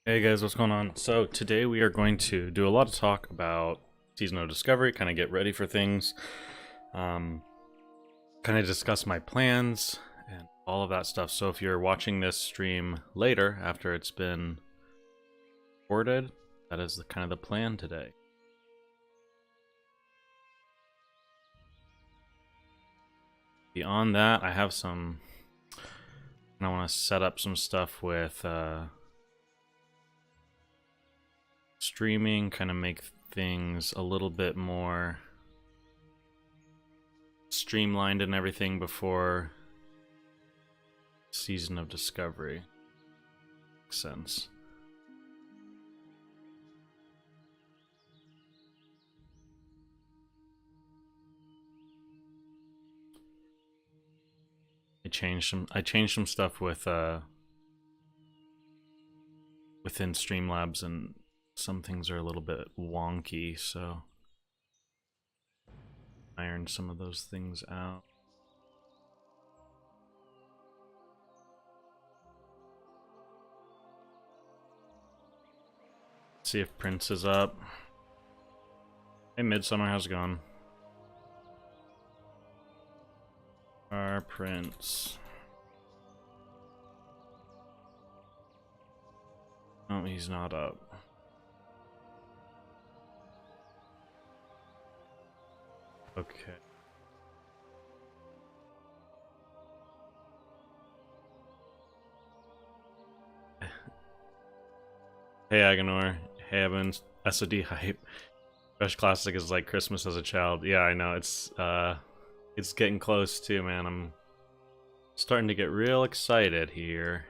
Hey guys, what's going on? So today we are going to do a lot of talk about Season of Discovery, kind of get ready for things, kind of discuss my plans and all of that stuff. So if you're watching this stream later after it's been recorded, that is kind of the plan today. Beyond that, I have some, I want to set up some stuff with streaming, kind of make things a little bit more streamlined and everything before Season of Discovery. Makes sense. I changed some stuff with within Streamlabs, and some things are a little bit wonky, so ironed some of those things out. Let's see if Prince is up. Hey Midsummer, how's it going? Our Prince. Oh, he's not up. Okay. Hey Aganor. Hey Evans. SOD hype. Fresh Classic is like Christmas as a child. Yeah, I know. It's getting close too, man. I'm starting to get real excited here.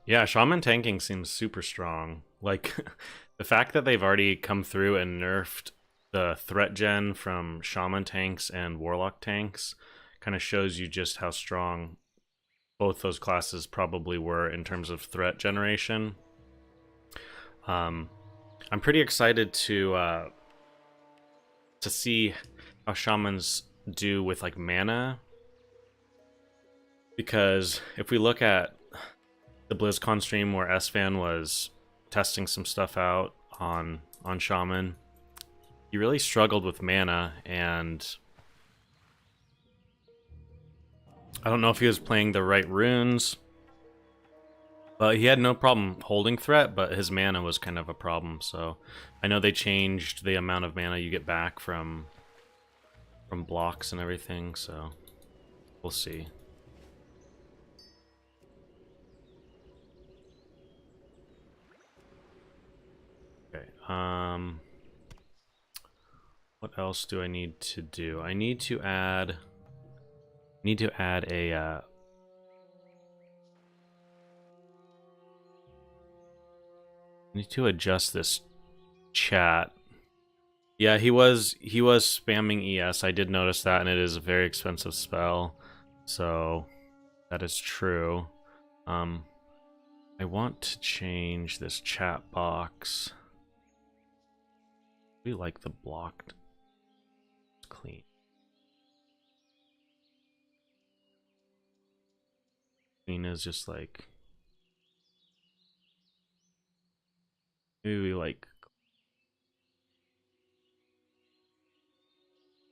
Yeah, Shaman tanking seems super strong. Like, the fact that they've already come through and nerfed the threat gen from Shaman tanks and Warlock tanks kind of shows you just how strong both those classes probably were in terms of threat generation. I'm pretty excited to see how Shamans do with like mana, because if we look at the BlizzCon stream where SFan was testing some stuff out on Shaman, he really struggled with mana, and I don't know if he was playing the right runes, but he had no problem holding threat, but his mana was kind of a problem. So I know they changed the amount of mana you get back from blocks and everything, so we'll see. Okay, what else do I need to do? I need to add a I need to adjust this chat. Yeah, he was spamming ES. I did notice that, and it is a very expensive spell, so that is true. I want to change this chat box. We like the blocked. It's clean. Clean is just like, maybe we like.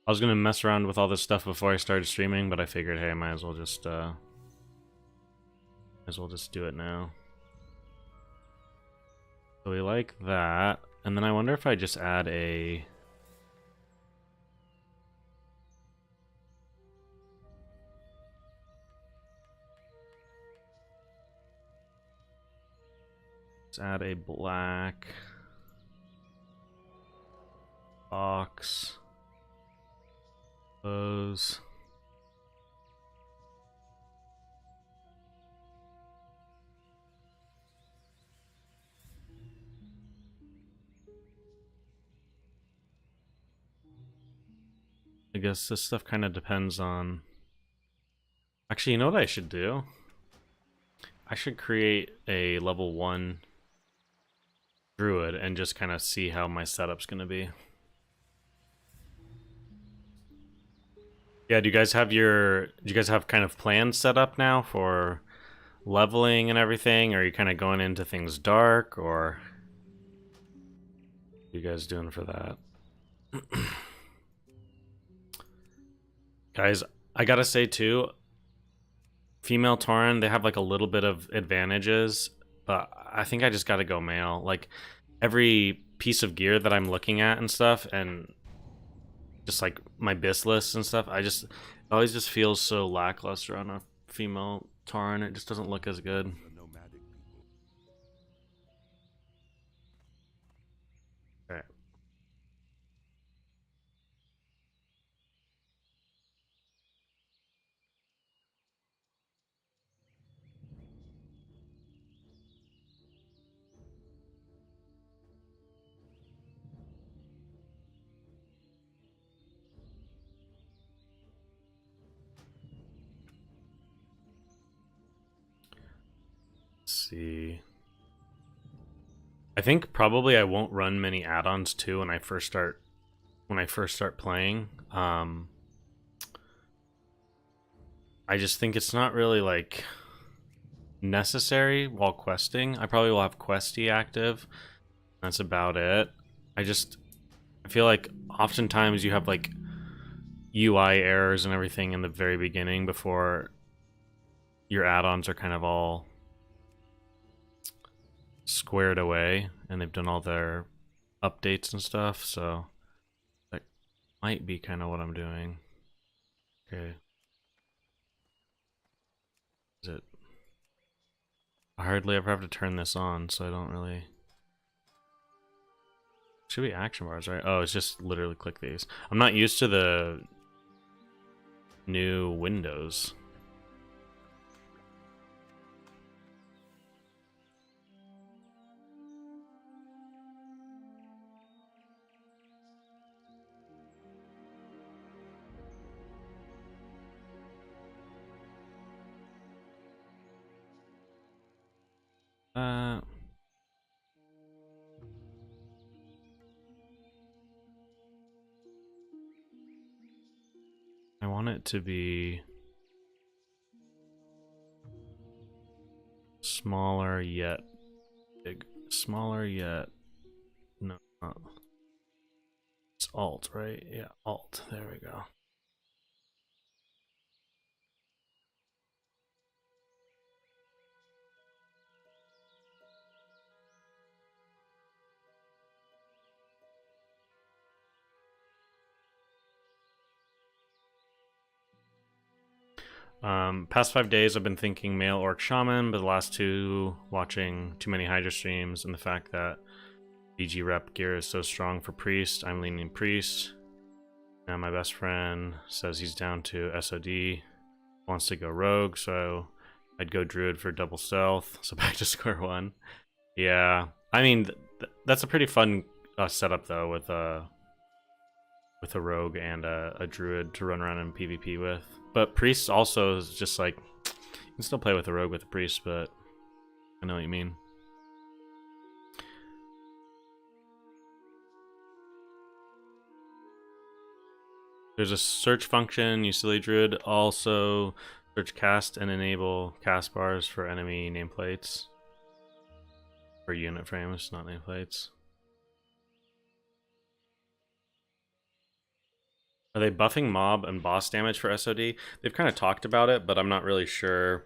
I was gonna mess around with all this stuff before I started streaming, but I figured, hey, I might as well just do it now. So we like that, and then I wonder if I just add a. Let's add a black box. Those. I guess this stuff kind of depends on. Actually, you know what I should do? I should create a level 1 druid and just kind of see how my setup's gonna be. Yeah, do you guys have kind of plans set up now for leveling and everything? Or are you kind of going into things dark, or what are you guys doing for that? Guys, I gotta say too, female Tauren, they have like a little bit of advantages, but I think I just gotta go male. Like every piece of gear that I'm looking at and stuff, and just like my bis lists and stuff, it always just feels so lackluster on a female Tauren. It just doesn't look as good. Alright. Let's see. I think probably I won't run many add-ons too when I first start playing. I just think it's not really like necessary while questing. I probably will have Questy active. That's about it. I feel like oftentimes you have like UI errors and everything in the very beginning before your add-ons are kind of all squared away and they've done all their updates and stuff, so that might be kind of what I'm doing. Okay. Is it? I hardly ever have to turn this on, so I don't really... Should be action bars, right? Oh, it's just literally click these. I'm not used to the new windows. Uh... I want it to be smaller yet big. Smaller yet... No. It's Alt, right? Yeah, Alt. There we go. Past 5 days I've been thinking male orc shaman, but the last two watching too many Hydra streams and the fact that BG rep gear is so strong for priest, I'm leaning priest. Now my best friend says he's down to SOD, wants to go rogue, so I'd go druid for double stealth, so back to square one. Yeah, I mean that's a pretty fun setup though, with a rogue and a druid to run around in PvP with. But priest also is just like, you can still play with a rogue with a priest, but I know what you mean. There's a search function, you silly druid. Also search cast and enable cast bars for enemy nameplates. For unit frames, not nameplates. Are they buffing mob and boss damage for SOD? They've kind of talked about it, but I'm not really sure.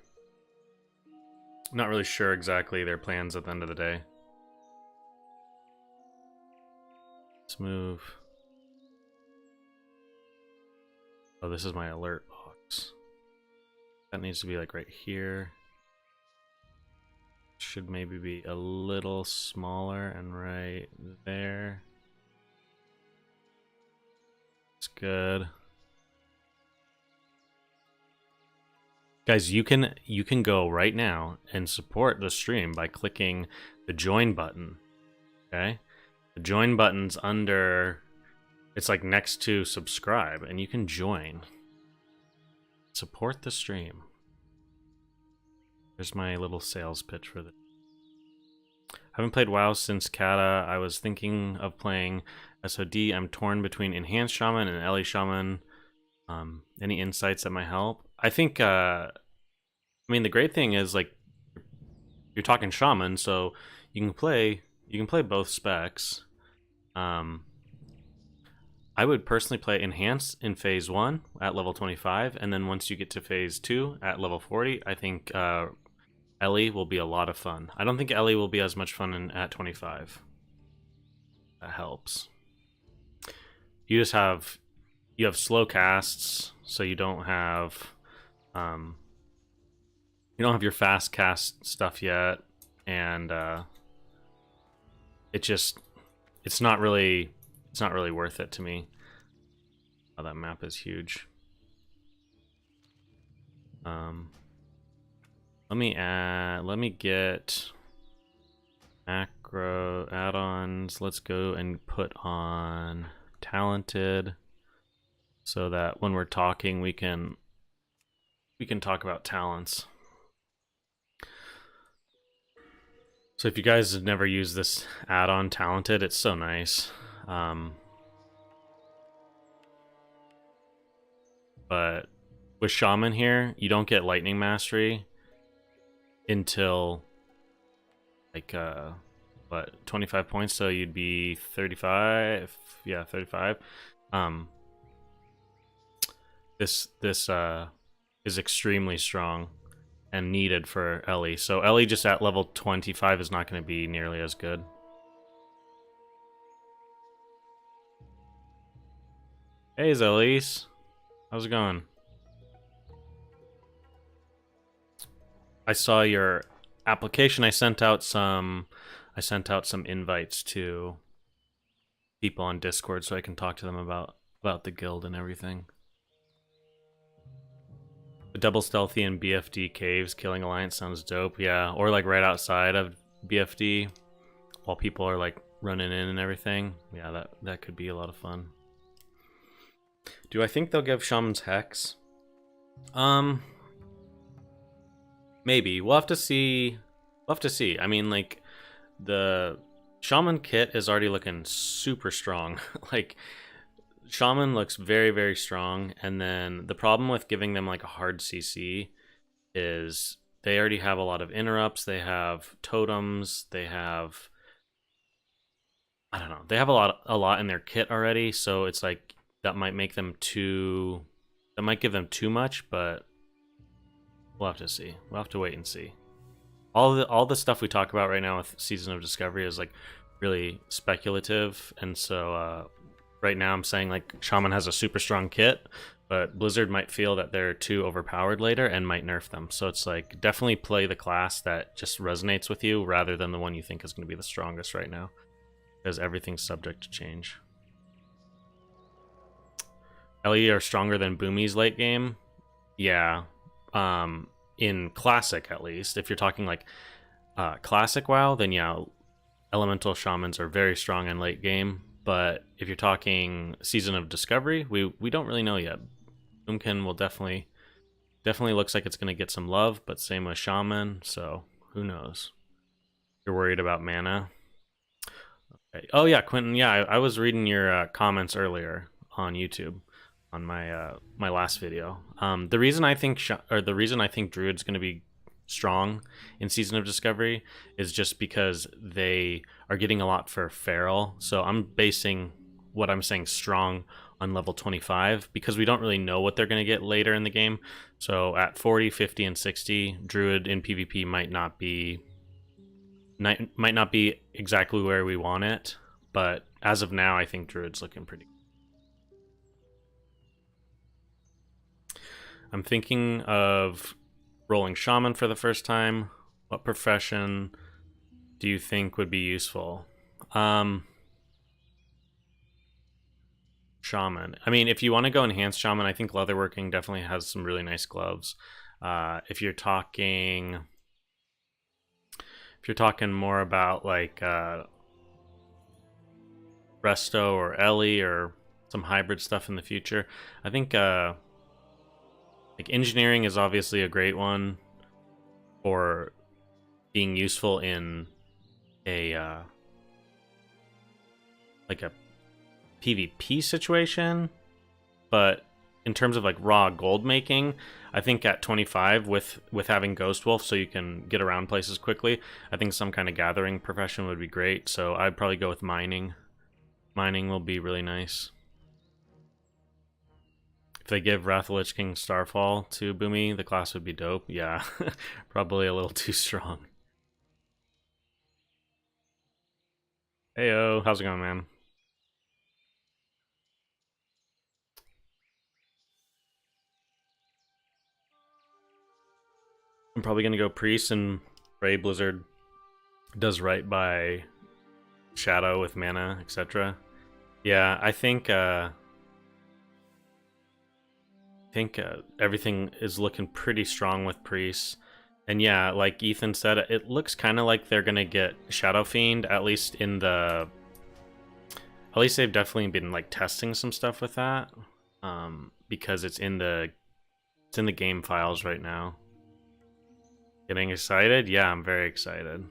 Not really sure exactly their plans at the end of the day. Let's move. Oh, this is my alert box. That needs to be like right here. Should maybe be a little smaller and right there. It's good. Guys, you can go right now and support the stream by clicking the join button. Okay? The join button's under, it's like next to subscribe, and you can join. Support the stream. There's my little sales pitch for this. Haven't played WoW since Kata. I was thinking of playing SOD. I'm torn between Enhanced Shaman and Ellie Shaman. Any insights that might help? I think. I mean, the great thing is like you're talking shaman, so you can play both specs. Um, I would personally play enhance in phase 1 at level 25, and then once you get to phase 2 at level 40, I think Ellie will be a lot of fun. I don't think Ellie will be as much fun at 25. That helps. You just have slow casts, so um, you don't have your fast cast stuff yet, and it just it's not really worth it to me. Oh, that map is huge. Let me get macro add-ons. Let's go and put on talented, so that when we're talking we can talk about talents. So if you guys have never used this add-on talented, it's so nice. But with shaman here, you don't get lightning mastery until like 25 points, so you'd be 35. Yeah, 35. This is extremely strong and needed for Ellie. So Ellie just at level 25 is not going to be nearly as good. Hey Zelise, how's it going? I saw your application. I sent out some invites to people on Discord so I can talk to them about the guild and everything. The double stealthy in BFD caves killing Alliance sounds dope. Yeah, or like right outside of BFD while people are like running in and everything. Yeah, that could be a lot of fun. Do I think they'll give Shaman's Hex? Maybe. We'll have to see. I mean, like, the Shaman kit is already looking super strong. Like, Shaman looks very, very strong, and then the problem with giving them like a hard CC is they already have a lot of interrupts, they have totems, they have, I don't know, they have a lot in their kit already, so it's like that might give them too much, but we'll have to see. We'll have to wait and see. All the stuff we talk about right now with Season of Discovery is like really speculative, and so right now I'm saying like Shaman has a super strong kit, but Blizzard might feel that they're too overpowered later and might nerf them. So it's like definitely play the class that just resonates with you rather than the one you think is going to be the strongest right now, because everything's subject to change. Ellie are stronger than Boomies late game. Yeah. In Classic, at least. If you're talking like Classic WoW, then yeah, Elemental Shamans are very strong in late game. But if you're talking Season of Discovery, we don't really know yet. Boomkin will definitely looks like it's going to get some love, but same with Shaman, so who knows? You're worried about mana? Okay. Oh yeah, Quentin, yeah, I was reading your comments earlier on YouTube on my my last video. The reason I think Druid's going to be strong in Season of Discovery is just because they are getting a lot for Feral. So I'm basing what I'm saying strong on level 25 because we don't really know what they're going to get later in the game. So at 40, 50, and 60, Druid in PvP might not be exactly where we want it, but as of now, I think Druid's looking pretty. I'm thinking of rolling Shaman for the first time. What profession do you think would be useful? Shaman. I mean, if you want to go enhanced Shaman, I think leatherworking definitely has some really nice gloves. If you're talking more about like Resto or Ellie or some hybrid stuff in the future, I think like engineering is obviously a great one for being useful in a like a PvP situation, but in terms of like raw gold making, I think at 25 with having Ghost Wolf so you can get around places quickly, I think some kind of gathering profession would be great. So I'd probably go with mining. Mining will be really nice. If they give Wrath of the Lich King Starfall to Boomy, the class would be dope. Yeah, probably a little too strong. Heyo, how's it going, man? I'm probably gonna go Priest and pray Blizzard does right by Shadow with mana, etc. Yeah, I think everything is looking pretty strong with Priest. And yeah, like Ethan said, it looks kind of like they're gonna get Shadow Fiend, at least in the. At least they've definitely been like testing some stuff with that, because it's in the game files right now. Getting excited? Yeah, I'm very excited.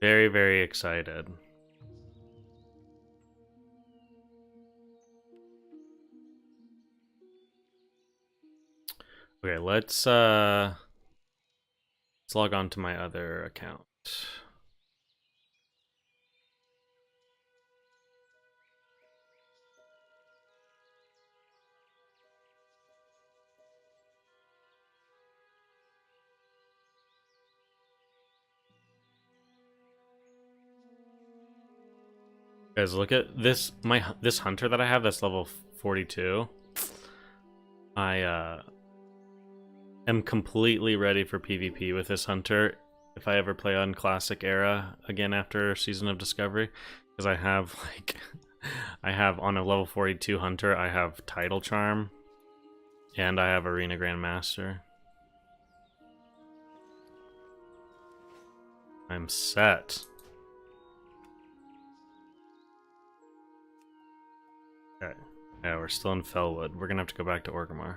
Very, very excited. Okay, let's log on to my other account. Guys, look at this this hunter that I have that's level 42. I am completely ready for PvP with this hunter if I ever play on Classic Era again after Season of Discovery, because I have like I have on a level 42 hunter, I have Title Charm and I have Arena Grandmaster. I'm set. Okay. Yeah, we're still in Felwood. We're gonna have to go back to Orgrimmar.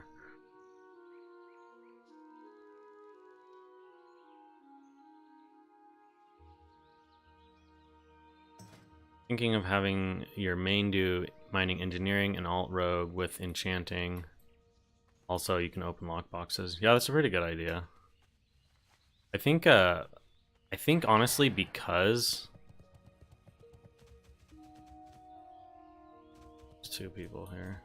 Thinking of having your main do mining engineering and alt rogue with enchanting. Also, you can open lockboxes. Yeah, that's a pretty good idea. I think honestly because there's two people here.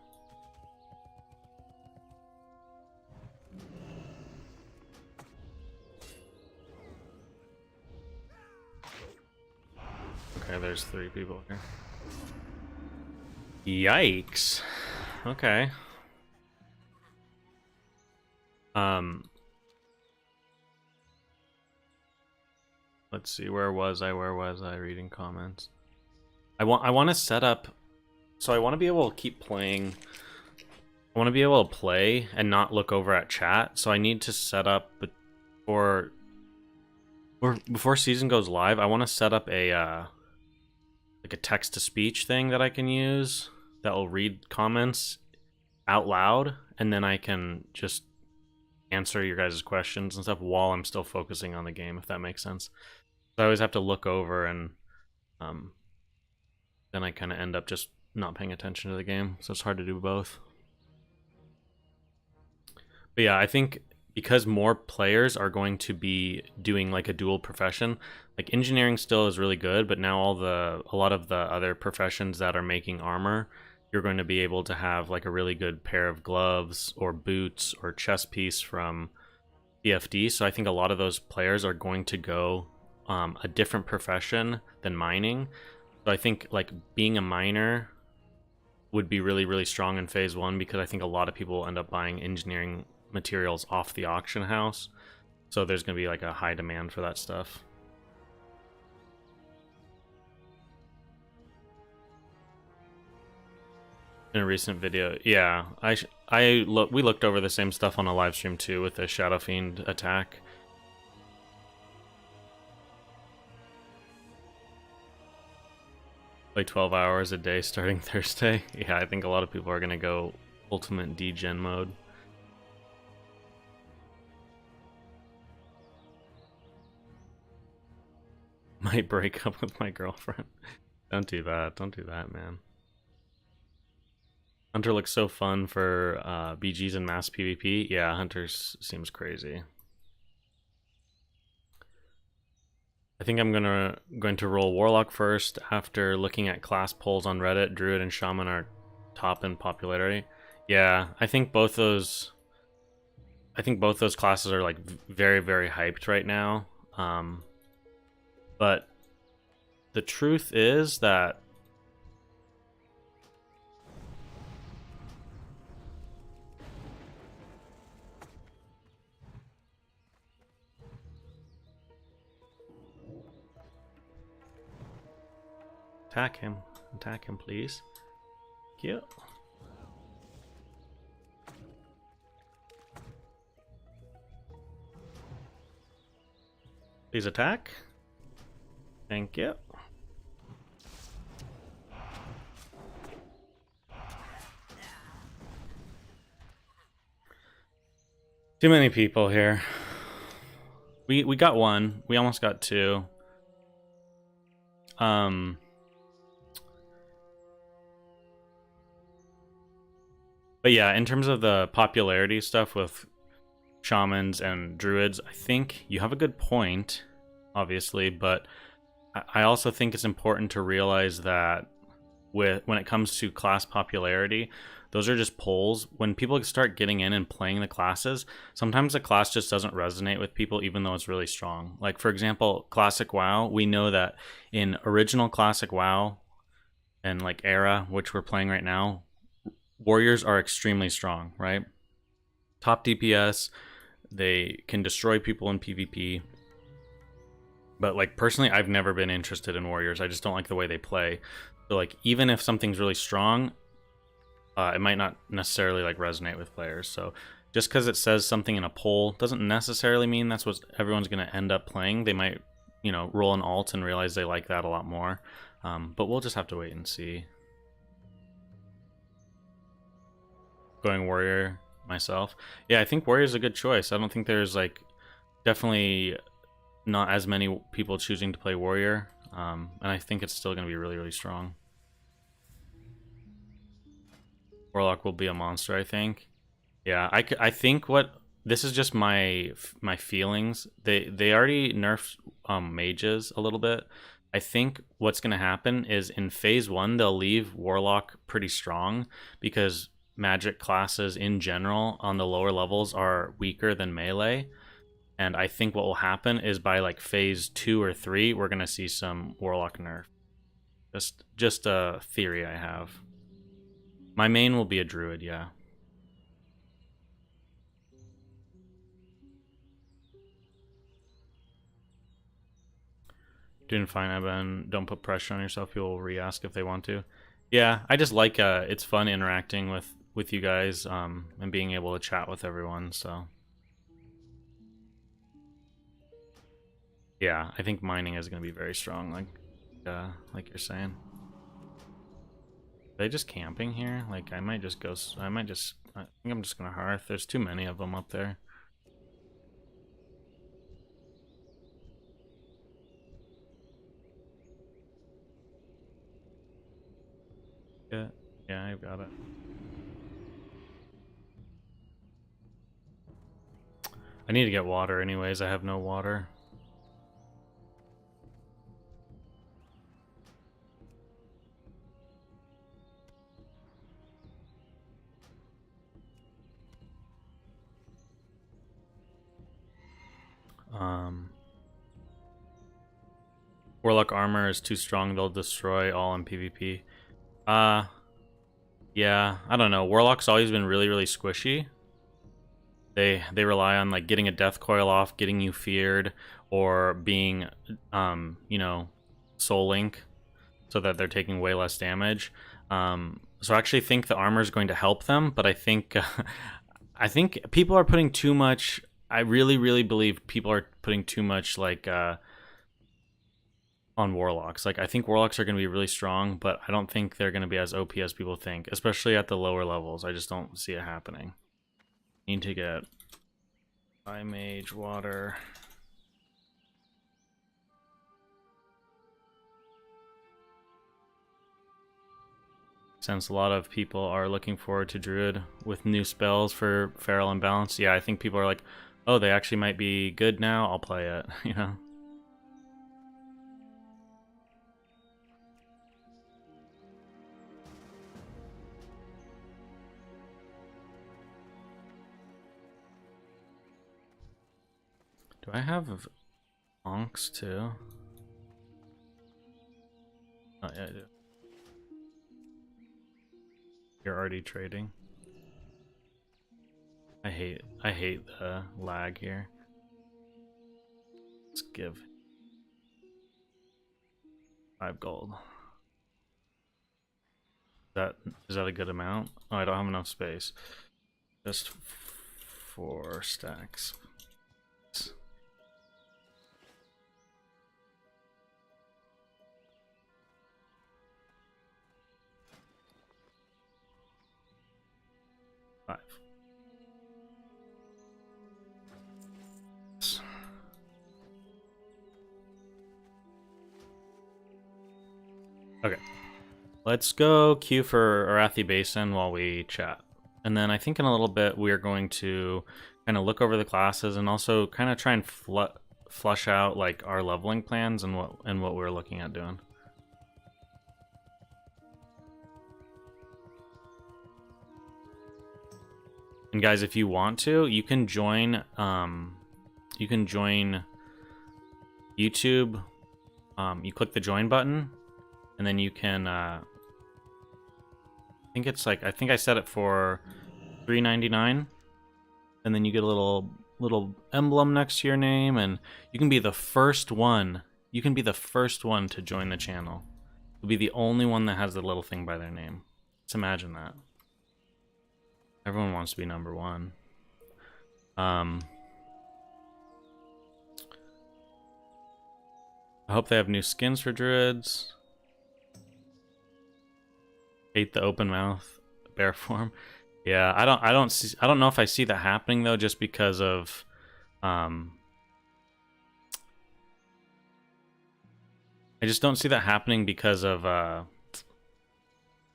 Okay, there's 3 people here. Yikes. Okay. Let's see, where was I reading comments? I want to set up, so I want to be able to keep playing. I want to be able to play and not look over at chat, so I need to set up before season goes live. I want to set up a like a text to speech thing that I can use that will read comments out loud, and then I can just answer your guys' questions and stuff while I'm still focusing on the game, if that makes sense. So I always have to look over, and then I kind of end up just not paying attention to the game, so it's hard to do both. But yeah, I think because more players are going to be doing like a dual profession, like engineering still is really good, but now a lot of the other professions that are making armor, you're going to be able to have like a really good pair of gloves or boots or chest piece from BFD. So I think a lot of those players are going to go a different profession than mining. So I think like being a miner would be really, really strong in phase 1, because I think a lot of people end up buying engineering materials off the auction house. So there's going to be like a high demand for that stuff. In a recent video, yeah, we looked over the same stuff on a live stream too with the Shadow Fiend attack. Like 12 hours a day starting Thursday. Yeah, I think a lot of people are gonna go ultimate degen mode. Might break up with my girlfriend. Don't do that, man. Hunter looks so fun for BGs and mass PvP. Yeah, Hunter seems crazy. I think I'm going to roll Warlock first after looking at class polls on Reddit. Druid and Shaman are top in popularity. Yeah, I think both those classes are like very very hyped right now. But the truth is that attack him, please. Thank you. Please attack. Thank you. Too many people here. We got one. We almost got two. But yeah, in terms of the popularity stuff with shamans and druids, I think you have a good point, obviously, but I also think it's important to realize that when it comes to class popularity, those are just polls. When people start getting in and playing the classes, sometimes the class just doesn't resonate with people even though it's really strong. Like for example, classic WoW, we know that in original classic WoW and like era, which we're playing right now, warriors are extremely strong, right? Top DPS, they can destroy people in PvP. But like personally, I've never been interested in warriors. I just don't like the way they play. So like even if something's really strong, it might not necessarily like resonate with players. So just because it says something in a poll doesn't necessarily mean that's what everyone's going to end up playing. They might, you know, roll an alt and realize they like that a lot more. But we'll just have to wait and see. Going warrior myself. Yeah, I think warrior is a good choice. I don't think there's like definitely not as many people choosing to play warrior. And I think it's still going to be really, really strong. Warlock will be a monster, I think. Yeah, I think what this is just my feelings. They already nerfed mages a little bit. I think what's going to happen is in phase 1 they'll leave Warlock pretty strong because magic classes in general on the lower levels are weaker than melee. And I think what will happen is by like phase 2 or 3 we're going to see some Warlock nerf. Just a theory I have. My main will be a druid, yeah. Doing fine, Evan. Don't put pressure on yourself. People will re-ask if they want to. Yeah, I just like it's fun interacting with you guys and being able to chat with everyone. So yeah, I think mining is going to be very strong, like you're saying. Are they just camping here? Like I think I'm just gonna hearth. There's too many of them up there. Yeah, I've got it. I need to get water anyways. I have no water. Warlock armor is too strong. They'll destroy all in PvP. Yeah, I don't know. Warlock's always been really, really squishy. They rely on like getting a death coil off, getting you feared, or being, you know, soul link, so that they're taking way less damage. So I actually think the armor is going to help them, but I think I think people are putting too much. I really, really believe people are putting too much like on warlocks. Like I think warlocks are going to be really strong, but I don't think they're going to be as OP as people think, especially at the lower levels. I just don't see it happening. Need to get High Mage water. since a lot of people are looking forward to Druid with new spells for Feral and Balance. Yeah, I think people are like, oh, they actually might be good now. I'll play it, you know? Do I have Onks too? Oh, yeah, I do. You're already trading. I hate the lag here. Let's give 5 gold. Is that a good amount? Oh, I don't have enough space. Just 4 stacks. Five. Okay. Let's go queue for Arathi Basin while we chat. And then I think in a little bit we're going to kind of look over the classes and also kind of try and flush out like our leveling plans and what we're looking at doing. And guys, if you want to, you can join YouTube. You click the join button, and then you can I think I set it for $3.99, and then you get a little emblem next to your name, and you can be the first one. You can be the first one to join the channel. You'll be the only one that has the little thing by their name. Let's imagine that. Everyone wants to be number one. I hope they have new skins for druids. Hate the open mouth bear form. Yeah, I don't know if I see that happening though, just because of I just don't see that happening because of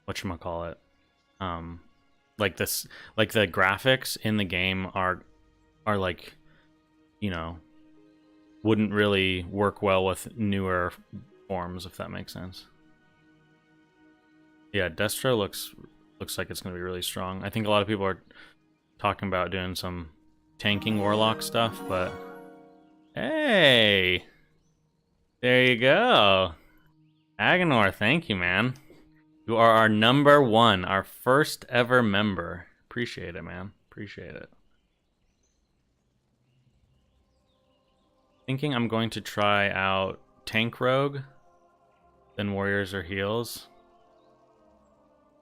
whatchamacallit. Like this, like the graphics in the game are like, you know, wouldn't really work well with newer forms, if that makes sense. Yeah, Destro looks like it's gonna be really strong. I think a lot of people are talking about doing some tanking warlock stuff, but hey, there you go, Agonor. Thank you, man. You are our number one, our first ever member. Appreciate it, man. Appreciate it. Thinking I'm going to try out Tank Rogue, then Warriors or Heals.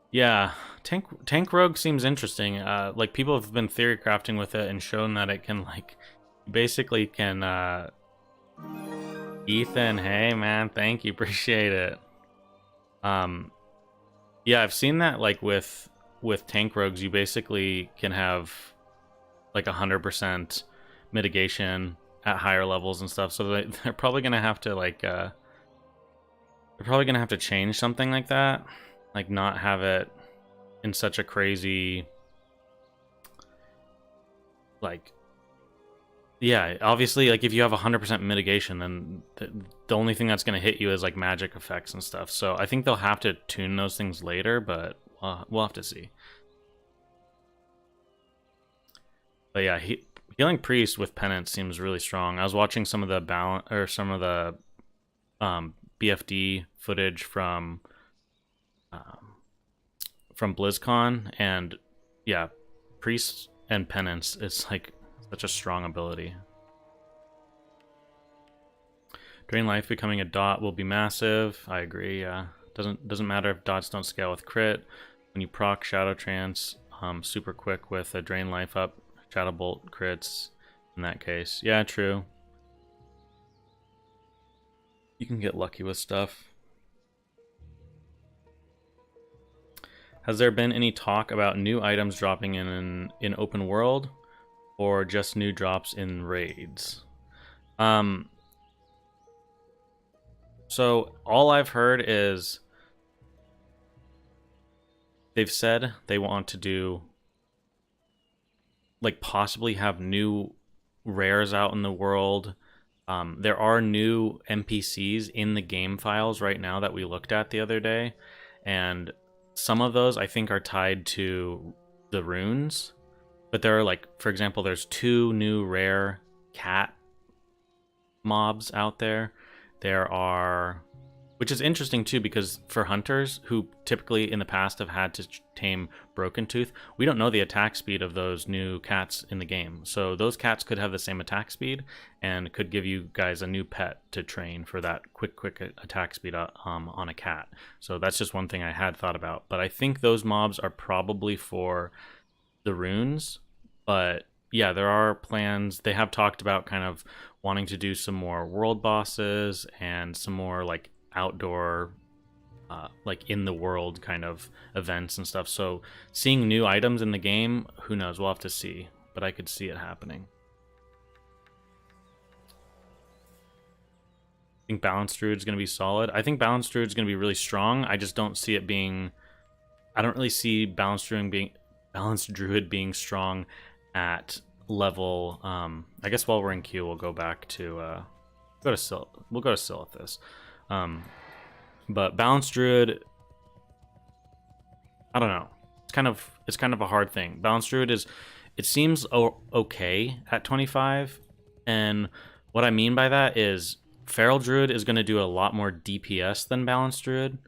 Yeah, Tank Rogue seems interesting. Like people have been theory crafting with it and shown that it can like basically can Ethan, hey man, thank you, appreciate it. Yeah, I've seen that like with tank rogues, you basically can have like 100% mitigation at higher levels and stuff. So they're probably gonna have to like they're probably gonna have to change something like that, like not have it in such a crazy like. Yeah, obviously, like if you have 100% mitigation, then the only thing that's going to hit you is like magic effects and stuff. So I think they'll have to tune those things later, but we'll have to see. But yeah, healing priest with penance seems really strong. I was watching some of the BFD footage from BlizzCon, and yeah, priest and penance is like such a strong ability. Drain life becoming a dot will be massive. I agree. Yeah, doesn't matter if dots don't scale with crit. When you proc Shadow Trance, super quick with a drain life up, Shadow Bolt crits. In that case, yeah, true. You can get lucky with stuff. Has there been any talk about new items dropping in open world, or just new drops in raids? So all I've heard is they've said they want to do, like, possibly have new rares out in the world. There are new NPCs in the game files right now that we looked at the other day, and some of those I think are tied to the runes. But there are, like, for example, there's 2 new rare cat mobs out there. There are, which is interesting too, because for hunters who typically in the past have had to tame Broken Tooth, we don't know the attack speed of those new cats in the game. So those cats could have the same attack speed and could give you guys a new pet to train for that quick attack speed on a cat. So that's just one thing I had thought about. But I think those mobs are probably for the runes. But yeah, there are plans. They have talked about kind of wanting to do some more world bosses and some more like outdoor, like in the world kind of events and stuff. So seeing new items in the game, who knows? We'll have to see. But I could see it happening. I think Balanced Druid is going to be solid. I think Balanced Druid is going to be really strong. I just don't see it being. I don't really see Balanced Druid being strong at level. I guess while we're in queue, we'll go back to go to Sil. We'll go to Silithus. But Balanced Druid, I don't know. It's kind of a hard thing. Balanced Druid is, it seems okay at 25, and what I mean by that is Feral Druid is going to do a lot more DPS than Balanced Druid.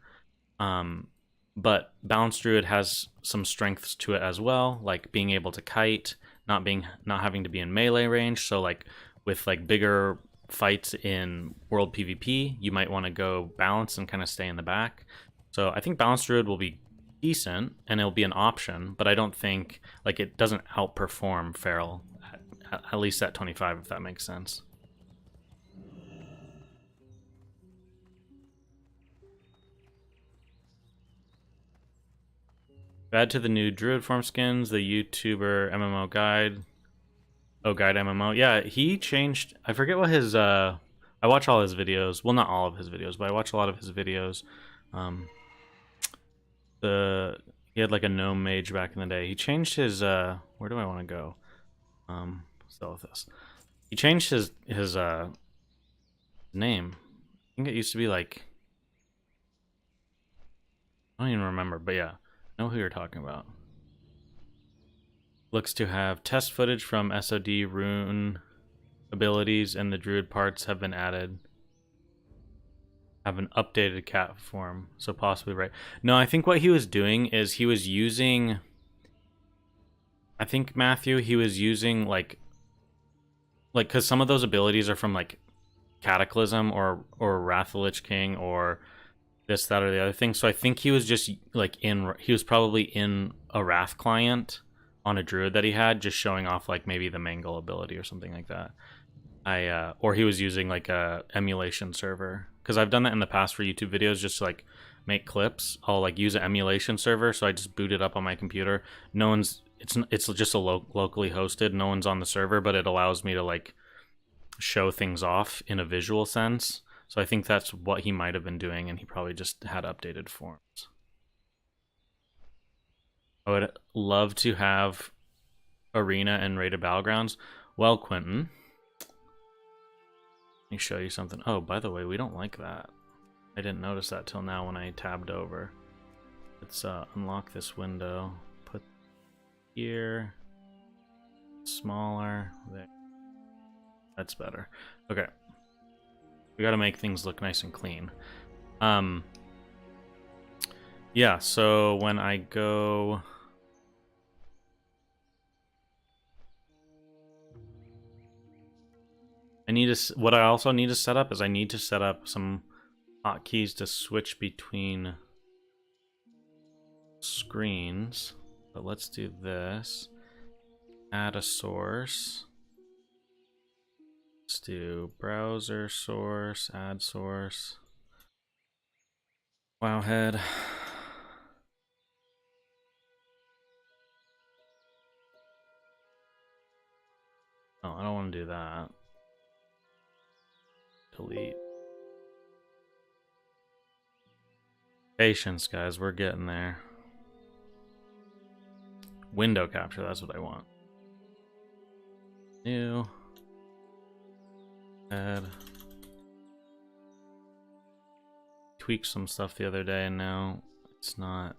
But Balanced Druid has some strengths to it as well, like being able to kite, not having to be in melee range. So like with like bigger fights in world PvP, you might want to go balance and kind of stay in the back. So I think Balanced Druid will be decent and it'll be an option, but I don't think, like, it doesn't outperform Feral at least at 25, if that makes sense. Add to the new Druid form skins, the YouTuber MMO guide. Oh, guide MMO. Yeah, he changed. I forget what his. I watch all his videos. Well, not all of his videos, but I watch a lot of his videos. He had like a gnome mage back in the day. He changed his. Where do I want to go? Still with this. He changed his name. I think it used to be like. I don't even remember, but yeah, I know who you're talking about. Looks to have test footage from SOD rune abilities, and the druid parts have been added. Have an updated cat form, so possibly right. No, I think what he was doing is he was using. I think Matthew, he was using like because some of those abilities are from like Cataclysm or Wrath of the Lich King or this, that, or the other thing. So I think he was just like he was probably in a Wrath client on a druid that he had, just showing off like maybe the Mangle ability or something like that. Or he was using like a emulation server, because I've done that in the past for YouTube videos, just to like make clips. I'll like use an emulation server, so I just boot it up on my computer. No one's it's just a locally hosted. No one's on the server, but it allows me to like show things off in a visual sense. So I think that's what he might have been doing, and he probably just had updated forms. I would love to have Arena and Rated Battlegrounds. Well, Quentin, let me show you something. Oh, by the way, we don't like that. I didn't notice that till now when I tabbed over. Let's unlock this window. Put here. Smaller. There. That's better. Okay. We gotta make things look nice and clean. Yeah, so when I go... what I also need to set up is I need to set up some hotkeys to switch between screens. But let's do this. Add a source. Let's do browser source, add source. Wowhead. Oh, I don't want to do that. Delete. Patience, guys, we're getting there. Window capture, that's what I want. New. Add. Tweaked some stuff the other day and now it's not.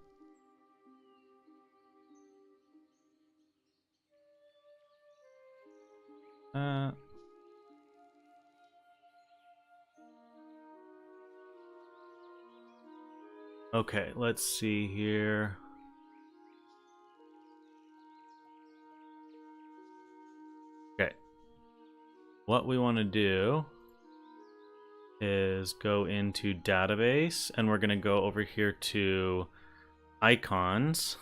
Okay, let's see here. Okay. What we want to do is go into database and we're going to go over here to icons.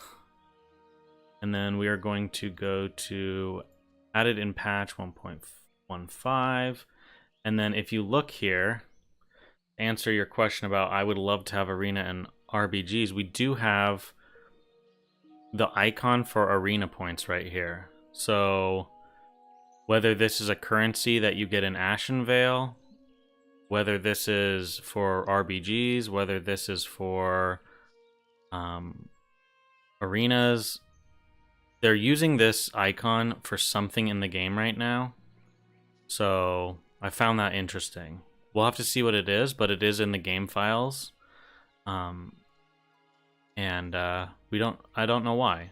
And then we are going to go to added in patch 1.15. And then if you look here, answer your question about I would love to have arena and RBGs, we do have the icon for arena points right here. So whether this is a currency that you get in Ashen Vale, whether this is for RBGs, whether this is for arenas, they're using this icon for something in the game right now. So I found that interesting. We'll have to see what it is, but it is in the game files. I don't know why,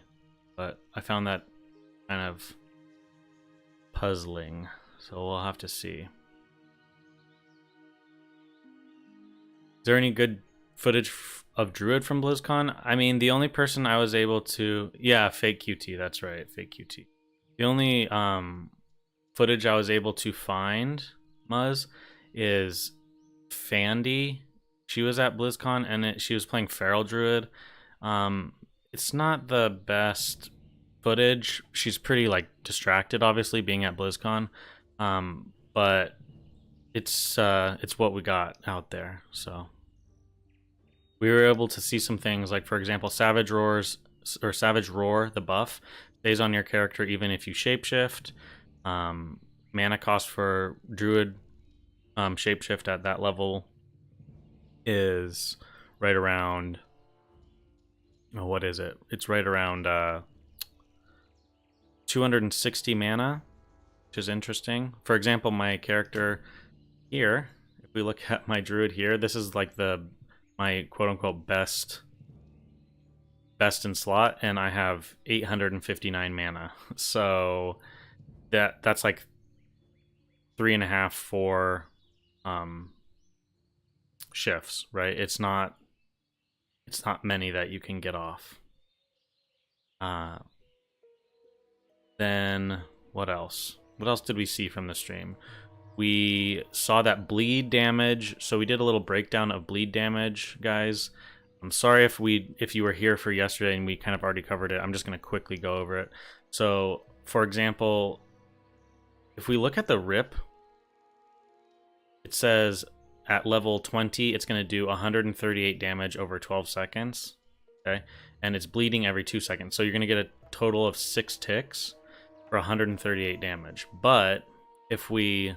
but I found that kind of puzzling. So we'll have to see. Is there any good footage of Druid from BlizzCon? I mean, the only person I was able to... Yeah, fake QT, that's right, fake QT. The only footage I was able to find, Muzz, is Fandy. She was at BlizzCon and she was playing Feral Druid. It's not the best footage. She's pretty like distracted, obviously, being at BlizzCon. But it's what we got out there. So we were able to see some things like, for example, Savage Roar, the buff stays on your character even if you shapeshift. Mana cost for Druid shapeshift at that level is right around, oh, what is it? It's right around 260 mana, which is interesting. For example, my character here, if we look at my Druid here, this is like my quote-unquote best in slot, and I have 859 mana. So that's like 3.5, 4 shifts, right? It's not many that you can get off. Then what else? What else did we see from the stream? We saw that bleed damage. So we did a little breakdown of bleed damage, guys. I'm sorry if you were here for yesterday and we kind of already covered it. I'm just going to quickly go over it. So, for example, if we look at the rip, it says at level 20, it's going to do 138 damage over 12 seconds. Okay, and it's bleeding every 2 seconds. So you're going to get a total of 6 ticks for 138 damage. But if we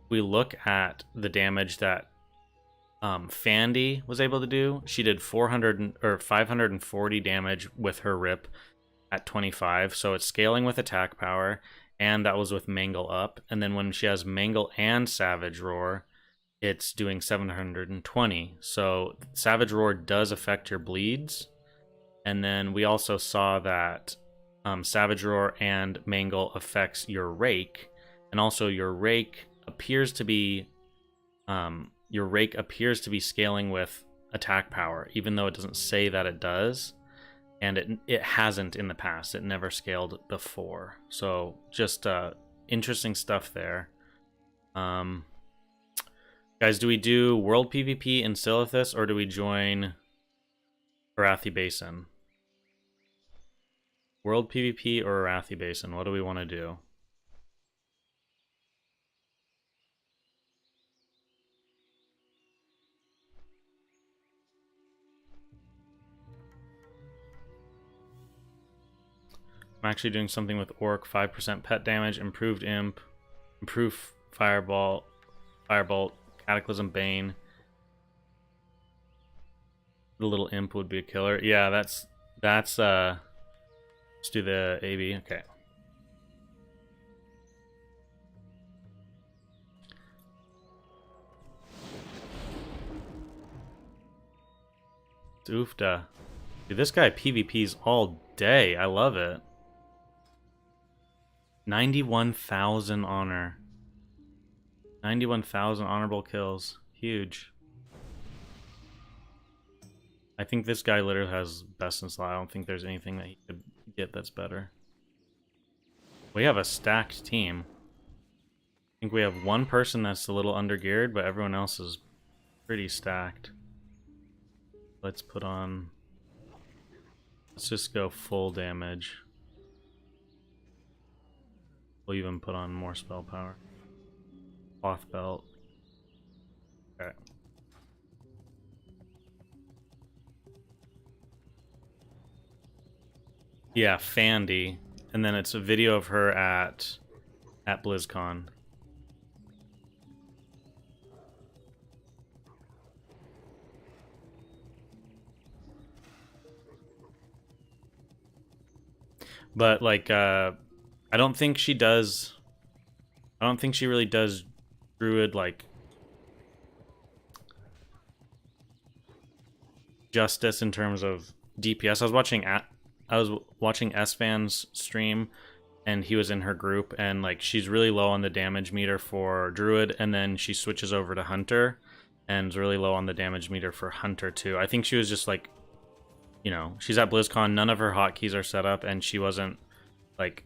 look at the damage that Fandy was able to do, she did 540 damage with her rip at 25. So it's scaling with attack power, and that was with Mangle up. And then when she has Mangle and Savage Roar, it's doing 720. So Savage Roar does affect your bleeds. And then we also saw that Savage Roar and Mangle affects your Rake. And also your Rake appears to be scaling with attack power, even though it doesn't say that it does. And it hasn't in the past. It never scaled before. So just interesting stuff there. Guys, do we do World PvP in Silithus, or do we join Arathi Basin? World PvP or Arathi Basin? What do we want to do? I'm actually doing something with Orc, 5% pet damage, improved Imp, improved Firebolt, Cataclysm Bane. The little Imp would be a killer. Yeah, that's Let's do the AB. Okay. Oofda. Dude, this guy PvPs all day. I love it. 91,000 honor. 91,000 honorable kills. Huge. I think this guy literally has best in slot. I don't think there's anything that he could get that's better. We have a stacked team. I think we have one person that's a little undergeared, but everyone else is pretty stacked. Let's put on... Let's just go full damage. We'll even put on more spell power. Cloth belt. Okay. Yeah, Fandy. And then it's a video of her at BlizzCon. But like I don't think she does, I don't think she really does druid like justice in terms of DPS. I was watching S-Fan's stream, and he was in her group, and like she's really low on the damage meter for druid, and then she switches over to hunter and is really low on the damage meter for hunter too. I think she was just like, you know, she's at BlizzCon, none of her hotkeys are set up, and she wasn't like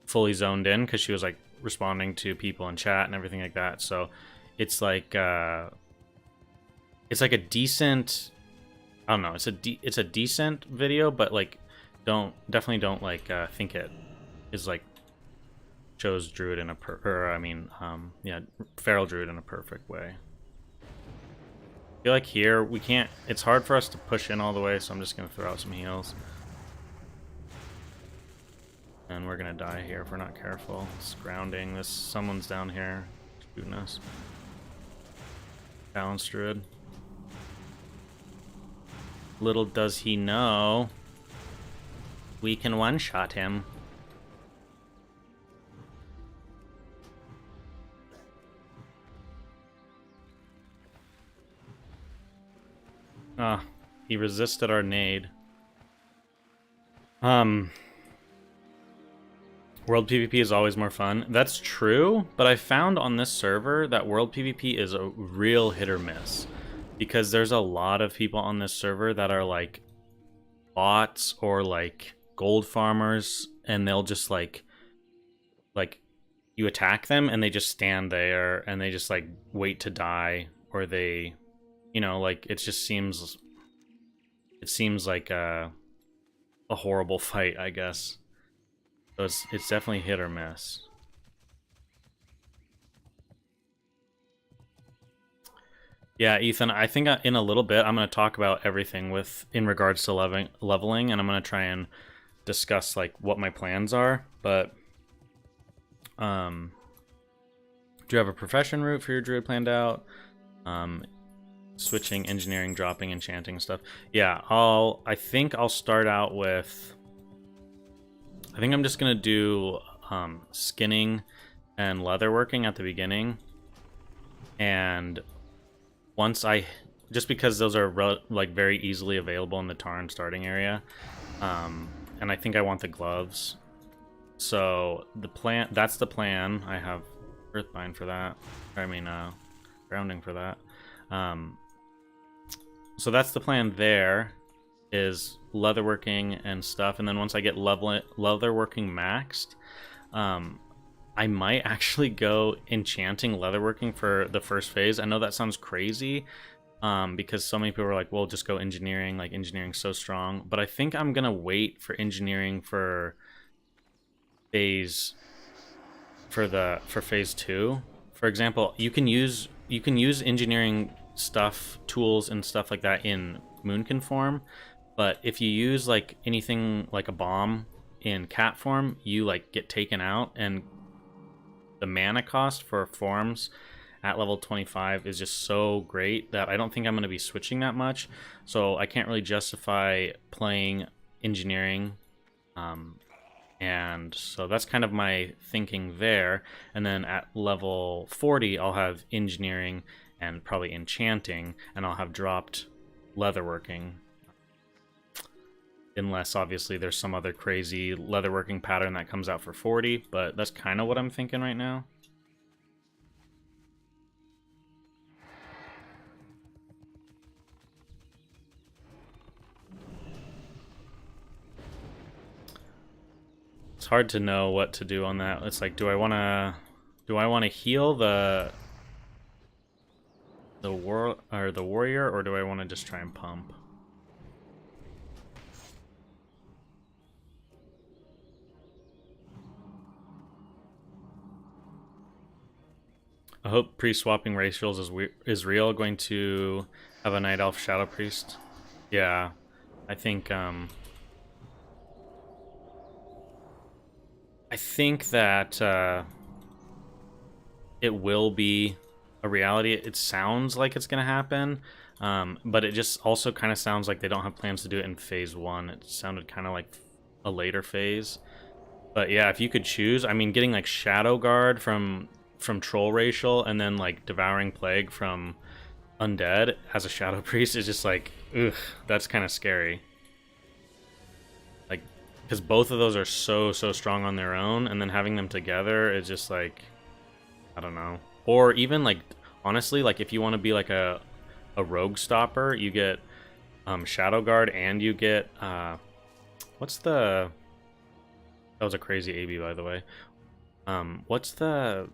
fully zoned in because she was like responding to people in chat and everything like that. So it's like a decent, I don't know, it's a decent video, but like definitely don't like think it is like shows druid in a feral druid in a perfect way. I feel like here we can't, it's hard for us to push in all the way, so I'm just gonna throw out some heals. And we're gonna die here if we're not careful. It's grounding. Someone's down here shooting us. Balanced druid. Little does he know, we can one-shot him. Ah, he resisted our nade. World PvP is always more fun. That's true, but I found on this server that World PvP is a real hit or miss. Because there's a lot of people on this server that are like bots or like gold farmers, and they'll just like you attack them and they just stand there and they just like wait to die, or they, you know, like it seems like a horrible fight, I guess. So it's definitely hit or miss. Yeah, Ethan, I think in a little bit I'm going to talk about everything in regards to leveling, and I'm going to try and discuss like what my plans are. But do you have a profession route for your druid planned out? Switching, engineering, dropping, enchanting stuff. Yeah, I think I'll start out with, I think I'm just going to do skinning and leatherworking at the beginning. And once just because those are like very easily available in the Tarn starting area, and I think I want the gloves. So that's the plan. I have Earthbind for that. I mean, grounding for that. So that's the plan. There is leatherworking and stuff, and then once I get leatherworking maxed, I might actually go enchanting leatherworking for the first phase. I know that sounds crazy, because so many people are like, well, just go engineering, like engineering's so strong. But I think I'm gonna wait for engineering for phase 2. For example, you can use engineering stuff, tools and stuff like that in Moonkin form, but if you use like anything like a bomb in cat form, you like get taken out, and the mana cost for forms at level 25 is just so great that I don't think I'm going to be switching that much. So I can't really justify playing engineering And so that's kind of my thinking there. And then at level 40, I'll have engineering and probably enchanting, and I'll have dropped leatherworking. Unless, obviously, there's some other crazy leatherworking pattern that comes out for 40, but that's kind of what I'm thinking right now. It's hard to know what to do on that. It's like, do I want to heal the warrior, or do I want to just try and pump? I hope pre-swapping racials is real. Going to have a Night Elf Shadow Priest. Yeah, I think that it will be a reality. It sounds like it's gonna happen, but it just also kind of sounds like they don't have plans to do it in phase 1. It sounded kind of like a later phase. But yeah, if you could choose, I mean, getting like Shadow Guard from Troll Racial and then like Devouring Plague from Undead as a Shadow Priest is just like, ugh, that's kind of scary. Like, because both of those are so strong on their own, and then having them together is just like, I don't know. Or even like, honestly, like if you want to be like a Rogue Stopper, you get Shadow Guard and you get what's the... That was a crazy AB, by the way. What's the...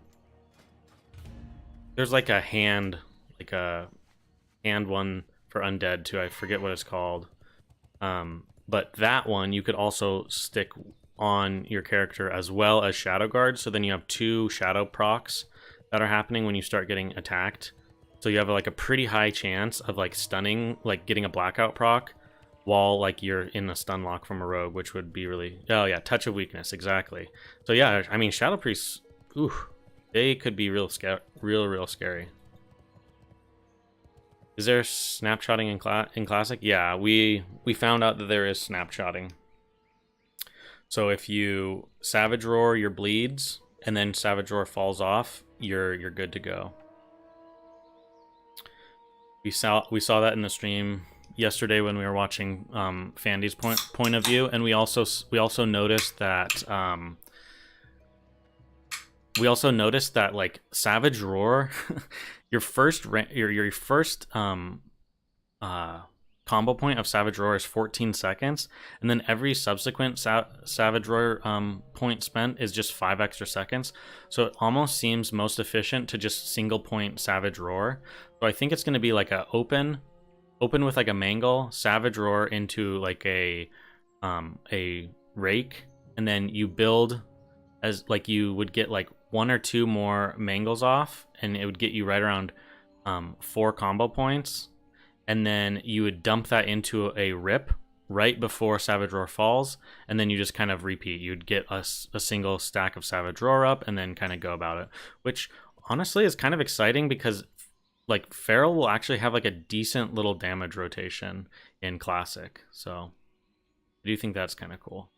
There's like a hand one for Undead too. I forget what it's called. But that one you could also stick on your character as well as Shadow Guard. So then you have 2 shadow procs that are happening when you start getting attacked. So you have like a pretty high chance of like stunning, like getting a blackout proc while like you're in a stun lock from a rogue, which would be really... Oh yeah, Touch of Weakness, exactly. So yeah, I mean, Shadow Priests, ooh, they could be real scary. Is there snapshotting in Classic? Yeah, we found out that there is snapshotting. So if you Savage Roar your bleeds, and then Savage Roar falls off, you're good to go. We saw that in the stream yesterday when we were watching Fandy's point of view, and we also noticed that like Savage Roar, your first combo point of Savage Roar is 14 seconds, and then every subsequent Savage Roar point spent is just 5 extra seconds. So it almost seems most efficient to just single point Savage Roar. So I think it's going to be like a open with like a Mangle, Savage Roar into like a Rake, and then you build as like you would get like 1 or 2 more Mangles off, and it would get you right around 4 combo points. And then you would dump that into a Rip right before Savage Roar falls, and then you just kind of repeat. You'd get a single stack of Savage Roar up and then kind of go about it, which honestly is kind of exciting because like Feral will actually have like a decent little damage rotation in Classic. So I do think that's kind of cool.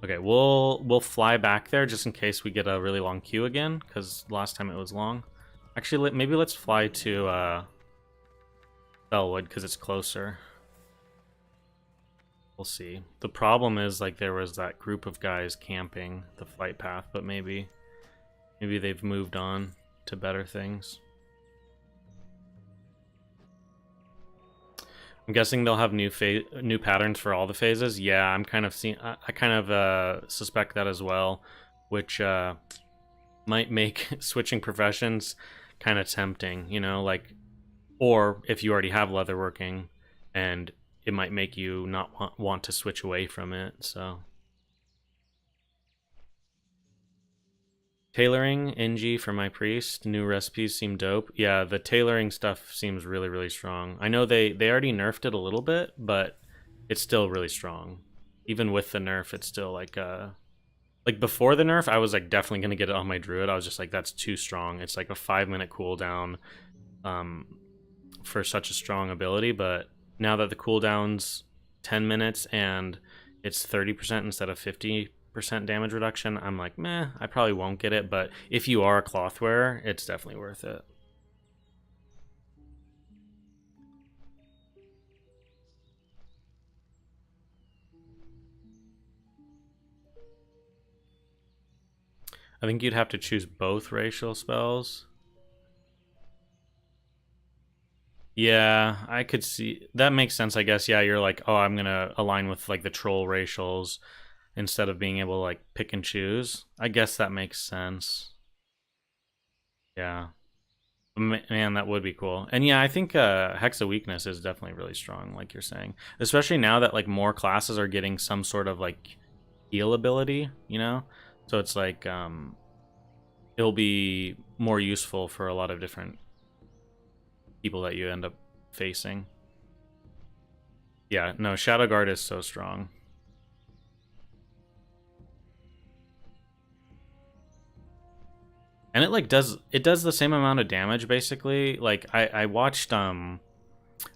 Okay, we'll fly back there just in case we get a really long queue again, because last time it was long. Actually, maybe let's fly to Bellwood because it's closer. We'll see. The problem is like there was that group of guys camping the flight path, but maybe they've moved on to better things. I'm guessing they'll have new patterns for all the phases. Yeah, I'm kind of I kind of suspect that as well, which might make switching professions kind of tempting, you know, like, or if you already have leatherworking, and it might make you not want to switch away from it. So tailoring NG for my priest, new recipes seem dope. Yeah, the tailoring stuff seems really strong. I know they already nerfed it a little bit, but it's still really strong. Even with the nerf, it's still like before the nerf, I was like definitely gonna get it on my druid. I was just like, that's too strong. It's like a 5-minute cooldown for such a strong ability. But now that the cooldown's 10 minutes and it's 30% instead of 50% damage reduction, I'm like, meh, I probably won't get it. But if you are a cloth wearer, it's definitely worth it. I think you'd have to choose both racial spells. Yeah, I could see that makes sense, I guess. Yeah, you're like, oh, I'm gonna align with like the troll racials instead of being able to like pick and choose. I guess that makes sense. Yeah. Man, that would be cool. And yeah, I think Hexa Weakness is definitely really strong, like you're saying. Especially now that like more classes are getting some sort of like heal ability, you know? So it's like it'll be more useful for a lot of different people that you end up facing. Yeah, no, Shadow Guard is so strong. And it like does the same amount of damage basically. Like I watched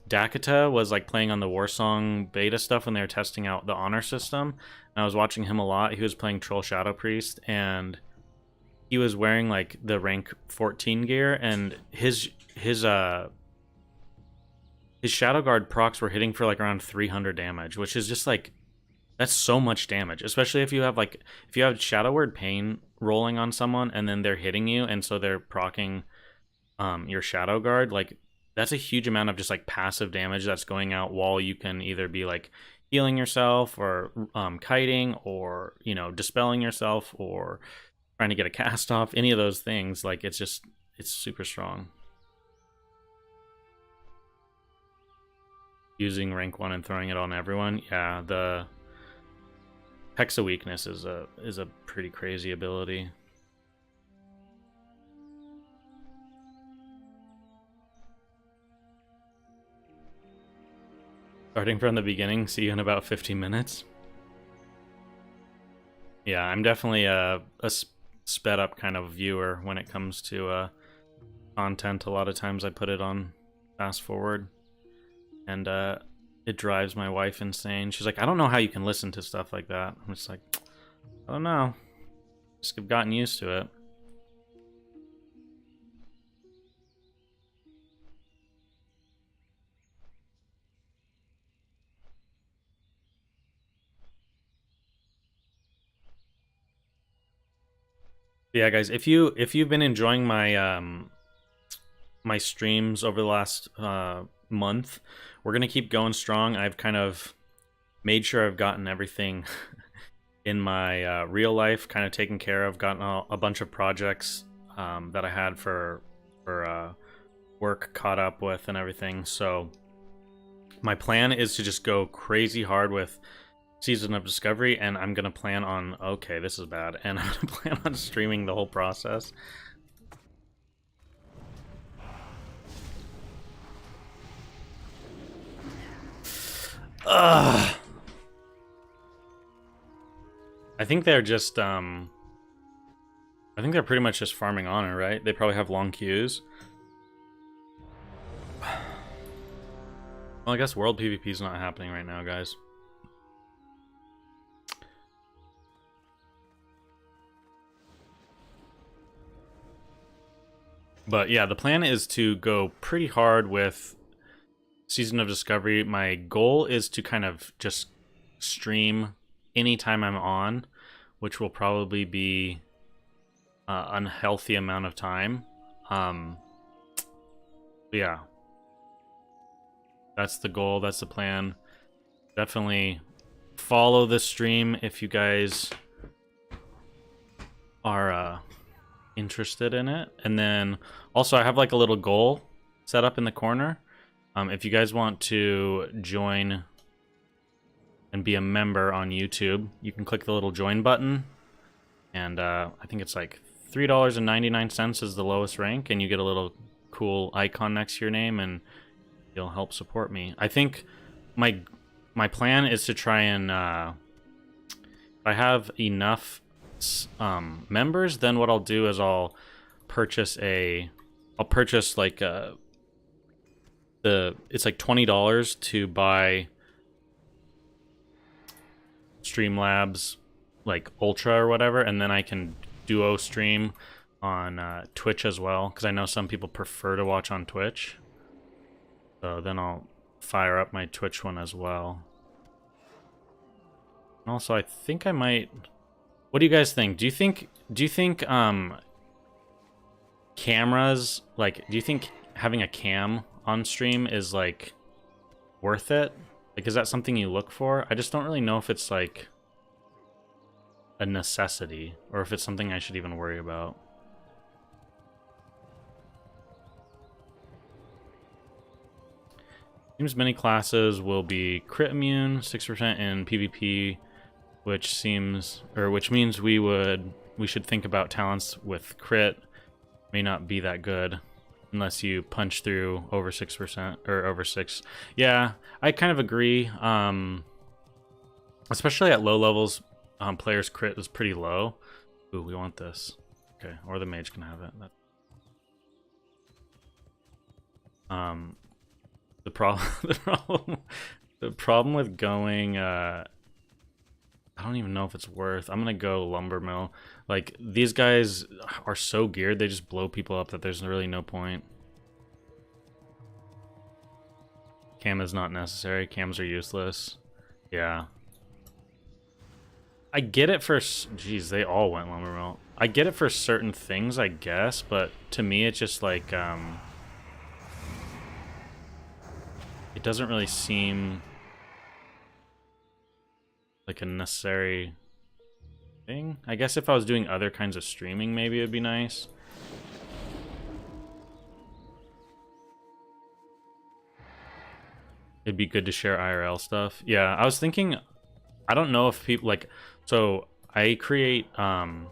Dakota was like playing on the Warsong beta stuff when they were testing out the honor system. And I was watching him a lot. He was playing Troll Shadow Priest and he was wearing like the rank 14 gear and his Shadow Guard procs were hitting for like around 300 damage, which is just like that's so much damage, especially if you have Shadow Word Pain rolling on someone and then they're hitting you and so they're proccing your Shadow Guard. Like that's a huge amount of just like passive damage that's going out while you can either be like healing yourself or kiting or, you know, dispelling yourself or trying to get a cast off, any of those things. Like it's super strong. Using rank 1 and throwing it on everyone. Yeah, the Hexa Weakness is a pretty crazy ability. Starting from the beginning, see you in about 15 minutes. Yeah, I'm definitely a sped up kind of viewer when it comes to content. A lot of times I put it on fast forward, and it drives my wife insane. She's like, I don't know how you can listen to stuff like that. I'm just like, I don't know. Just have gotten used to it. Yeah, guys, if you've been enjoying my my streams over the last month, we're gonna keep going strong. I've kind of made sure I've gotten everything in my real life kind of taken care of. Gotten a bunch of projects that I had for work caught up with and everything. So my plan is to just go crazy hard with Season of Discovery, and I'm gonna plan on, okay, this is bad, and I'm gonna plan on streaming the whole process. Ugh. I think they're just I think they're pretty much just farming honor, right? They probably have long queues. Well, I guess world PvP is not happening right now, guys. But yeah, the plan is to go pretty hard with Season of Discovery. My goal is to kind of just stream anytime I'm on, which will probably be an unhealthy amount of time. Yeah. That's the goal, that's the plan. Definitely follow the stream if you guys are interested in it. And then also I have like a little goal set up in the corner. If you guys want to join and be a member on YouTube, you can click the little join button. And I think it's like $3.99 is the lowest rank, and you get a little cool icon next to your name, and you'll help support me. I think my plan is to try and if I have enough members, then what I'll do is I'll purchase like it's like $20 to buy Streamlabs like Ultra or whatever, and then I can duo stream on Twitch as well, because I know some people prefer to watch on Twitch. So then I'll fire up my Twitch one as well. And also, I think I might. What do you guys think? Do you think cameras, like, do you think having a cam on stream is like worth it? Like, is that something you look for? I just don't really know if it's like a necessity or if it's something I should even worry about. Seems many classes will be crit immune, 6% in PvP, which means we should think about talents with crit. May not be that good unless you punch through over 6% or over 6. Yeah, I kind of agree. Especially at low levels, players' crit is pretty low. Ooh, we want this. Okay, or the mage can have it. The problem with going, I don't even know if it's worth. I'm gonna go lumber mill. Like, these guys are so geared, they just blow people up that there's really no point. Cam is not necessary. Cams are useless. Yeah. I get it for, geez, they all went lumber mill. I get it for certain things, I guess, but to me it's just like, it doesn't really seem like a necessary thing. I guess if I was doing other kinds of streaming, maybe it'd be nice. It'd be good to share IRL stuff. Yeah, I was thinking, I don't know if people like, so I create art.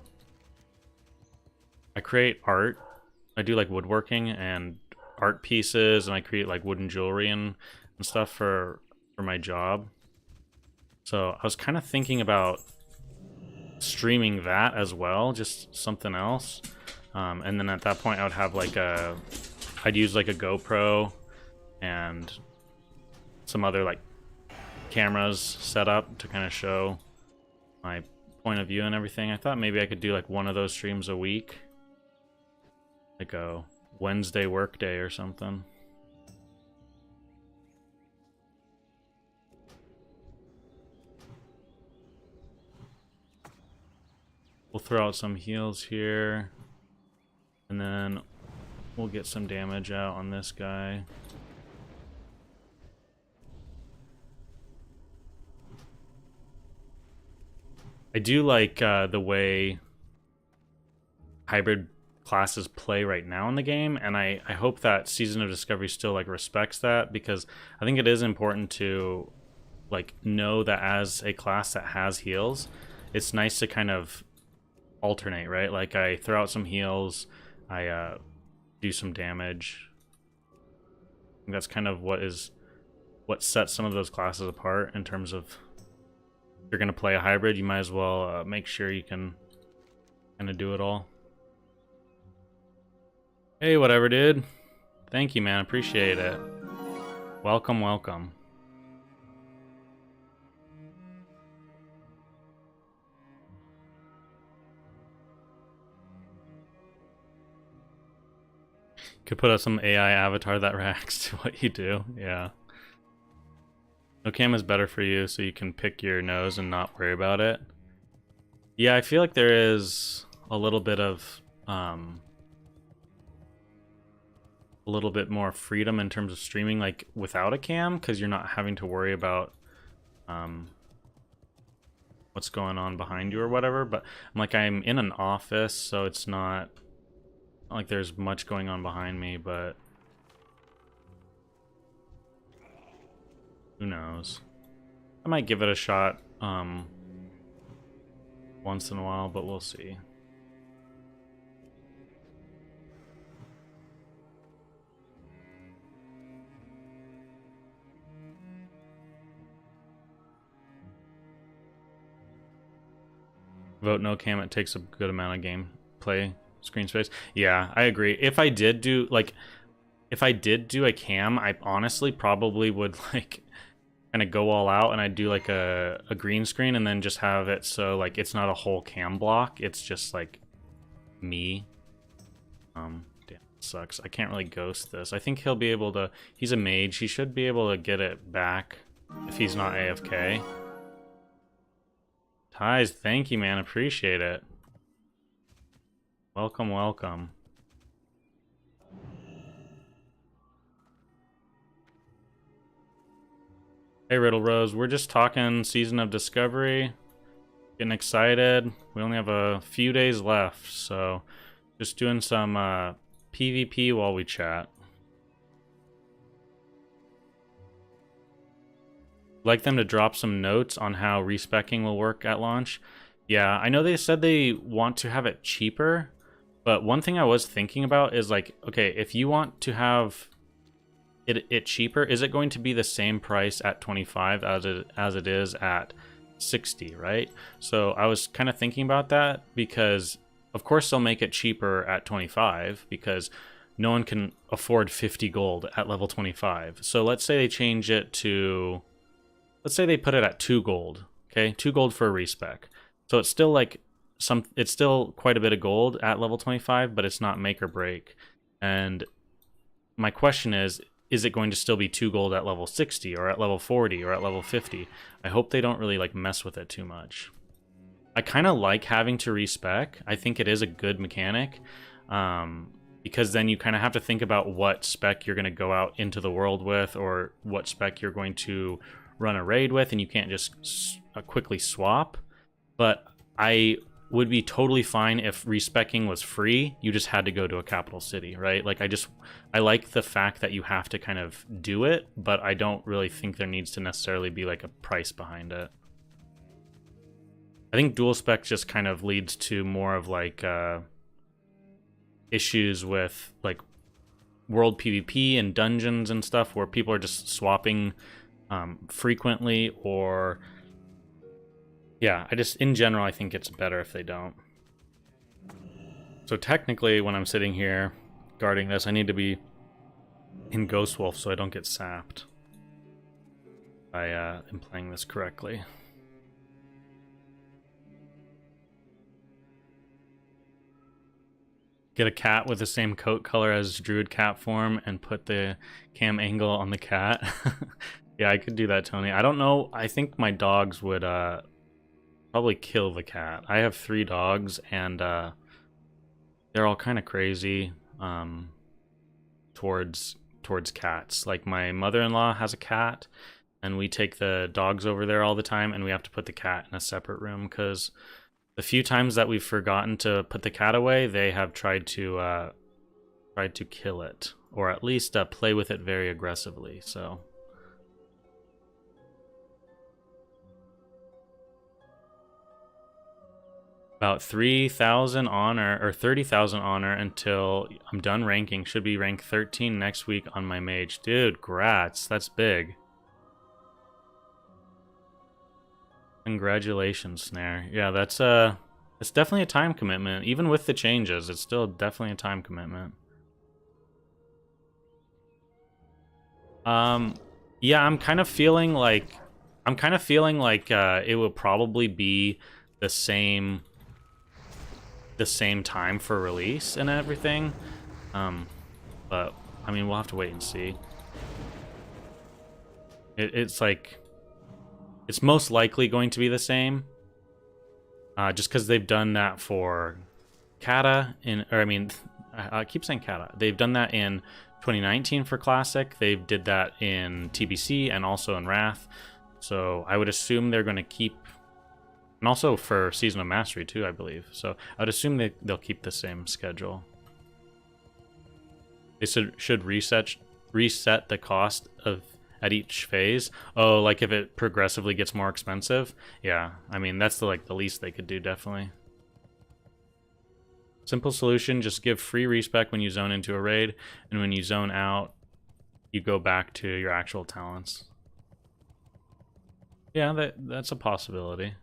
I do like woodworking and art pieces, and I create like wooden jewelry and stuff for my job. So I was kind of thinking about streaming that as well, just something else. And then at that point I would have like I'd use like a GoPro and some other like cameras set up to kind of show my point of view and everything. I thought maybe I could do like one of those streams a week, like a Wednesday work day or something. We'll throw out some heals here, and then we'll get some damage out on this guy. I do like the way hybrid classes play right now in the game, and I hope that Season of Discovery still like respects that, because I think it is important to like know that as a class that has heals, it's nice to kind of alternate, right? Like I throw out some heals, I do some damage. I think that's kind of what sets some of those classes apart in terms of, if you're gonna play a hybrid, you might as well make sure you can kind of do it all. Hey, whatever, dude. Thank you, man. Appreciate it. Welcome, welcome. Could put up some AI avatar that reacts to what you do. Yeah. No cam is better for you, so you can pick your nose and not worry about it. Yeah, I feel like there is a little bit of a little bit more freedom in terms of streaming, like without a cam, because you're not having to worry about what's going on behind you or whatever. But I'm in an office, so it's not like there's much going on behind me, but who knows? I might give it a shot once in a while, but we'll see. Vote no cam, it takes a good amount of gameplay screen space. Yeah, I agree. If I did do a cam, I honestly probably would like kind of go all out and I do like a green screen and then just have it so like it's not a whole cam block, it's just like me. Damn, sucks. I can't really ghost this. I think he'll be able to, he's a mage, he should be able to get it back if he's not AFK. Ties, thank you, man, appreciate it. Welcome, welcome. Hey Riddle Rose, we're just talking Season of Discovery. Getting excited. We only have a few days left, so just doing some PvP while we chat. Like them to drop some notes on how respeccing will work at launch. Yeah, I know they said they want to have it cheaper, but one thing I was thinking about is like, okay, if you want to have it cheaper, is it going to be the same price at 25 as it is at 60, right? So I was kind of thinking about that because of course they'll make it cheaper at 25 because no one can afford 50 gold at level 25. So let's say they change it to, let's say they put it at 2 gold, okay? 2 gold for a respec. So it's still like it's still quite a bit of gold at level 25, but it's not make or break. And my question is it going to still be 2 gold at level 60 or at level 40 or at level 50? I hope they don't really like mess with it too much. I kind of like having to respec. I think it is a good mechanic because then you kind of have to think about what spec you're going to go out into the world with or what spec you're going to run a raid with, and you can't just quickly swap. But I would be totally fine if respeccing was free. You just had to go to a capital city, right? Like I like the fact that you have to kind of do it, but I don't really think there needs to necessarily be like a price behind it. I think dual spec just kind of leads to more of like issues with like world PvP and dungeons and stuff where people are just swapping frequently, or yeah, in general, I think it's better if they don't. So technically, when I'm sitting here guarding this, I need to be in Ghost Wolf so I don't get sapped. I am playing this correctly. Get a cat with the same coat color as Druid cat form and put the cam angle on the cat. Yeah, I could do that, Tony. I don't know. I think my dogs would probably kill the cat. I have 3 dogs, and they're all kind of crazy towards cats. Like my mother-in-law has a cat, and we take the dogs over there all the time, and we have to put the cat in a separate room because the few times that we've forgotten to put the cat away, they have tried to kill it, or at least play with it very aggressively. So. About 3,000 honor, or 30,000 honor until I'm done ranking. Should be rank 13 next week on my mage. Dude, grats. That's big. Congratulations, Snare. Yeah, that's it's definitely a time commitment. Even with the changes, it's still definitely a time commitment. Yeah, I'm kind of feeling like it will probably be the same time for release and everything, but I mean, we'll have to wait and see. It's like it's most likely going to be the same, just because they've done that for Kata I keep saying Kata. They've done that in 2019 for Classic. They did that in TBC and also in Wrath. So I would assume they're going to keep. And also for Season of Mastery too, I believe. So I'd assume they'll keep the same schedule. They should reset the cost of at each phase. Oh, like if it progressively gets more expensive? Yeah, I mean, that's the least they could do, definitely. Simple solution, just give free respec when you zone into a raid, and when you zone out, you go back to your actual talents. Yeah, that's a possibility.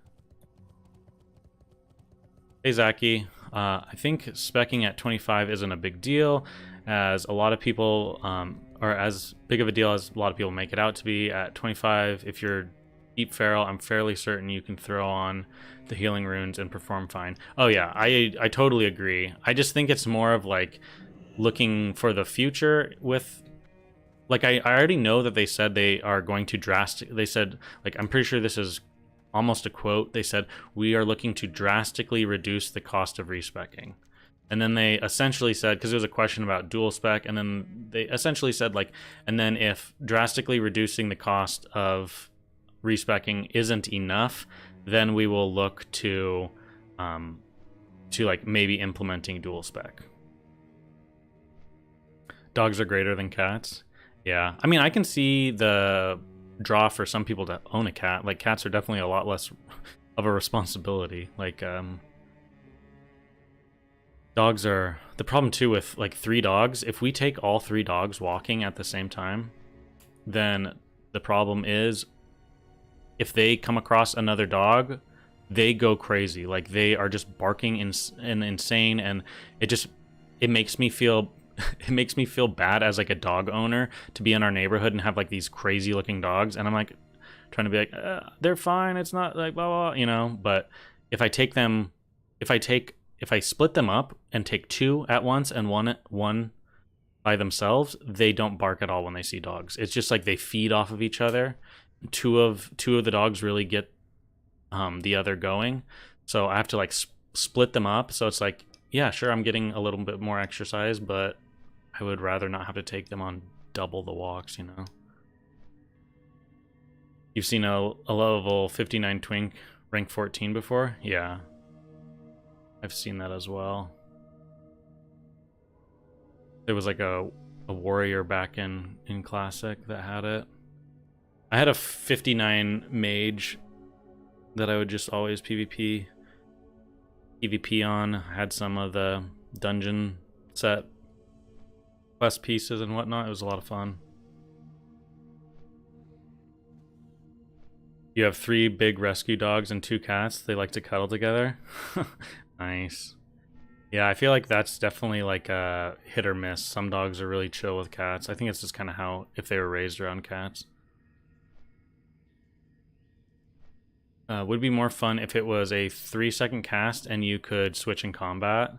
Hey Zaki, I think speccing at 25 isn't a big deal, as a lot of people or as big of a deal as a lot of people make it out to be. At 25, if you're deep feral, I'm fairly certain you can throw on the healing runes and perform fine. Oh yeah, I totally agree. I just think it's more of like looking for the future with, like, I already know that they said they are going to they said, like, I'm pretty sure this is almost a quote. They said, we are looking to drastically reduce the cost of respeccing. And then they essentially said, because there was a question about dual spec, and then they essentially said, like, and then if drastically reducing the cost of respeccing isn't enough, then we will look to like maybe implementing dual spec. Dogs are greater than cats. Yeah, I mean, I can see the draw for some people to own a cat. Like, cats are definitely a lot less of a responsibility. Like, dogs are the problem too with like 3 dogs. If we take all 3 dogs walking at the same time, then the problem is if they come across another dog, they go crazy. Like, they are just barking and insane, and it makes me feel it makes me feel bad as like a dog owner to be in our neighborhood and have like these crazy looking dogs, and I'm like trying to be like, they're fine, it's not like blah blah, you know. But if I split them up and take 2 at once and one by themselves, they don't bark at all when they see dogs. It's just like they feed off of each other. Two of the dogs really get the other going, so I have to like split them up. So it's like, yeah, sure, I'm getting a little bit more exercise, but I would rather not have to take them on double the walks, you know. You've seen a level 59 twink rank 14 before? Yeah, I've seen that as well. There was like a warrior back in Classic that had it. I had a 59 mage that I would just always PvP on. I had some of the dungeon set quest pieces and whatnot. It was a lot of fun. You have 3 big rescue dogs and 2 cats. They like to cuddle together. Nice. Yeah, I feel like that's definitely like a hit or miss. Some dogs are really chill with cats. I think it's just kind of how, if they were raised around cats. Would be more fun if it was a 3-second cast and you could switch in combat.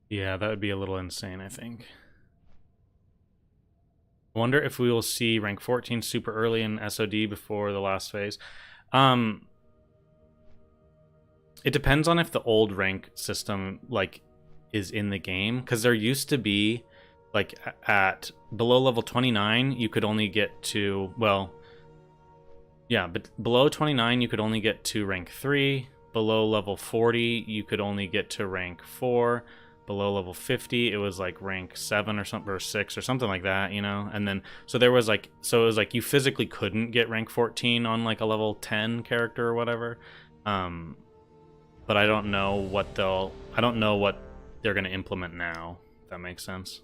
Yeah, that would be a little insane, I think. I wonder if we will see rank 14 super early in SOD before the last phase. It depends on if the old rank system like is in the game, because there used to be like at below level 29 you could only get to, well, yeah, but below 29 you could only get to rank 3. Below level 40 you could only get to rank 4. Below level 50 it was like rank 7 or something, or 6 or something like that, you know. And then so there was like, so it was like you physically couldn't get rank 14 on like a level 10 character or whatever. But I don't know what they're going to implement now, if that makes sense.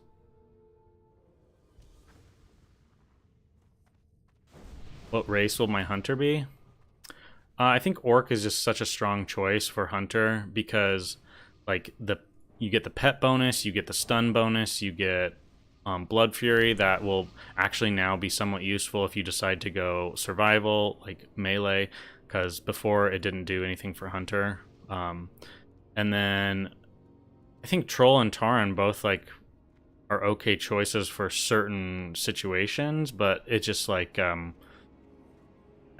What race will my hunter be? I think Orc is just such a strong choice for hunter, because like you get the pet bonus, you get the stun bonus, you get Blood Fury that will actually now be somewhat useful if you decide to go survival, like melee, because before it didn't do anything for hunter. And then I think Troll and Tauren both like are okay choices for certain situations, but it's just like I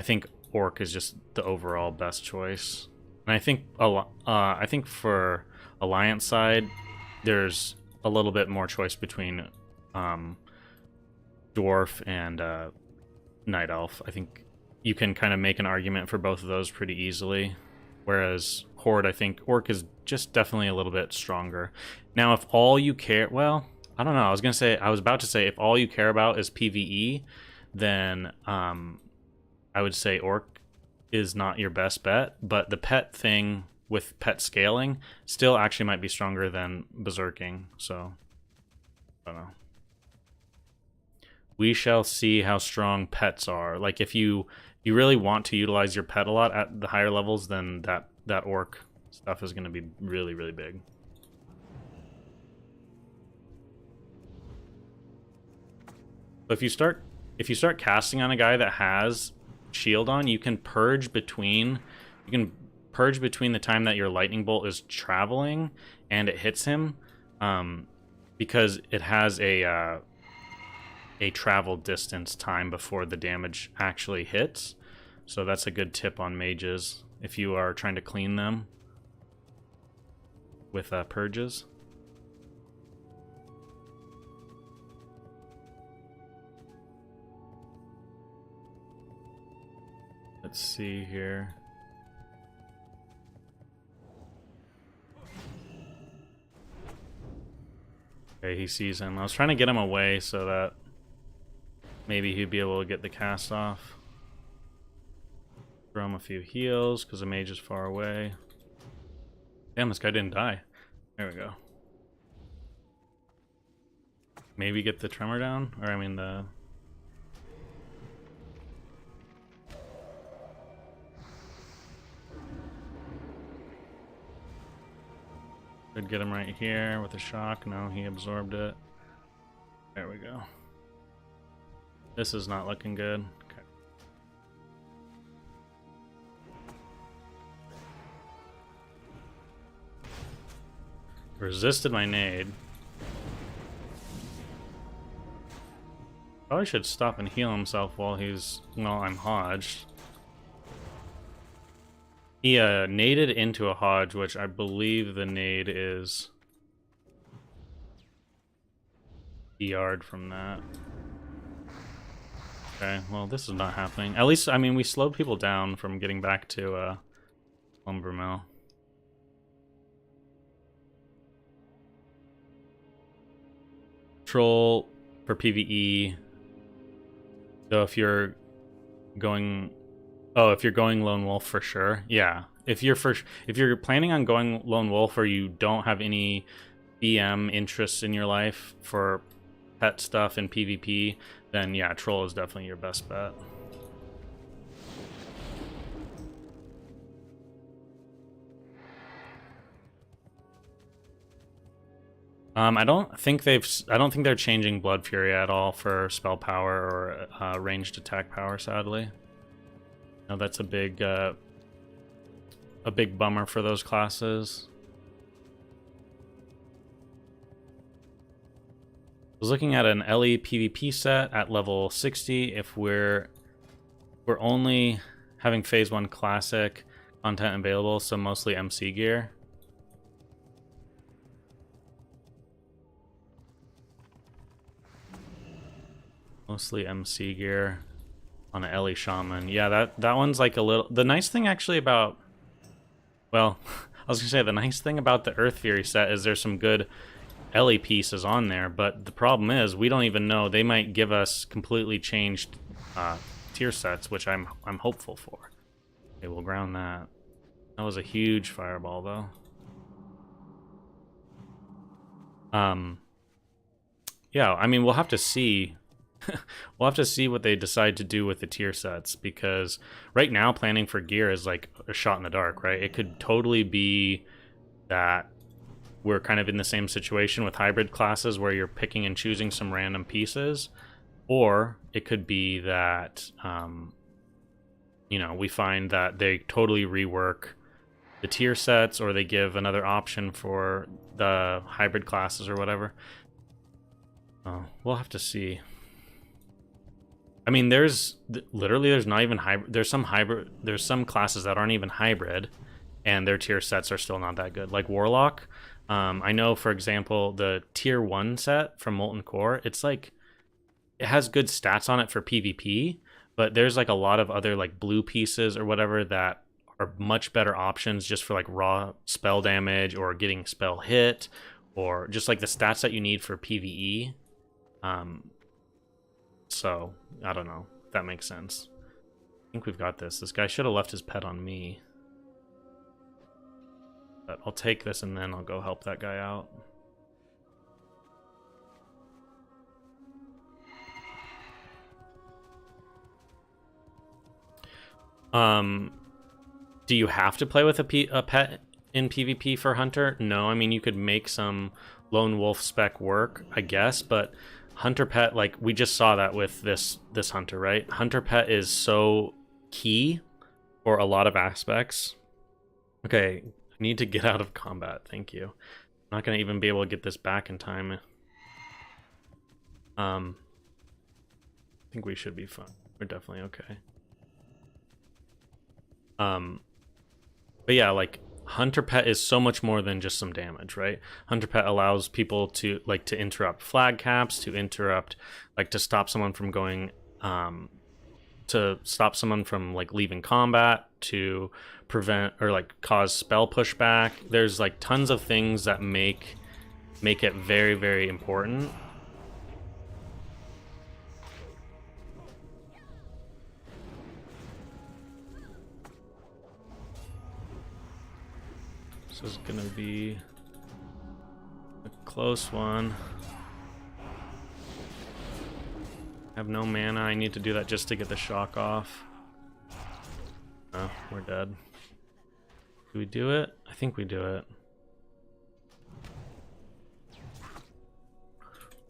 think Orc is just the overall best choice. And I think for Alliance side, there's a little bit more choice between Dwarf and Night Elf. I think you can kind of make an argument for both of those pretty easily. Whereas Horde, I think Orc is just definitely a little bit stronger. Now, if all you care, well, I don't know. I was about to say if all you care about is PvE, then I would say Orc is not your best bet. But the pet thing with pet scaling still actually might be stronger than Berserking. So, I don't know. We shall see how strong pets are. Like if you you really want to utilize your pet a lot at the higher levels, then that orc stuff is going to be really, really big. So if you start casting on a guy that has shield on, you can purge between the time that your lightning bolt is traveling and it hits him, because it has a travel distance time before the damage actually hits. So that's a good tip on mages if you are trying to clean them with purges. Let's see here. Okay, he sees him. I was trying to get him away so that maybe he'd be able to get the cast off. Throw him a few heals because the mage is far away. Damn, this guy didn't die. There we go. Maybe get the tremor down? Or I mean the... Could get him right here with a shock. No, he absorbed it. There we go. This is not looking good. Okay. Resisted my nade. Probably should stop and heal himself while I'm hodged. He naded into a hodge, which I believe the nade is ER'd from that. Okay, well this is not happening. At least, I mean, we slowed people down from getting back to Lumber Mill. Troll for PvE. So if you're going... Oh, if you're going Lone Wolf for sure. Yeah. If you're planning on going Lone Wolf or you don't have any BM interests in your life for pet stuff and PvP, then yeah, Troll is definitely your best bet. I don't think they're changing Blood Fury at all for spell power or ranged attack power, sadly. No, that's a big bummer for those classes. I was looking at an LE PvP set at level 60. If we're only having Phase 1 Classic content available, so mostly MC gear. Mostly MC gear on an LE Shaman. Yeah, that one's like a little... The nice thing actually about... Well, I was gonna say the nice thing about the Earth Fury set is there's some good LE pieces on there, but the problem is we don't even know. They might give us completely changed tier sets, which I'm hopeful for. Okay, we'll ground that. That was a huge fireball, though. Yeah, I mean, we'll have to see. We'll have to see what they decide to do with the tier sets, because right now planning for gear is like a shot in the dark, right? It could totally be that we're kind of in the same situation with hybrid classes where you're picking and choosing some random pieces, or it could be that we find that they totally rework the tier sets, or they give another option for the hybrid classes or whatever. We'll have to see. I mean, there's not even hybrid. There's some classes that aren't even hybrid, and their tier sets are still not that good. Like Warlock, I know, for example, the tier 1 set from Molten Core, it's like it has good stats on it for PvP, but there's like a lot of other like blue pieces or whatever that are much better options just for like raw spell damage or getting spell hit, or just like the stats that you need for PvE. So, I don't know if that makes sense. I think we've got this. This guy should have left his pet on me. But I'll take this and then I'll go help that guy out. Um, do you have to play with a pet in PvP for Hunter? No, I mean, you could make some Lone Wolf spec work, I guess, but Hunter pet, like, we just saw that with this Hunter, right? Hunter pet is so key for a lot of aspects. Okay, I need to get out of combat, thank you. I'm not going to even be able to get this back in time. I think we should be fine. We're definitely okay. But yeah, like, Hunter Pet is so much more than just some damage, right? Hunter Pet allows people to, like, to interrupt flag caps, to interrupt, like, to stop someone from going, to stop someone from, like, leaving combat, to prevent or, like, cause spell pushback. There's, like, tons of things that make it very, very important. This is gonna be a close one. I have no mana. I need to do that just to get the shock off. Oh, we're dead. Do we do it? I think we do it.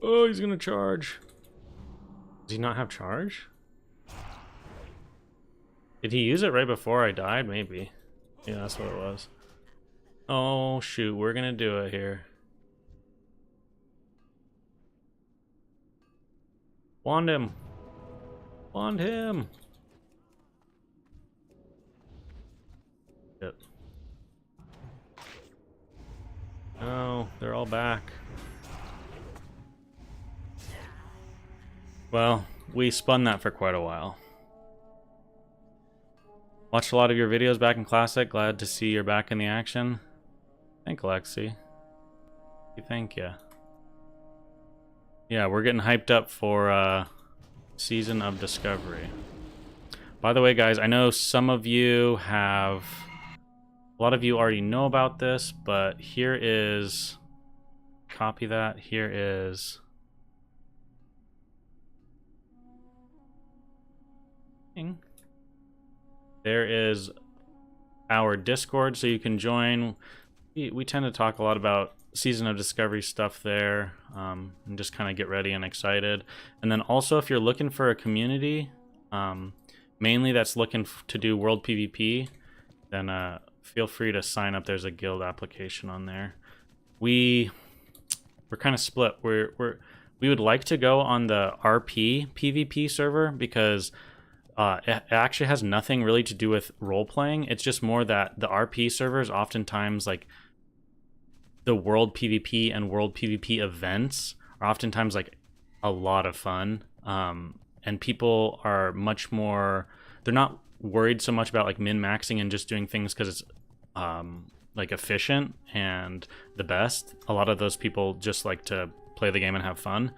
Oh, he's gonna charge. Does he not have charge? Did he use it right before I died? Maybe. Yeah, that's what it was. Oh, shoot. We're gonna do it here. Wand him. Wand him. Yep. Oh, they're all back. Well, we spun that for quite a while. Watched a lot of your videos back in Classic. Glad to see you're back in the action. Thank Lexi. Thank you. Yeah, we're getting hyped up for Season of Discovery. By the way, guys, I know some of you have... A lot of you already know about this, but here is... Copy that. Here is... There is our Discord, so you can join. We tend to talk a lot about Season of Discovery stuff there, and just kind of get ready and excited. And then also, if you're looking for a community, mainly that's looking to do World PvP, then feel free to sign up. There's a guild application on there. We're kind of split. We would like to go on the RP PvP server because it actually has nothing really to do with role playing. It's just more that the RP servers oftentimes, like, the World PvP and World PvP events are oftentimes like a lot of fun, and people are much more, they're not worried so much about like min-maxing and just doing things because it's like efficient and the best. A lot of those people just like to play the game and have fun.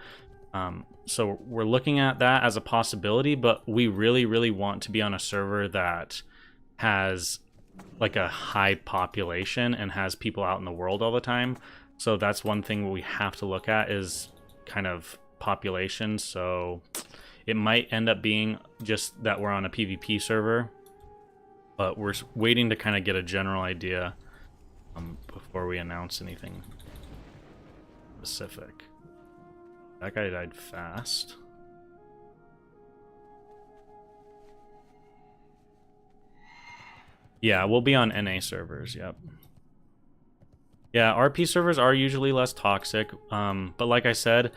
So we're looking at that as a possibility, but we really, really want to be on a server that has like a high population and has people out in the world all the time. So that's one thing we have to look at, is kind of population. So it might end up being just that we're on a PvP server, but we're waiting to kind of get a general idea before we announce anything specific. That guy died fast. Yeah, we'll be on NA servers, yep. Yeah, RP servers are usually less toxic, but like I said,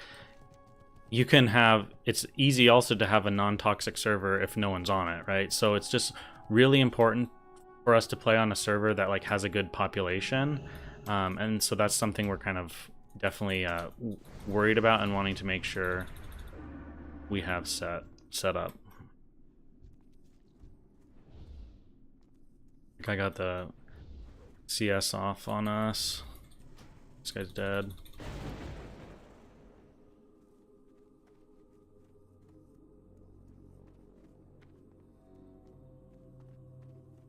you can have, it's easy also to have a non-toxic server if no one's on it, right? So it's just really important for us to play on a server that like has a good population, and so that's something we're kind of definitely worried about and wanting to make sure we have set up. I got the CS off on us. This guy's dead.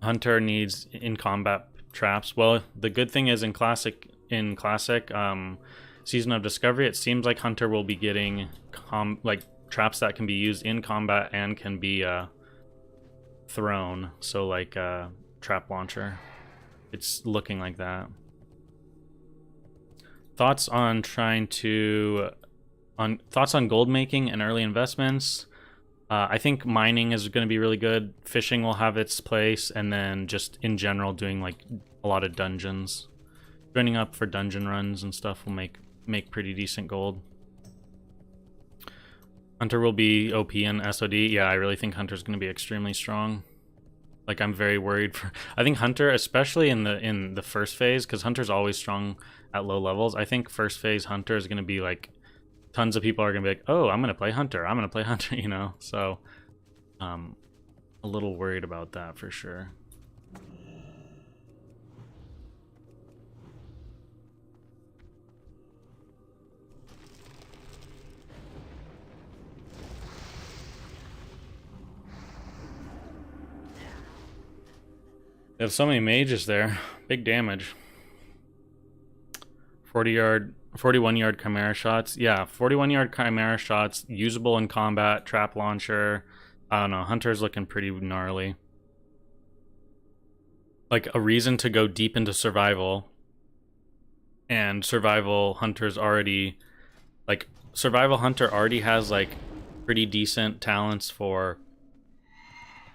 Hunter needs in combat traps. Well, the good thing is in classic Season of Discovery, it seems like Hunter will be getting like traps that can be used in combat and can be throne, so like trap launcher. It's looking like that. Thoughts on thoughts on gold making and early investments? I think mining is going to be really good. Fishing will have its place, and then just in general doing like a lot of dungeons. Joining up for dungeon runs and stuff will make pretty decent gold. Hunter will be OP in SOD. Yeah, I really think Hunter's going to be extremely strong. Like, I'm very worried for... I think Hunter, especially in the first phase, because Hunter's always strong at low levels, I think first phase Hunter is going to be like... Tons of people are going to be like, oh, I'm going to play Hunter. I'm going to play Hunter, you know? So, a little worried about that for sure. They have so many mages there. Big damage. 41 yard Chimera shots. Yeah, 41 yard Chimera shots. Usable in combat. Trap launcher. I don't know. Hunter's looking pretty gnarly. Like, a reason to go deep into survival. And survival Hunter's already... Like, survival Hunter already has, like, pretty decent talents for...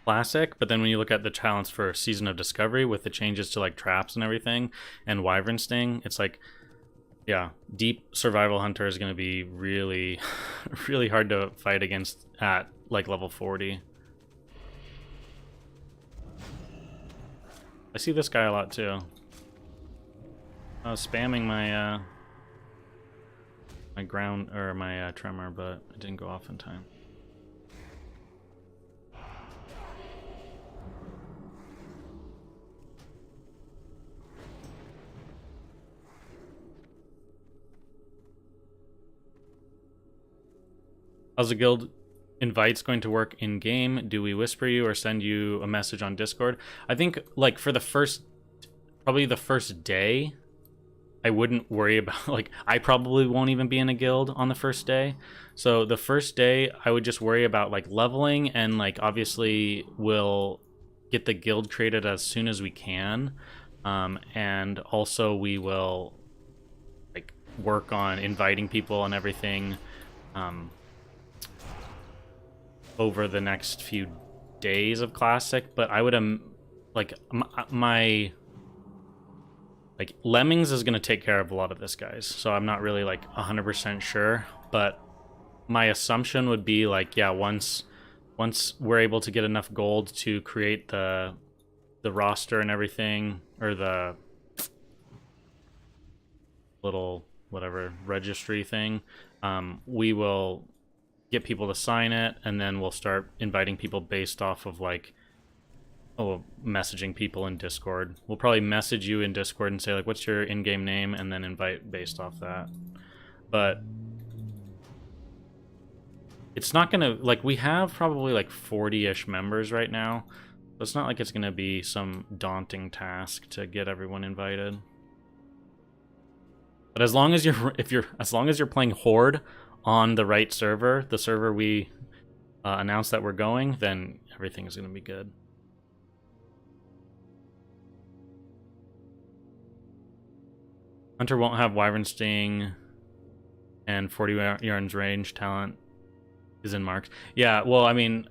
Classic, but then when you look at the talents for Season of Discovery with the changes to like traps and everything and Wyvern Sting, it's like, yeah, deep survival Hunter is going to be really really hard to fight against at like level 40. I see this guy a lot too. I was spamming my my ground or my tremor, but it didn't go off in time. How's the guild invites going to work in game? Do we whisper you or send you a message on Discord? I think like for the first, probably the first day, I wouldn't worry about, like, I probably won't even be in a guild on the first day. So the first day I would just worry about like leveling, and like obviously we'll get the guild created as soon as we can. And also we will like work on inviting people and everything. Over the next few days of Classic, but I would like my like Lemmings is going to take care of a lot of this, guys, so I'm not really like 100% sure, but my assumption would be like, yeah, once we're able to get enough gold to create the roster and everything, or the little whatever registry thing, we will get people to sign it, and then we'll start inviting people based off of like, messaging people in Discord. We'll probably message you in Discord and say like, what's your in-game name, and then invite based off that. But it's not gonna, like, we have probably like 40-ish members right now, so it's not like it's gonna be some daunting task to get everyone invited. But as long as you're playing Horde on the right server, the server we announced that we're going, then everything is going to be good. Hunter won't have Wyvern Sting, and 40 yards range talent is in marks. Yeah, well, I mean,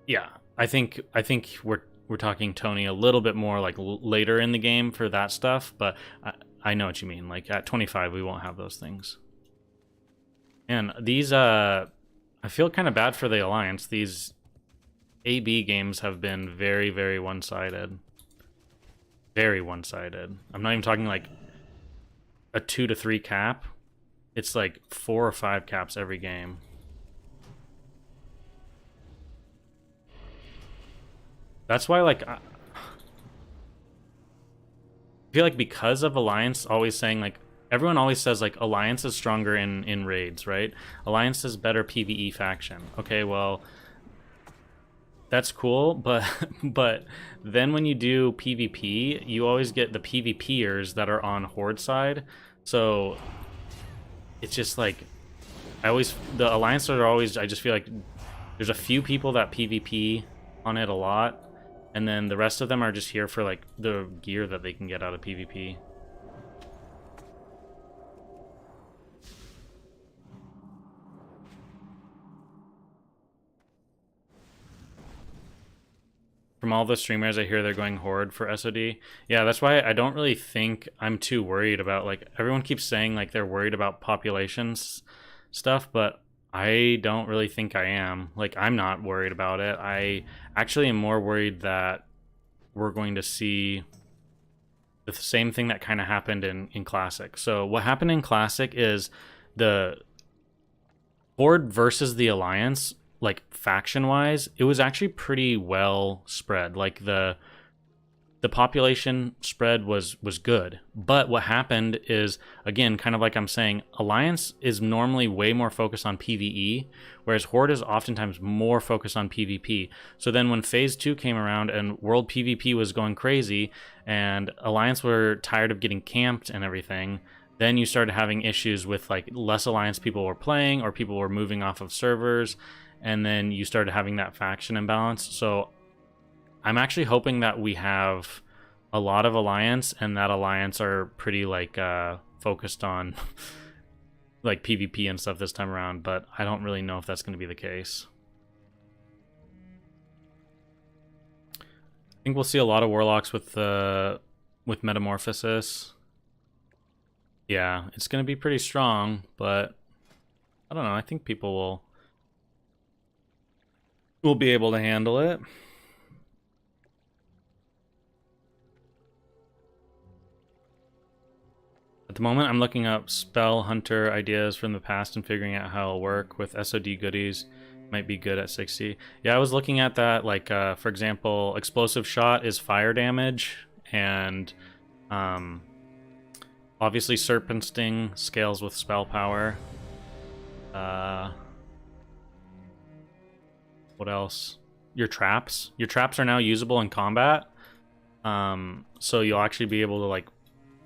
yeah, I think we're talking Tony a little bit more like later in the game for that stuff, but I know what you mean. Like at 25, we won't have those things. And these, I feel kind of bad for the Alliance. These AB games have been very, very one-sided. Very one-sided. I'm not even talking like a 2 to 3 cap. It's like 4 or 5 caps every game. That's why, like, I feel like because of Alliance always saying, like, everyone always says, like, Alliance is stronger in raids, right? Alliance is better PvE faction. Okay, well, that's cool, but then when you do PvP, you always get the PvPers that are on Horde side. So it's just like, the Alliance are always, I just feel like there's a few people that PvP on it a lot. And then the rest of them are just here for like the gear that they can get out of PvP. From all the streamers, I hear they're going Horde for SOD. Yeah, that's why I don't really think I'm too worried about, like, everyone keeps saying, like, they're worried about populations stuff, but I don't really think I am. Like, I'm not worried about it. I actually am more worried that we're going to see the same thing that kind of happened in Classic. So what happened in Classic is the Horde versus the Alliance, like faction wise, it was actually pretty well spread. Like the population spread was good. But what happened is, again, kind of like I'm saying, Alliance is normally way more focused on PvE, whereas Horde is oftentimes more focused on PvP. So then when Phase 2 came around and World PvP was going crazy and Alliance were tired of getting camped and everything, then you started having issues with like less Alliance people were playing or people were moving off of servers, and then you started having that faction imbalance. So I'm actually hoping that we have a lot of Alliance, and that Alliance are pretty like focused on like PvP and stuff this time around, but I don't really know if that's going to be the case. I think we'll see a lot of Warlocks with Metamorphosis. Yeah, it's going to be pretty strong, but I don't know. I think people will be able to handle it. At the moment, I'm looking up Spell Hunter ideas from the past and figuring out how it'll work with SOD goodies. Might be good at 60. Yeah, I was looking at that. Like, for example, Explosive Shot is fire damage, and obviously Serpent Sting scales with spell power. What else? Your traps. Your traps are now usable in combat. So you'll actually be able to like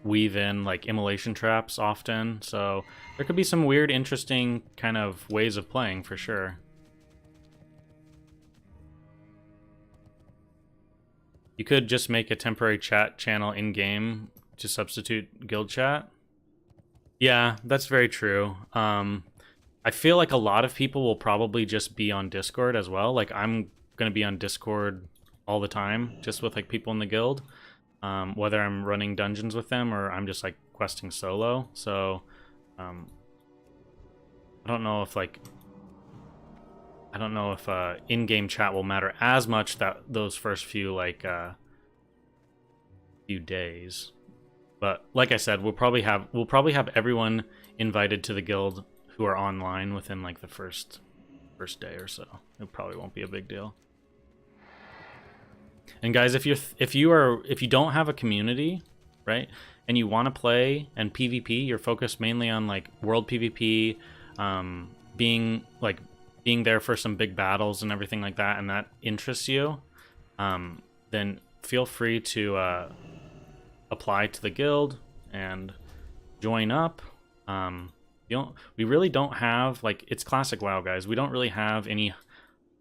weave in like immolation traps often. So there could be some weird, interesting kind of ways of playing for sure. You could just make a temporary chat channel in-game to substitute guild chat. Yeah, that's very true. I feel like a lot of people will probably just be on Discord as well. Like, I'm going to be on Discord all the time, just with like people in the guild, whether I'm running dungeons with them or I'm just like questing solo. So I don't know if in-game chat will matter as much that those first few like few days. But like I said, we'll probably have everyone invited to the guild who are online within like the first day or so. It probably won't be a big deal. And guys, if you don't have a community, right, and you want to play and PvP, you're focused mainly on like world PvP, being there for some big battles and everything like that, and that interests you, then feel free to apply to the guild and join up. We really don't have, like, it's classic WoW, guys. We don't really have any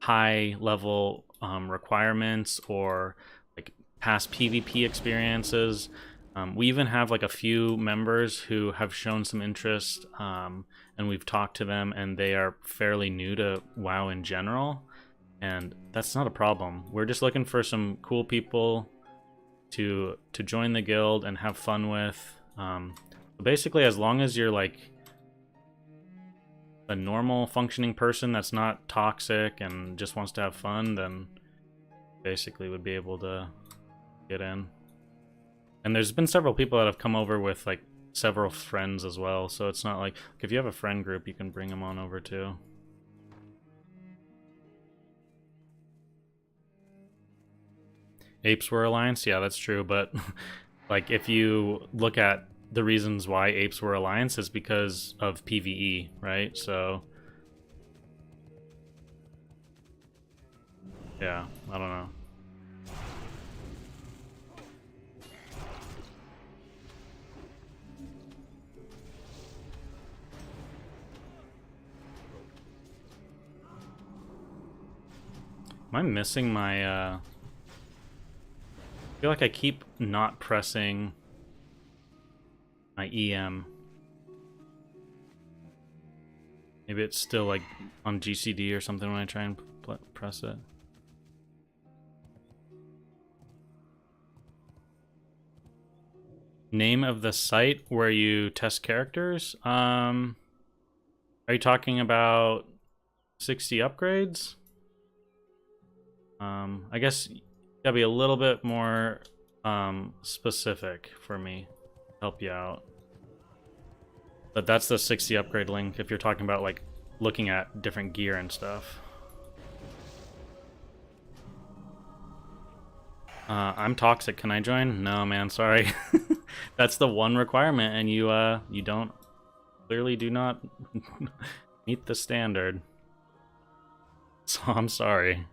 high level requirements or like past PvP experiences. We even have like a few members who have shown some interest, and we've talked to them, and they are fairly new to WoW in general, and that's not a problem. We're just looking for some cool people to join the guild and have fun with. Basically, as long as you're like a normal functioning person that's not toxic and just wants to have fun, then basically would be able to get in. And there's been several people that have come over with like several friends as well, so it's not like if you have a friend group, you can bring them on over too. Apes were Alliance? Yeah, that's true, but like if you look at the reasons why Apes were Alliance is because of PvE, right? So yeah, I don't know. I'm missing my, I feel like I keep not pressing my EM. Maybe it's still like on GCD or something when I try and press it. Name of the site where you test characters? Are you talking about 60 upgrades? I guess you gotta be a little bit more specific for me to help you out. But that's the 60 upgrade link if you're talking about like looking at different gear and stuff. I'm toxic. Can I join? No, man. Sorry. That's the one requirement, and you don't clearly do not meet the standard. So I'm sorry.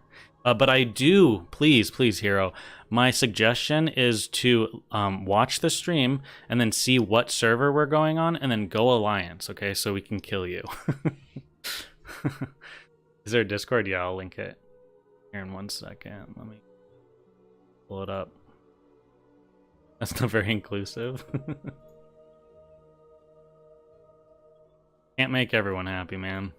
But I do, please, hero. My suggestion is to watch the stream and then see what server we're going on, and then go Alliance, okay? So we can kill you. Is there a Discord? Yeah, I'll link it here in 1 second. Let me pull it up. That's not very inclusive. Can't make everyone happy, man.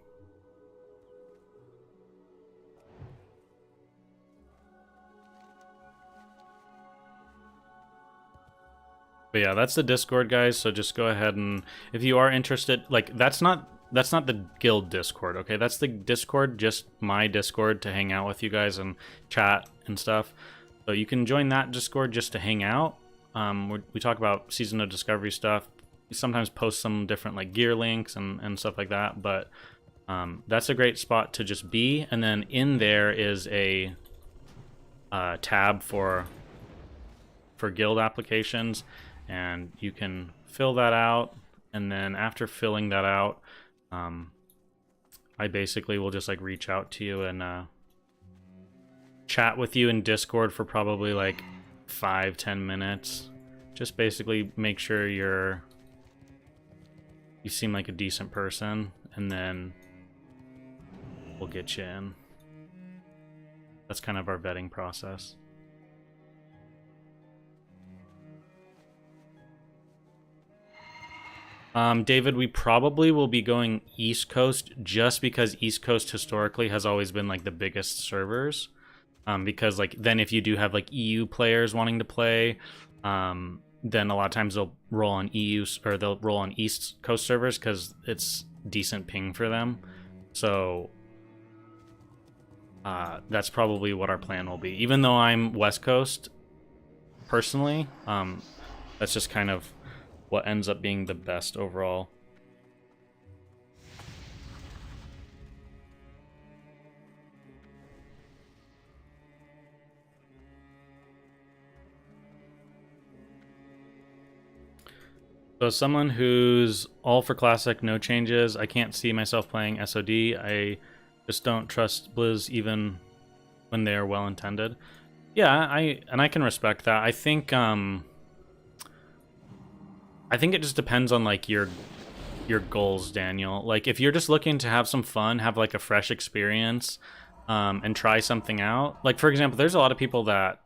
But yeah, that's the Discord, guys. So just go ahead and if you are interested, like that's not the guild Discord, okay? That's the Discord, just my Discord to hang out with you guys and chat and stuff. So you can join that Discord just to hang out. We talk about Season of Discovery stuff. We sometimes post some different like gear links and stuff like that. But that's a great spot to just be. And then in there is a tab for guild applications. And you can fill that out, and then after filling that out, I basically will just like reach out to you and chat with you in Discord for probably like 5-10 minutes. Just basically make sure you seem like a decent person, and then we'll get you in. That's kind of our vetting process. David, we probably will be going East Coast just because East Coast historically has always been like the biggest servers. Because like then if you do have like EU players wanting to play, then a lot of times they'll roll on EU or they'll roll on East Coast servers because it's decent ping for them. So that's probably what our plan will be. Even though I'm West Coast personally, that's just kind of what ends up being the best overall. So as someone who's all for classic, no changes, I can't see myself playing SOD. I just don't trust Blizz even when they are well intended. Yeah, I can respect that. I think it just depends on like your goals, Daniel. Like if you're just looking to have some fun, have like a fresh experience, and try something out. Like for example, there's a lot of people that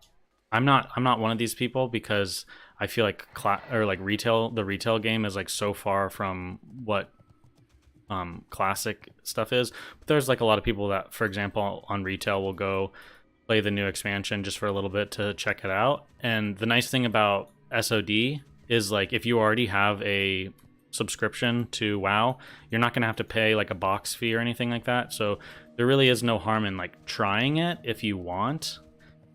I'm not one of these people because I feel like the retail game is like so far from what classic stuff is. But there's like a lot of people that, for example, on retail will go play the new expansion just for a little bit to check it out. And the nice thing about SOD is like if you already have a subscription to WoW, you're not going to have to pay like a box fee or anything like that. So there really is no harm in like trying it if you want.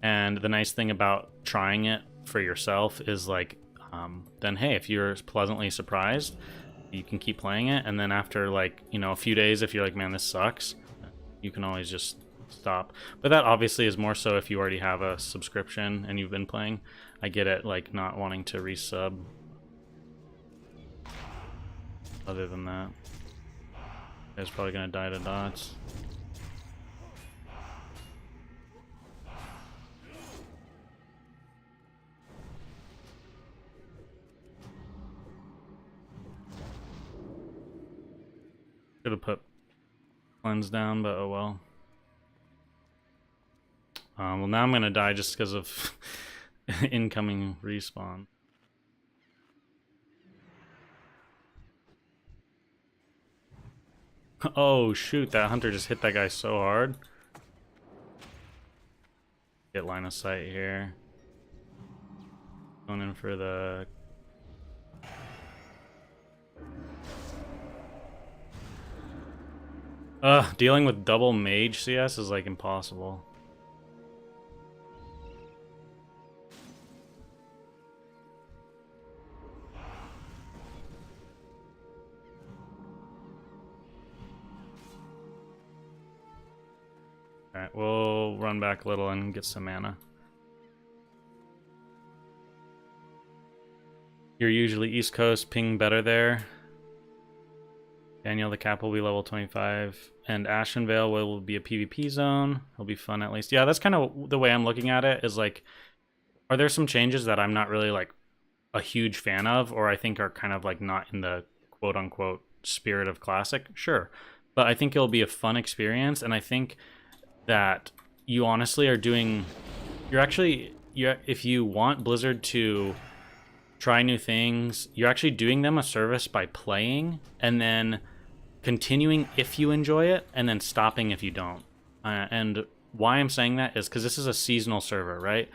And the nice thing about trying it for yourself is like then hey, if you're pleasantly surprised, you can keep playing it. And then after like, you know, a few days, if you're like, man, this sucks, you can always just stop. But that obviously is more so if you already have a subscription and you've been playing. I get it, like not wanting to resub. Other than that, it's probably gonna die to dots. Should have put cleanse down, but oh well. Well, now I'm gonna die just because of incoming respawn. Oh shoot, that hunter just hit that guy so hard. Get line of sight here. Going in for the... dealing with double mage CS is like impossible. Alright, we'll run back a little and get some mana. You're usually East Coast, ping better there. Daniel the Cap will be level 25. And Ashenvale will be a PvP zone. It'll be fun at least. Yeah, that's kind of the way I'm looking at it, is like, are there some changes that I'm not really like a huge fan of, or I think are kind of like not in the quote unquote spirit of Classic? Sure. But I think it'll be a fun experience, and I think that you honestly are doing, if you want Blizzard to try new things, you're actually doing them a service by playing and then continuing if you enjoy it and then stopping if you don't. And why I'm saying that is because this is a seasonal server, right?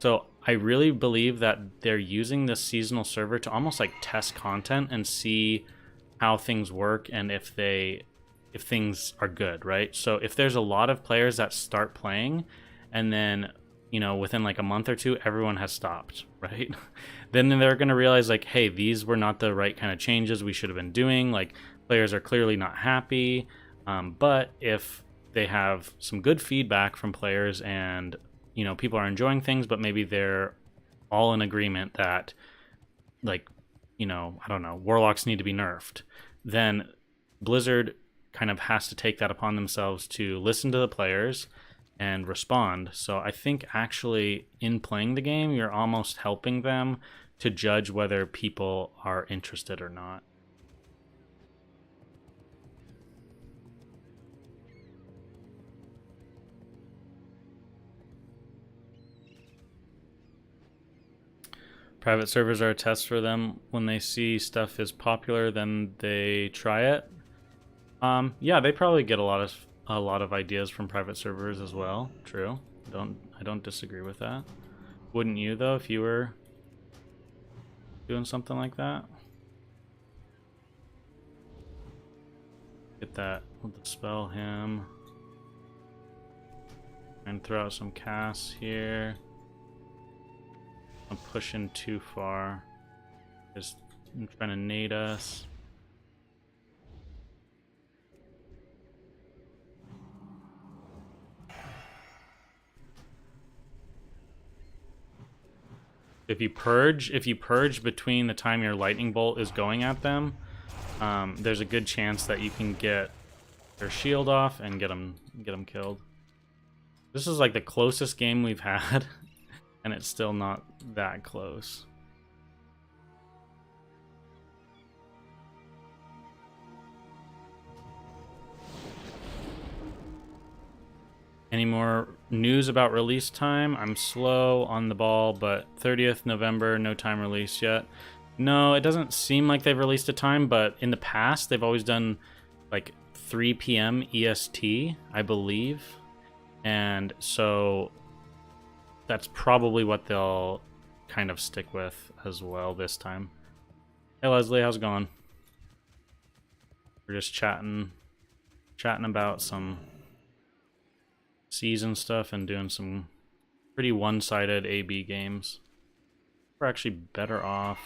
So I really believe that they're using this seasonal server to almost like test content and see how things work and if things are good, right? So if there's a lot of players that start playing and then, you know, within like a month or two, everyone has stopped, right? Then they're going to realize like, hey, these were not the right kind of changes we should have been doing. Like, players are clearly not happy. But if they have some good feedback from players and, you know, people are enjoying things, but maybe they're all in agreement that, like, you know, I don't know, Warlocks need to be nerfed, then Blizzard kind of has to take that upon themselves to listen to the players and respond. So I think actually in playing the game, you're almost helping them to judge whether people are interested or not. Private servers are a test for them. When they see stuff is popular, then they try it. Yeah, they probably get a lot of ideas from private servers as well. True. I don't disagree with that. Wouldn't you though, if you were doing something like that? Get that. We'll dispel him. And throw out some casts here. I'm pushing too far. Just trying to nade us. If you purge between the time your lightning bolt is going at them, there's a good chance that you can get their shield off and get them killed. This is like the closest game we've had, and it's still not that close. Any more news about release time? I'm slow on the ball, but 30th November, no time release yet. No, it doesn't seem like they've released a time, but in the past, they've always done like 3 p.m. EST, I believe. And so that's probably what they'll kind of stick with as well this time. Hey Leslie, how's it going? We're just chatting about some season stuff and doing some pretty one-sided AB games. We're actually better off.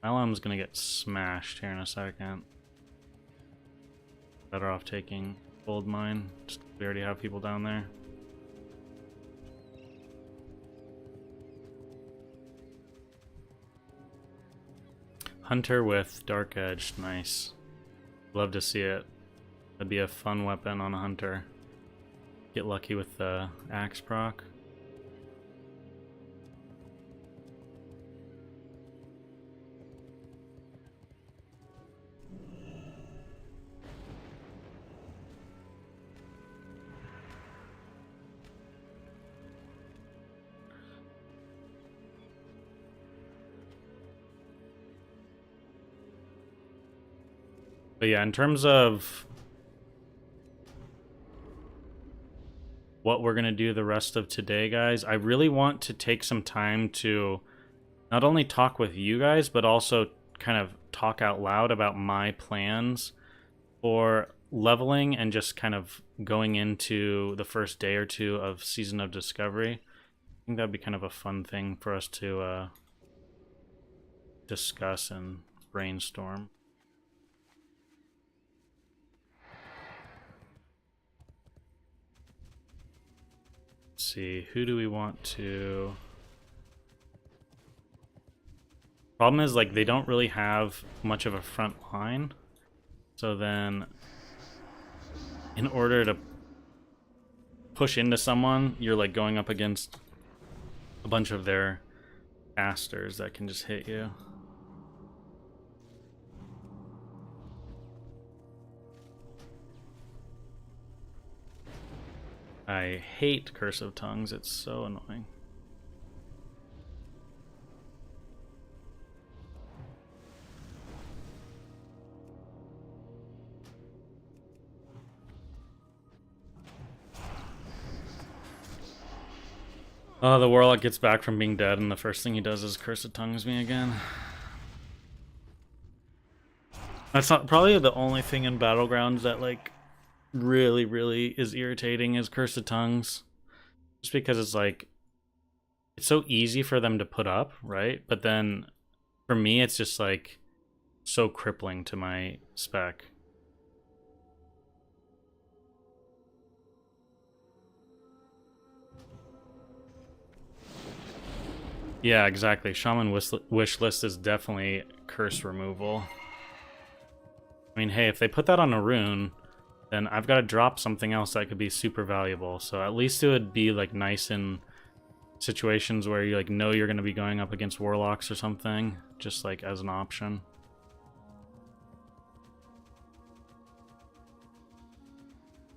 LM's gonna get smashed here in a second. Better off taking gold mine. Just, we already have people down there. Hunter with Dark Edge, nice. Love to see it. That'd be a fun weapon on a hunter. Get lucky with the axe proc. But yeah, in terms of what we're going to do the rest of today, guys, I really want to take some time to not only talk with you guys, but also kind of talk out loud about my plans for leveling and just kind of going into the first day or two of Season of Discovery. I think that'd be kind of a fun thing for us to discuss and brainstorm. Let's see, who do we want to... Problem is, like, they don't really have much of a front line. So then, in order to push into someone, you're, like, going up against a bunch of their casters that can just hit you. I hate Curse of Tongues, it's so annoying. Oh, the Warlock gets back from being dead, and the first thing he does is Curse of Tongues me again. That's not probably the only thing in Battlegrounds that, like, really is irritating is Curse of Tongues. Just because it's like, it's so easy for them to put up, right? But then, for me, it's just, like, so crippling to my spec. Yeah, exactly. Shaman wish list is definitely curse removal. I mean, hey, if they put that on a rune, then I've got to drop something else that could be super valuable. So at least it would be, like, nice in situations where you, like, know you're going to be going up against warlocks or something, just, like, as an option.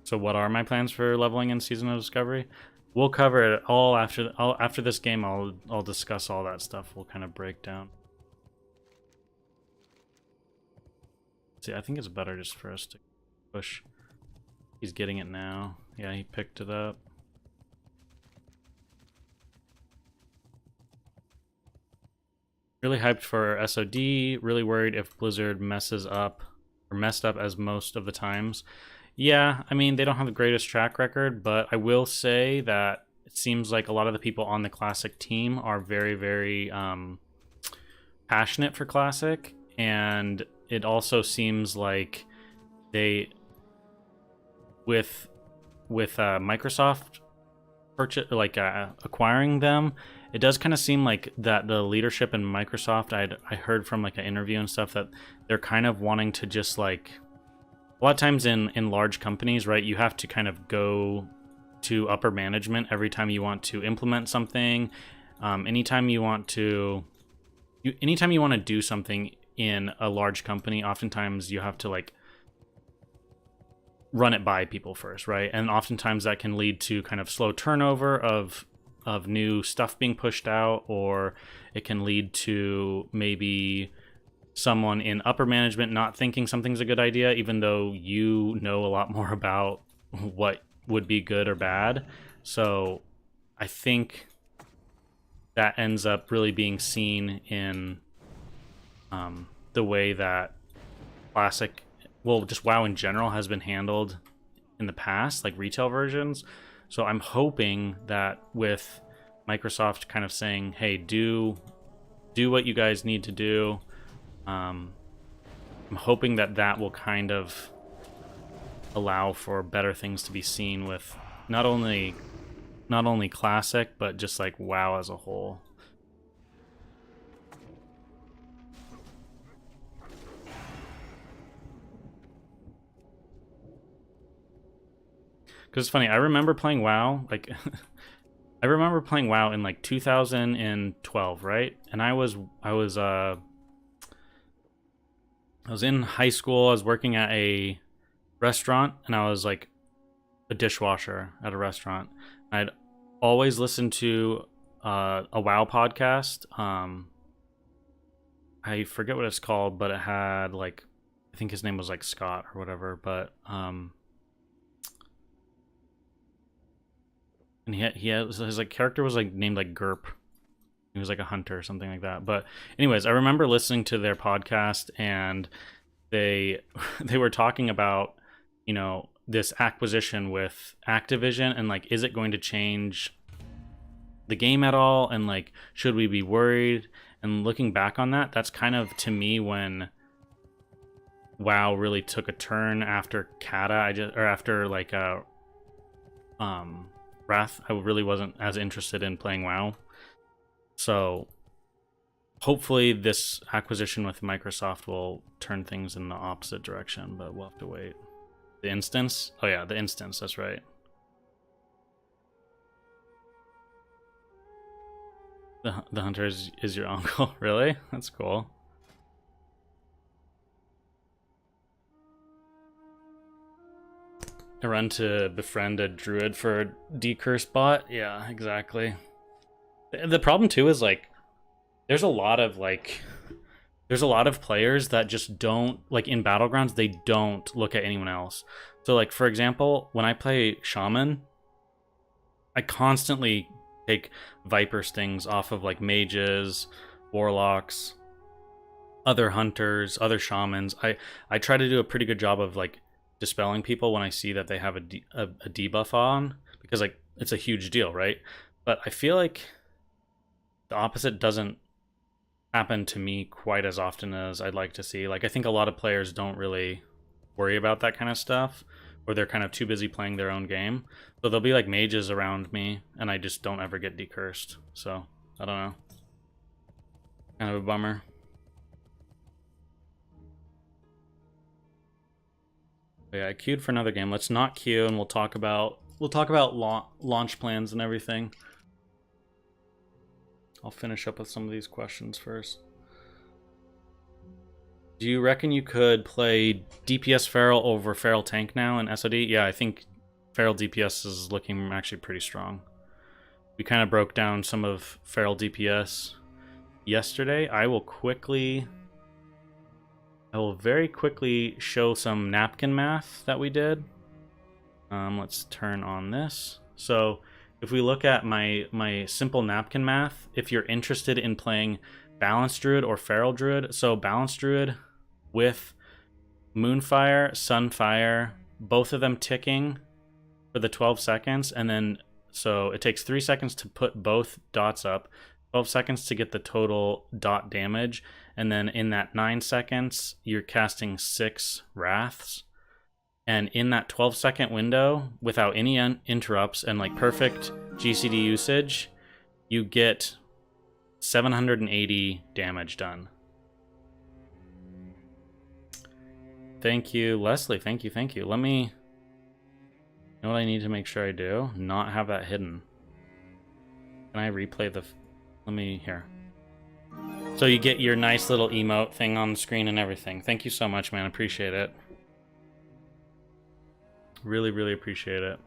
So what are my plans for leveling in Season of Discovery? We'll cover it all after this game. I'll discuss all that stuff. We'll kind of break down. See, I think it's better just for us to push. He's getting it now. Yeah, he picked it up. Really hyped for SOD. Really worried if Blizzard messes up or messed up as most of the times. Yeah, I mean, they don't have the greatest track record, but I will say that it seems like a lot of the people on the Classic team are very passionate for Classic, and it also seems like they, with Microsoft acquiring them, it does kind of seem like that the leadership in Microsoft, I heard from, like, an interview and stuff, that they're kind of wanting to just, like, a lot of times in large companies, right, you have to kind of go to upper management every time you want to implement something. Anytime you want to do something in a large company, oftentimes you have to, like, run it by people first, right? And oftentimes that can lead to kind of slow turnover of new stuff being pushed out, or it can lead to maybe someone in upper management not thinking something's a good idea, even though you know a lot more about what would be good or bad. So I think that ends up really being seen in the way that Classic, well, just WoW in general, has been handled in the past, like retail versions. So I'm hoping that with Microsoft kind of saying, hey, do what you guys need to do, I'm hoping that that will kind of allow for better things to be seen with not only Classic, but just, like, WoW as a whole. Because it's funny, I remember playing WoW, like, I remember playing WoW in, like, 2012, right? And I was in high school. I was working at a restaurant, and I was, like, a dishwasher at a restaurant. I'd always listened to a WoW podcast. I forget what it's called, but it had, like, I think his name was like Scott or whatever, but and he had his like character was like named like Gerp. He was like a hunter or something like that. But anyways, I remember listening to their podcast, and they they were talking about, you know, this acquisition with Activision, and like, is it going to change the game at all, and like, should we be worried? And looking back on that, that's kind of, to me, when WoW really took a turn after Kata. After like Wrath, I really wasn't as interested in playing WoW. So hopefully this acquisition with Microsoft will turn things in the opposite direction, but we'll have to wait. The instance? Oh yeah, the instance, that's right. The hunter is your uncle. Really? That's cool. I run to befriend a druid for a decurse bot. Yeah, exactly. The problem too is like there's a lot of players that just don't, like, in battlegrounds, they don't look at anyone else. So like, for example, when I play shaman, I constantly take viper stings off of like mages, warlocks, other hunters, other shamans. I try to do a pretty good job of like dispelling people when I see that they have a debuff on, because like it's a huge deal, right? But I feel like the opposite doesn't happen to me quite as often as I'd like to see. Like, I think a lot of players don't really worry about that kind of stuff, or they're kind of too busy playing their own game. So there'll be like mages around me, and I just don't ever get decursed. So I don't know. Kind of a bummer. But yeah, I queued for another game. Let's not queue, and we'll talk about launch plans and everything. I'll finish up with some of these questions first. Do you reckon you could play DPS Feral over Feral Tank now in SOD? Yeah, I think Feral DPS is looking actually pretty strong. We kind of broke down some of Feral DPS yesterday. I will very quickly show some napkin math that we did. Let's turn on this. So if we look at my simple napkin math, if you're interested in playing Balanced Druid or Feral Druid, so Balanced Druid with Moonfire, Sunfire, both of them ticking for the 12 seconds, and then so it takes 3 seconds to put both dots up, 12 seconds to get the total dot damage, and then in that 9 seconds, you're casting 6 Wraths. And in that 12-second window, without any interrupts and like perfect GCD usage, you get 780 damage done. Thank you, Leslie. Thank you. Let me... You know what I need to make sure I do? Not have that hidden. Can I replay the... Let me... Here. So you get your nice little emote thing on the screen and everything. Thank you so much, man. Appreciate it. Really, really appreciate it.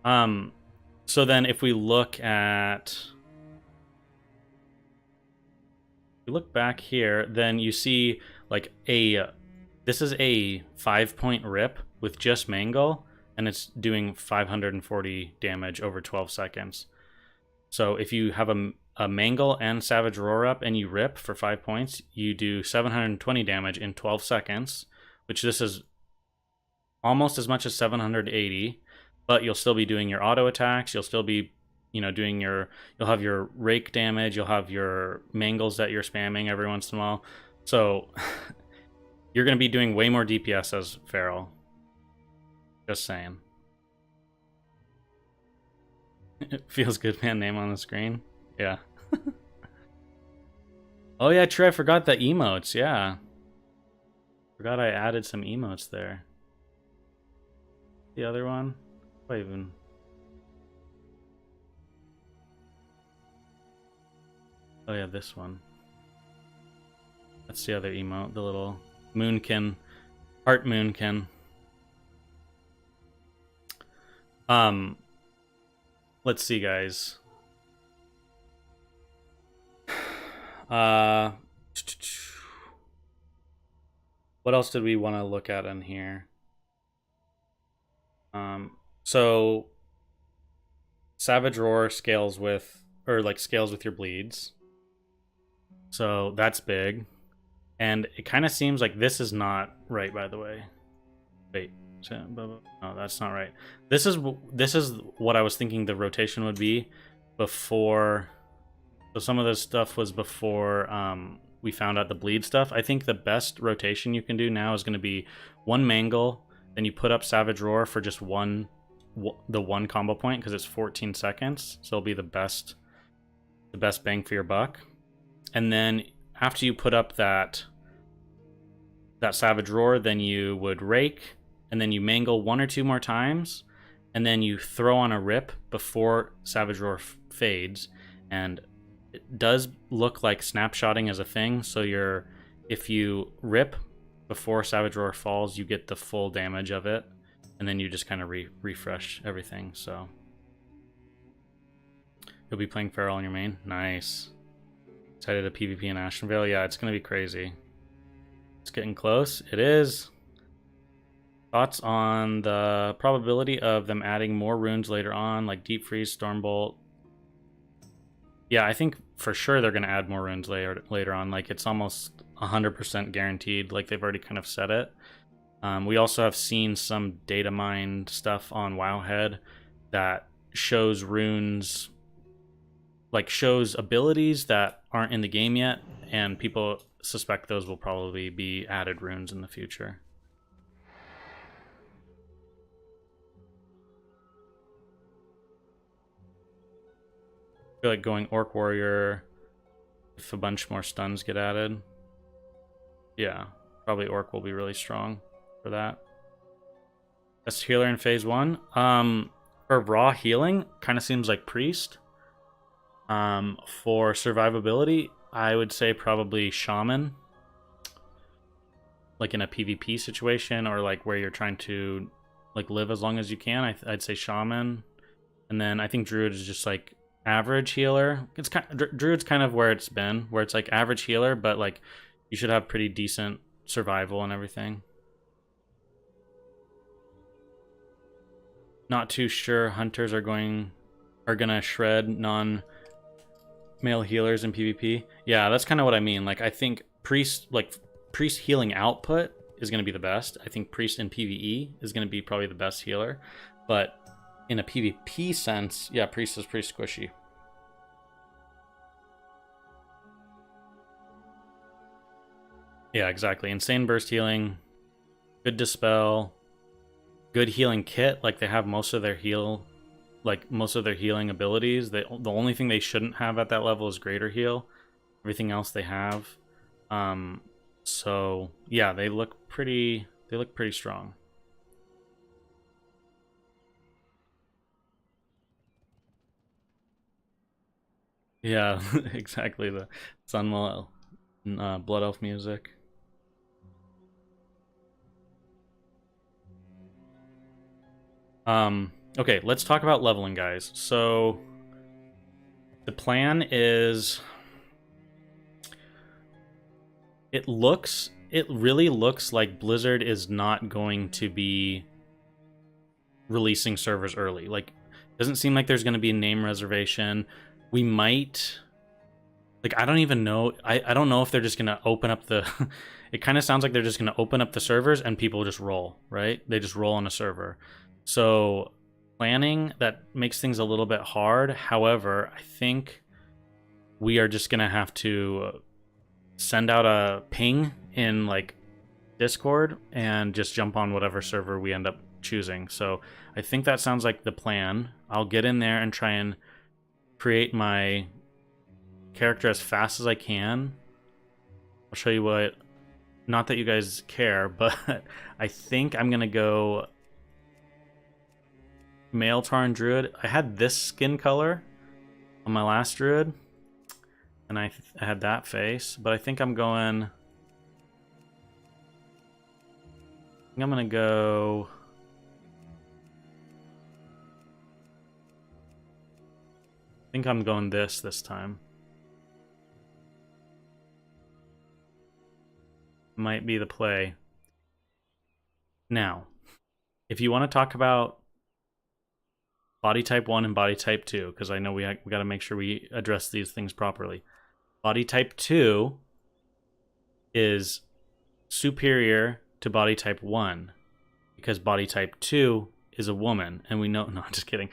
So then if we look back here, then you see like this is a 5-point rip with just Mangle, and it's doing 540 damage over 12 seconds. So if you have a Mangle and Savage Roar up and you rip for 5 points, you do 720 damage in 12 seconds, which this is almost as much as 780, but you'll still be doing your auto attacks. You'll still be, you know, you'll have your rake damage. You'll have your mangles that you're spamming every once in a while. So you're going to be doing way more DPS as Feral. Just saying. It feels good, man. Name on the screen. Yeah. Oh yeah, true. I forgot the emotes. Yeah. Forgot I added some emotes there. The other one? What even? Oh yeah, this one. That's the other emote, the little moonkin, heart moonkin. Let's see, guys. What What else did we want to look at in here? So Savage Roar scales with, or like scales with your bleeds. So that's big. And it kind of seems like this is not right, by the way. Wait, no, that's not right. This is what I was thinking the rotation would be before. So some of this stuff was before we found out the bleed stuff. I think the best rotation you can do now is going to be one Mangle, then you put up Savage Roar for just the one combo point because it's 14 seconds, so it'll be the best bang for your buck. And then after you put up that Savage Roar, then you would Rake, and then you Mangle one or two more times, and then you throw on a Rip before Savage Roar fades. And it does look like snapshotting as a thing, so if you Rip before Savage Roar falls, you get the full damage of it, and then you just kind of refresh everything. So you'll be playing Feral on your main. Nice. Excited to PvP in Ashenvale. Yeah, it's gonna be crazy. It's getting close. It is. Thoughts on the probability of them adding more runes later on, like Deep Freeze, Stormbolt? Yeah, I think for sure they're going to add more runes later on. Like, it's almost 100% guaranteed. Like, they've already kind of said it. We also have seen some data mined stuff on Wowhead that shows runes, like shows abilities that aren't in the game yet, and people suspect those will probably be added runes in the future. I feel like going Orc Warrior if a bunch more stuns get added. Yeah, probably Orc will be really strong for that. Best healer in phase 1. For raw healing, kind of seems like Priest. For survivability, I would say probably Shaman. Like in a PvP situation, or like where you're trying to like live as long as you can, I'd say Shaman. And then I think Druid is just like average healer. It's Druid's kind of where it's been, where it's like average healer, but like you should have pretty decent survival and everything. Not too sure hunters are gonna shred non-male healers in PvP. Yeah, that's kind of what I mean. Like I think priest healing output is gonna be the best. I think priest in PvE is gonna be probably the best healer, but in a PvP sense, yeah, priest is pretty squishy. Yeah, exactly. Insane burst healing, good dispel, good healing kit. Like they have most of their healing abilities. The only thing they shouldn't have at that level is greater heal. Everything else they have. So yeah, they look pretty strong. Yeah, exactly. The Sunwell Blood Elf music. Okay, let's talk about leveling, guys. So the plan is it really looks like Blizzard is not going to be releasing servers early. Like, doesn't seem like there's going to be a name reservation. We might, like, I don't even know. I don't know if they're just going to open up the it kind of sounds like they're just going to open up the servers and people just roll, right? They just roll on a server. So planning, that makes things a little bit hard. However, I think we are just going to have to send out a ping in like Discord and just jump on whatever server we end up choosing. So I think that sounds like the plan. I'll get in there and try and create my character as fast as I can. I'll show you what, not that you guys care, but I think I'm gonna go male Tarn Druid. I had this skin color on my last Druid, and I had that face, but I think I'm going... I'm gonna go... I think I'm going this time. Might be the play. Now, if you want to talk about body type 1 and body type 2, because I know we got to make sure we address these things properly. Body type 2 is superior to body type 1 because body type 2 is a woman, and we know, no, I'm just kidding.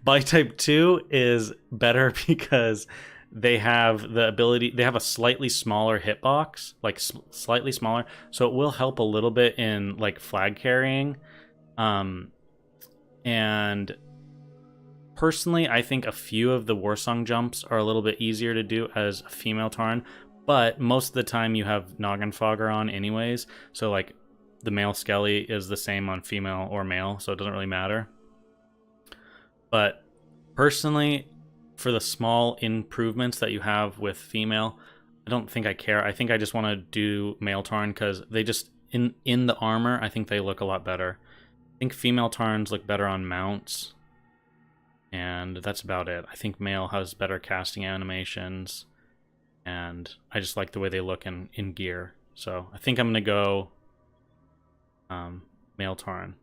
Body type 2 is better because they have the ability, they have a slightly smaller hitbox, like slightly smaller, so it will help a little bit in like flag carrying. And personally, I think a few of the Warsong jumps are a little bit easier to do as a female Tarn, but most of the time you have Noggin Fogger on anyways, so like the male Skelly is the same on female or male, so it doesn't really matter. But personally, for the small improvements that you have with female, I don't think I care. I think I just want to do male Tarn because they just, in the armor, I think they look a lot better. I think female Tarns look better on mounts, and that's about it. I think male has better casting animations, and I just like the way they look in gear. So I think I'm going to go male Tarn.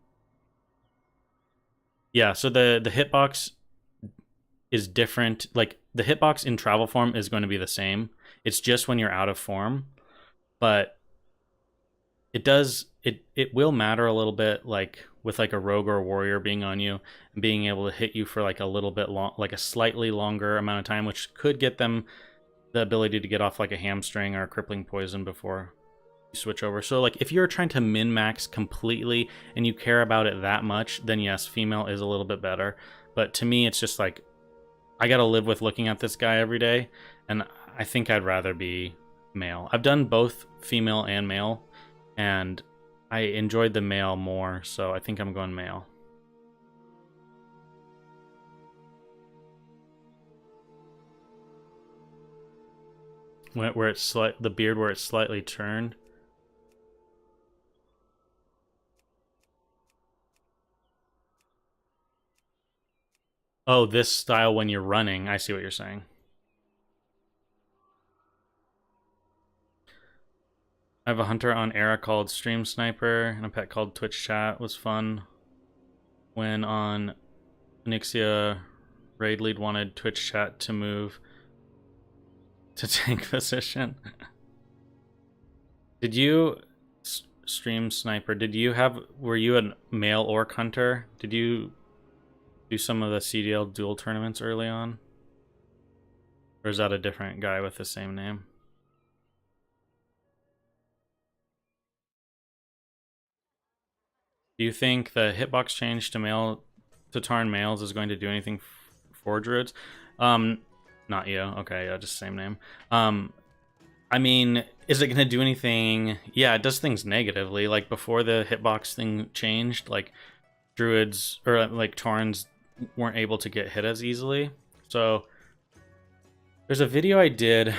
Yeah, so the hitbox is different. Like, the hitbox in travel form is going to be the same. It's just when you're out of form. But it will matter a little bit, like with like a rogue or a warrior being on you and being able to hit you for like a little bit long, like a slightly longer amount of time, which could get them the ability to get off like a hamstring or a crippling poison before you switch over. So like if you're trying to min-max completely and you care about it that much, then yes, female is a little bit better. But to me, it's just like, I gotta live with looking at this guy every day, and I think I'd rather be male. I've done both female and male, and I enjoyed the male more, so I think I'm going male. Where it's the beard where it's slightly turned. Oh, this style when you're running. I see what you're saying. I have a hunter on Era called Stream Sniper, and a pet called Twitch Chat. Was fun. When on Onyxia, raid lead wanted Twitch Chat to move to tank position. Did you, Stream Sniper, were you a male orc hunter? Did you do some of the CDL duel tournaments early on? Or is that a different guy with the same name? Do you think the hitbox change to Tarn males is going to do anything for druids? Not you. Okay, yeah, just same name. I mean, is it going to do anything? Yeah, it does things negatively. Like before the hitbox thing changed, like druids or like Tarns weren't able to get hit as easily. So there's a video I did.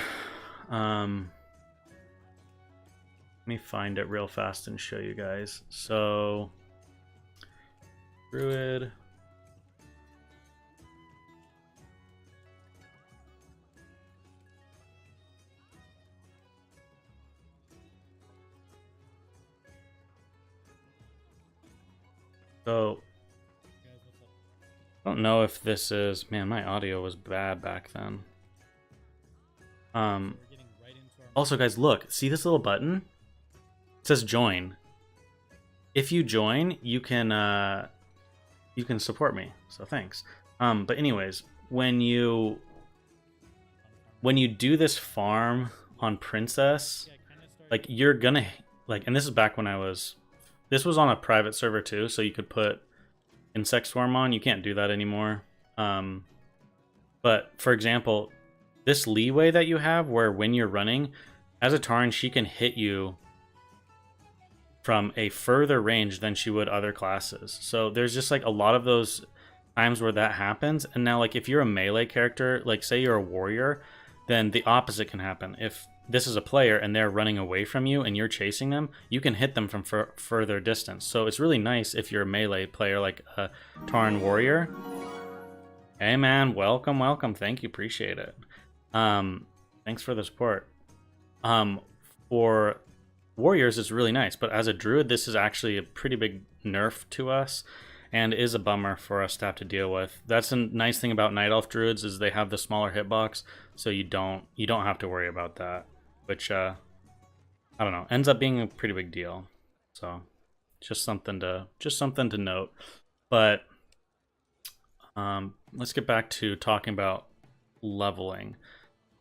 Let me find it real fast and show you guys. So druid. So I don't know if this is, man, my audio was bad back then. Also guys, look, see this little button? It says join. If you join, you can support me. So thanks. But anyways, when you do this farm on Princess, like you're gonna like, and this is back when this was on a private server too, so you could put insect swarm on. You can't do that anymore. But for example, this leeway that you have where when you're running, as a Tarn, she can hit you from a further range than she would other classes. So there's just like a lot of those times where that happens. And now like if you're a melee character, like say you're a warrior, then the opposite can happen. If this is a player and they're running away from you and you're chasing them, you can hit them from further distance. So it's really nice if you're a melee player like a Tarn warrior. Hey man, welcome. Thank you, appreciate it. Thanks for the support. For warriors is really nice, but as a druid, this is actually a pretty big nerf to us, and is a bummer for us to have to deal with. That's a nice thing about night elf druids is they have the smaller hitbox, so you don't have to worry about that, which I don't know, ends up being a pretty big deal. So just something to note. But let's get back to talking about leveling.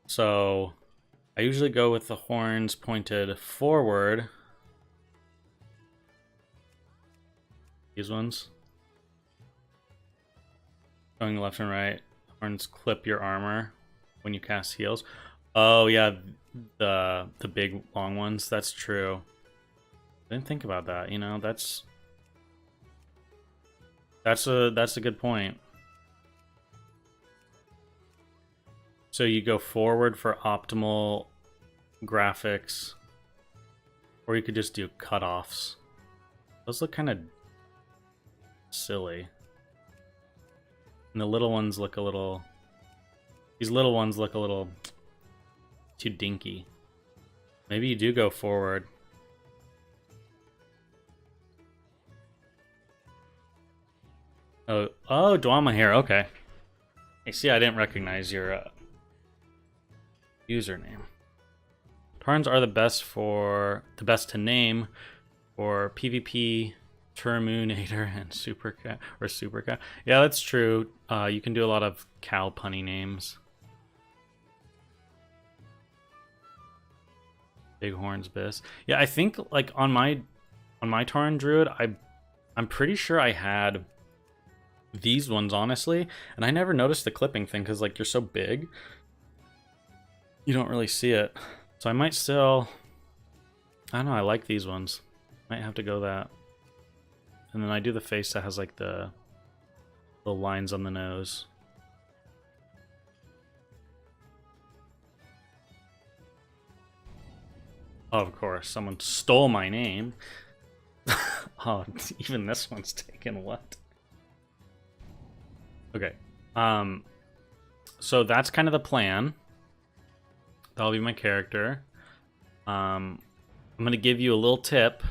So I usually go with the horns pointed forward. These ones. Going left and right. Horns clip your armor when you cast heals. Oh yeah, the big long ones. That's true. I didn't think about that. You know, that's a good point. So you go forward for optimal graphics, or you could just do cutoffs. Those look kind of silly. And the little ones look a little... These little ones look a little too dinky. Maybe you do go forward. Oh, Dwama here. Okay. Hey, see, I didn't recognize your username. Tarns are the best to name for PvP, Terminator, and Supercat or Supercat. Yeah, that's true. You can do a lot of cow punny names. Bighorns Biss. Yeah, I think like on my Tarn Druid, I'm pretty sure I had these ones honestly, and I never noticed the clipping thing because like you're so big, you don't really see it. So I might still, I don't know, I like these ones. Might have to go that. And then I do the face that has like the lines on the nose. Oh, of course, someone stole my name. Oh, even this one's taken. What? Okay. So that's kind of the plan. That'll be my character. I'm gonna give you a little tip.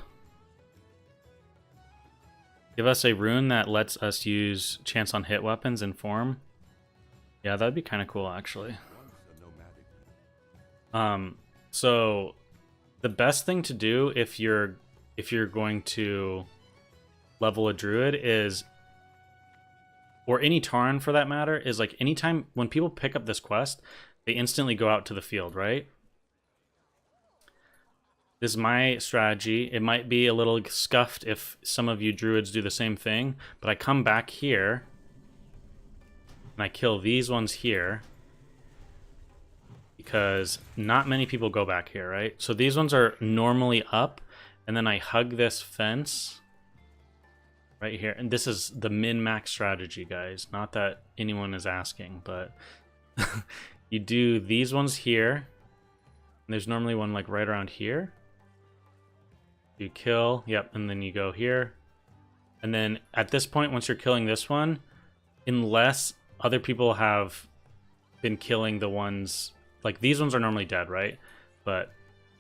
Give us a rune that lets us use chance on hit weapons in form. Yeah, that'd be kind of cool, actually. So the best thing to do if you're going to level a druid is, or any Tarn for that matter, is like anytime when people pick up this quest, they instantly go out to the field, right? This is my strategy. It might be a little scuffed if some of you druids do the same thing, but I come back here and I kill these ones here because not many people go back here, right? So these ones are normally up, and then I hug this fence right here. And this is the min-max strategy, guys. Not that anyone is asking, but you do these ones here. And there's normally one like right around here. You kill, yep, and then you go here. And then at this point, once you're killing this one, unless other people have been killing the ones, like these ones are normally dead, right? But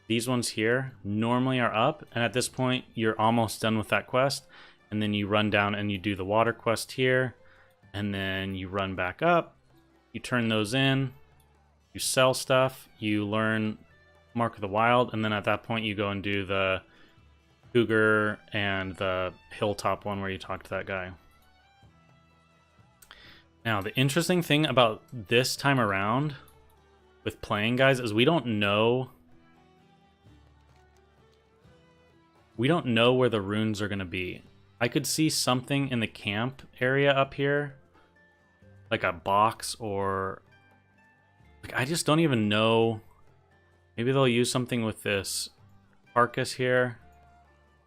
these ones here normally are up, and at this point, you're almost done with that quest. And then you run down and you do the water quest here, and then you run back up, you turn those in, you sell stuff, you learn Mark of the Wild, and then at that point you go and do the cougar and the hilltop one where you talk to that guy. Now, the interesting thing about this time around with playing, guys, is we don't know where the runes are going to be. I could see something in the camp area up here, like a box, or like I just don't even know. Maybe they'll use something with this carcass here.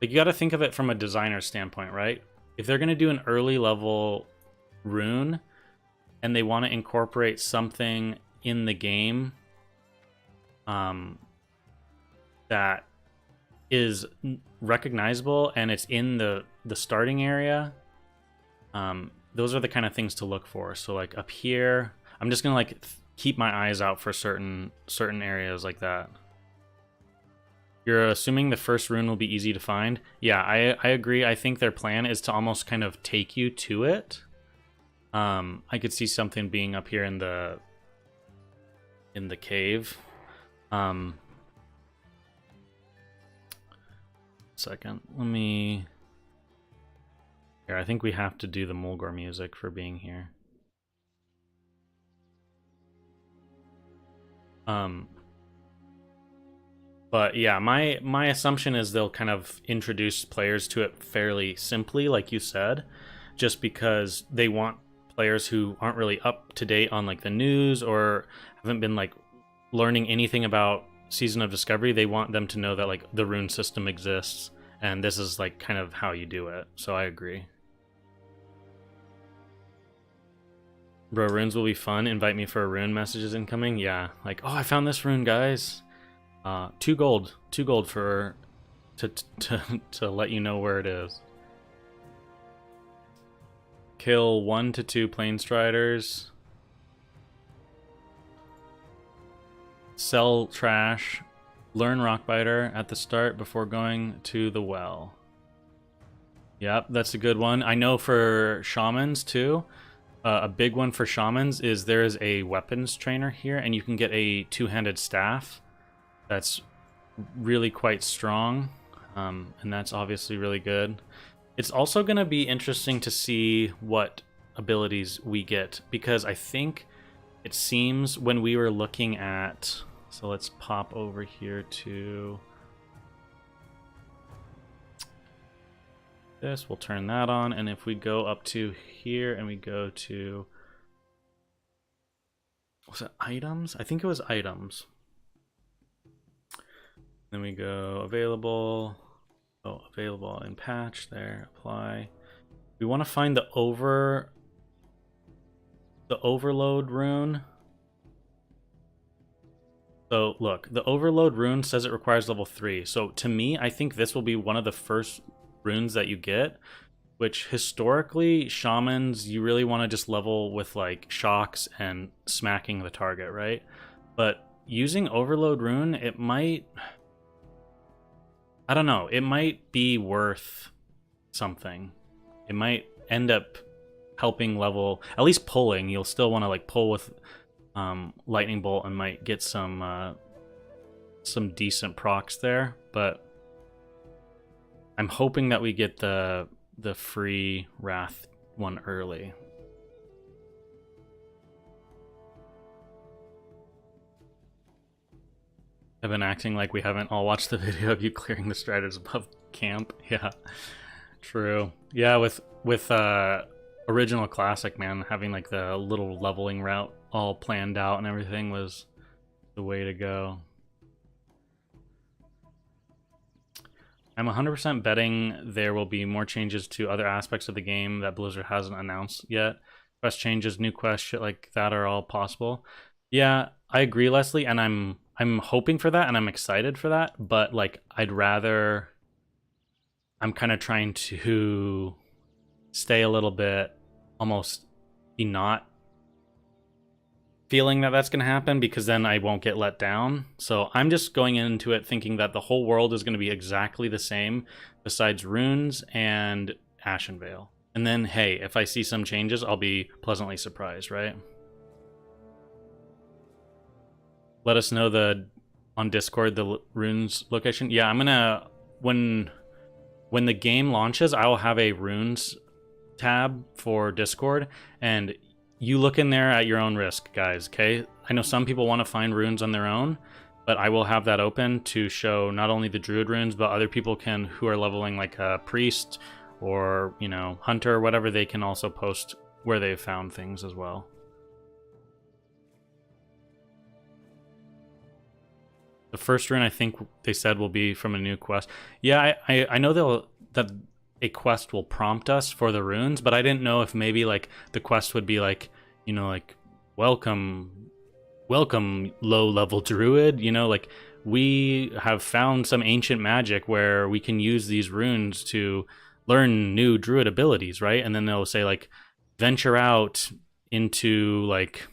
Like, you got to think of it from a designer standpoint, right? If they're going to do an early level rune and they want to incorporate something in the game that is recognizable and it's in the starting area, those are the kind of things to look for. So like up here, I'm just gonna like keep my eyes out for certain areas like that. You're assuming the first rune will be easy to find. Yeah, I agree. I think their plan is to almost kind of take you to it. I could see something being up here in the cave. Second, let me. Here, I think we have to do the Mulgore music for being here. But yeah, my assumption is they'll kind of introduce players to it fairly simply, like you said, just because they want players who aren't really up to date on like the news or haven't been like learning anything about Season of Discovery. They want them to know that like the rune system exists and this is like kind of how you do it. So I agree. Bro, runes will be fun. Invite me for a rune messages incoming. Yeah, like, oh, I found this rune, guys. 2 gold for to let you know where it is. Kill 1 to 2 plane striders. Sell trash. Learn Rockbiter at the start before going to the well. Yep, that's a good one. I know for shamans too. A big one for shamans is there is a weapons trainer here, and you can get a 2-handed staff that's really quite strong, and that's obviously really good. It's also going to be interesting to see what abilities we get, because I think it seems when we were looking at... So let's pop over here to this. We'll turn that on, and if we go up to here and we go to... Was it items? I think it was items. Then we go available. Oh, available in patch. There, apply. We want to find the overload rune. So look, the overload rune says it requires level 3. So to me, I think this will be one of the first runes that you get, which historically shamans, you really want to just level with like shocks and smacking the target, right? But using overload rune, it might... I don't know. It might be worth something. It might end up helping level, at least pulling. You'll still want to like pull with lightning bolt and might get some decent procs there. But I'm hoping that we get the free Wrath one early. I've been acting like we haven't all watched the video of you clearing the striders above camp. Yeah, true. Yeah, with original classic, man, having like the little leveling route all planned out and everything was the way to go. I'm 100% betting there will be more changes to other aspects of the game that Blizzard hasn't announced yet. Quest changes, new quests, shit like that are all possible. Yeah, I agree, Leslie, and I'm hoping for that and I'm excited for that, but like I'm kind of trying to stay a little bit, almost be not feeling that that's going to happen, because then I won't get let down. So I'm just going into it thinking that the whole world is going to be exactly the same besides runes and Ashenvale. And then, hey, if I see some changes, I'll be pleasantly surprised, right? Let us know on Discord the runes location. Yeah, I'm gonna when the game launches, I will have a runes tab for Discord, and you look in there at your own risk, guys. Okay, I know some people want to find runes on their own, but I will have that open to show not only the druid runes, but other people who are leveling like a priest or hunter or whatever. They can also post where they've found things as well. The first rune, I think they said, will be from a new quest. Yeah, I know that a quest will prompt us for the runes, but I didn't know if maybe like the quest would be like, like welcome low level druid, like we have found some ancient magic where we can use these runes to learn new druid abilities, right? And then they'll say like venture out into like,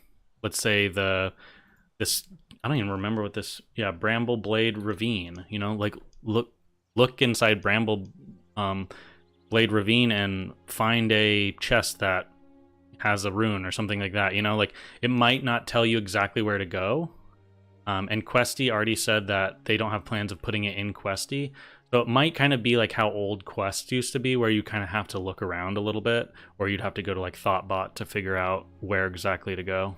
let's say this I don't even remember what this. Yeah, Bramble Blade Ravine. You know, like look inside Bramble Blade Ravine and find a chest that has a rune or something like that. You know, like it might not tell you exactly where to go. And Questy already said that they don't have plans of putting it in Questy. So it might kind of be like how old Quest used to be, where you kind of have to look around a little bit, or you'd have to go to like Thoughtbot to figure out where exactly to go.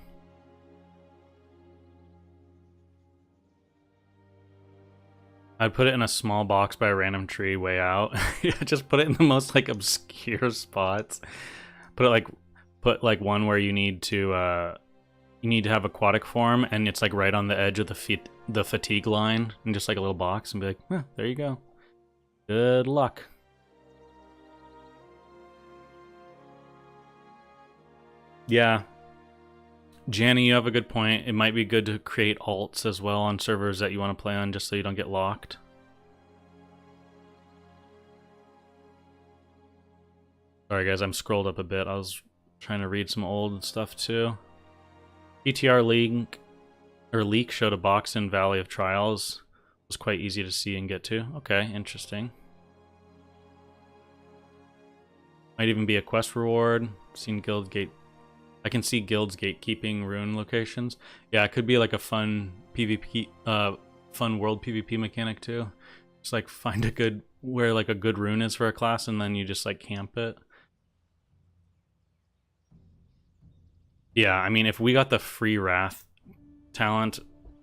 I'd put it in a small box by a random tree way out. Yeah, just put it in the most like obscure spots. Put like one where you need to have aquatic form, and it's like right on the edge of the fatigue line, and just like a little box, and be like, there you go. Good luck. Yeah. Janny, you have a good point. It might be good to create alts as well on servers that you want to play on, just so you don't get locked. Sorry guys, I'm scrolled up a bit. I was trying to read some old stuff too. PTR leak showed a box in Valley of Trials. It was quite easy to see and get to. Okay, interesting. Might even be a quest reward. Seen Guild Gate. I can see guilds gatekeeping rune locations. Yeah, it could be like a fun PvP, fun world PvP mechanic too. Just like find where like a good rune is for a class, and then you just like camp it. Yeah, I mean, if we got the free Wrath talent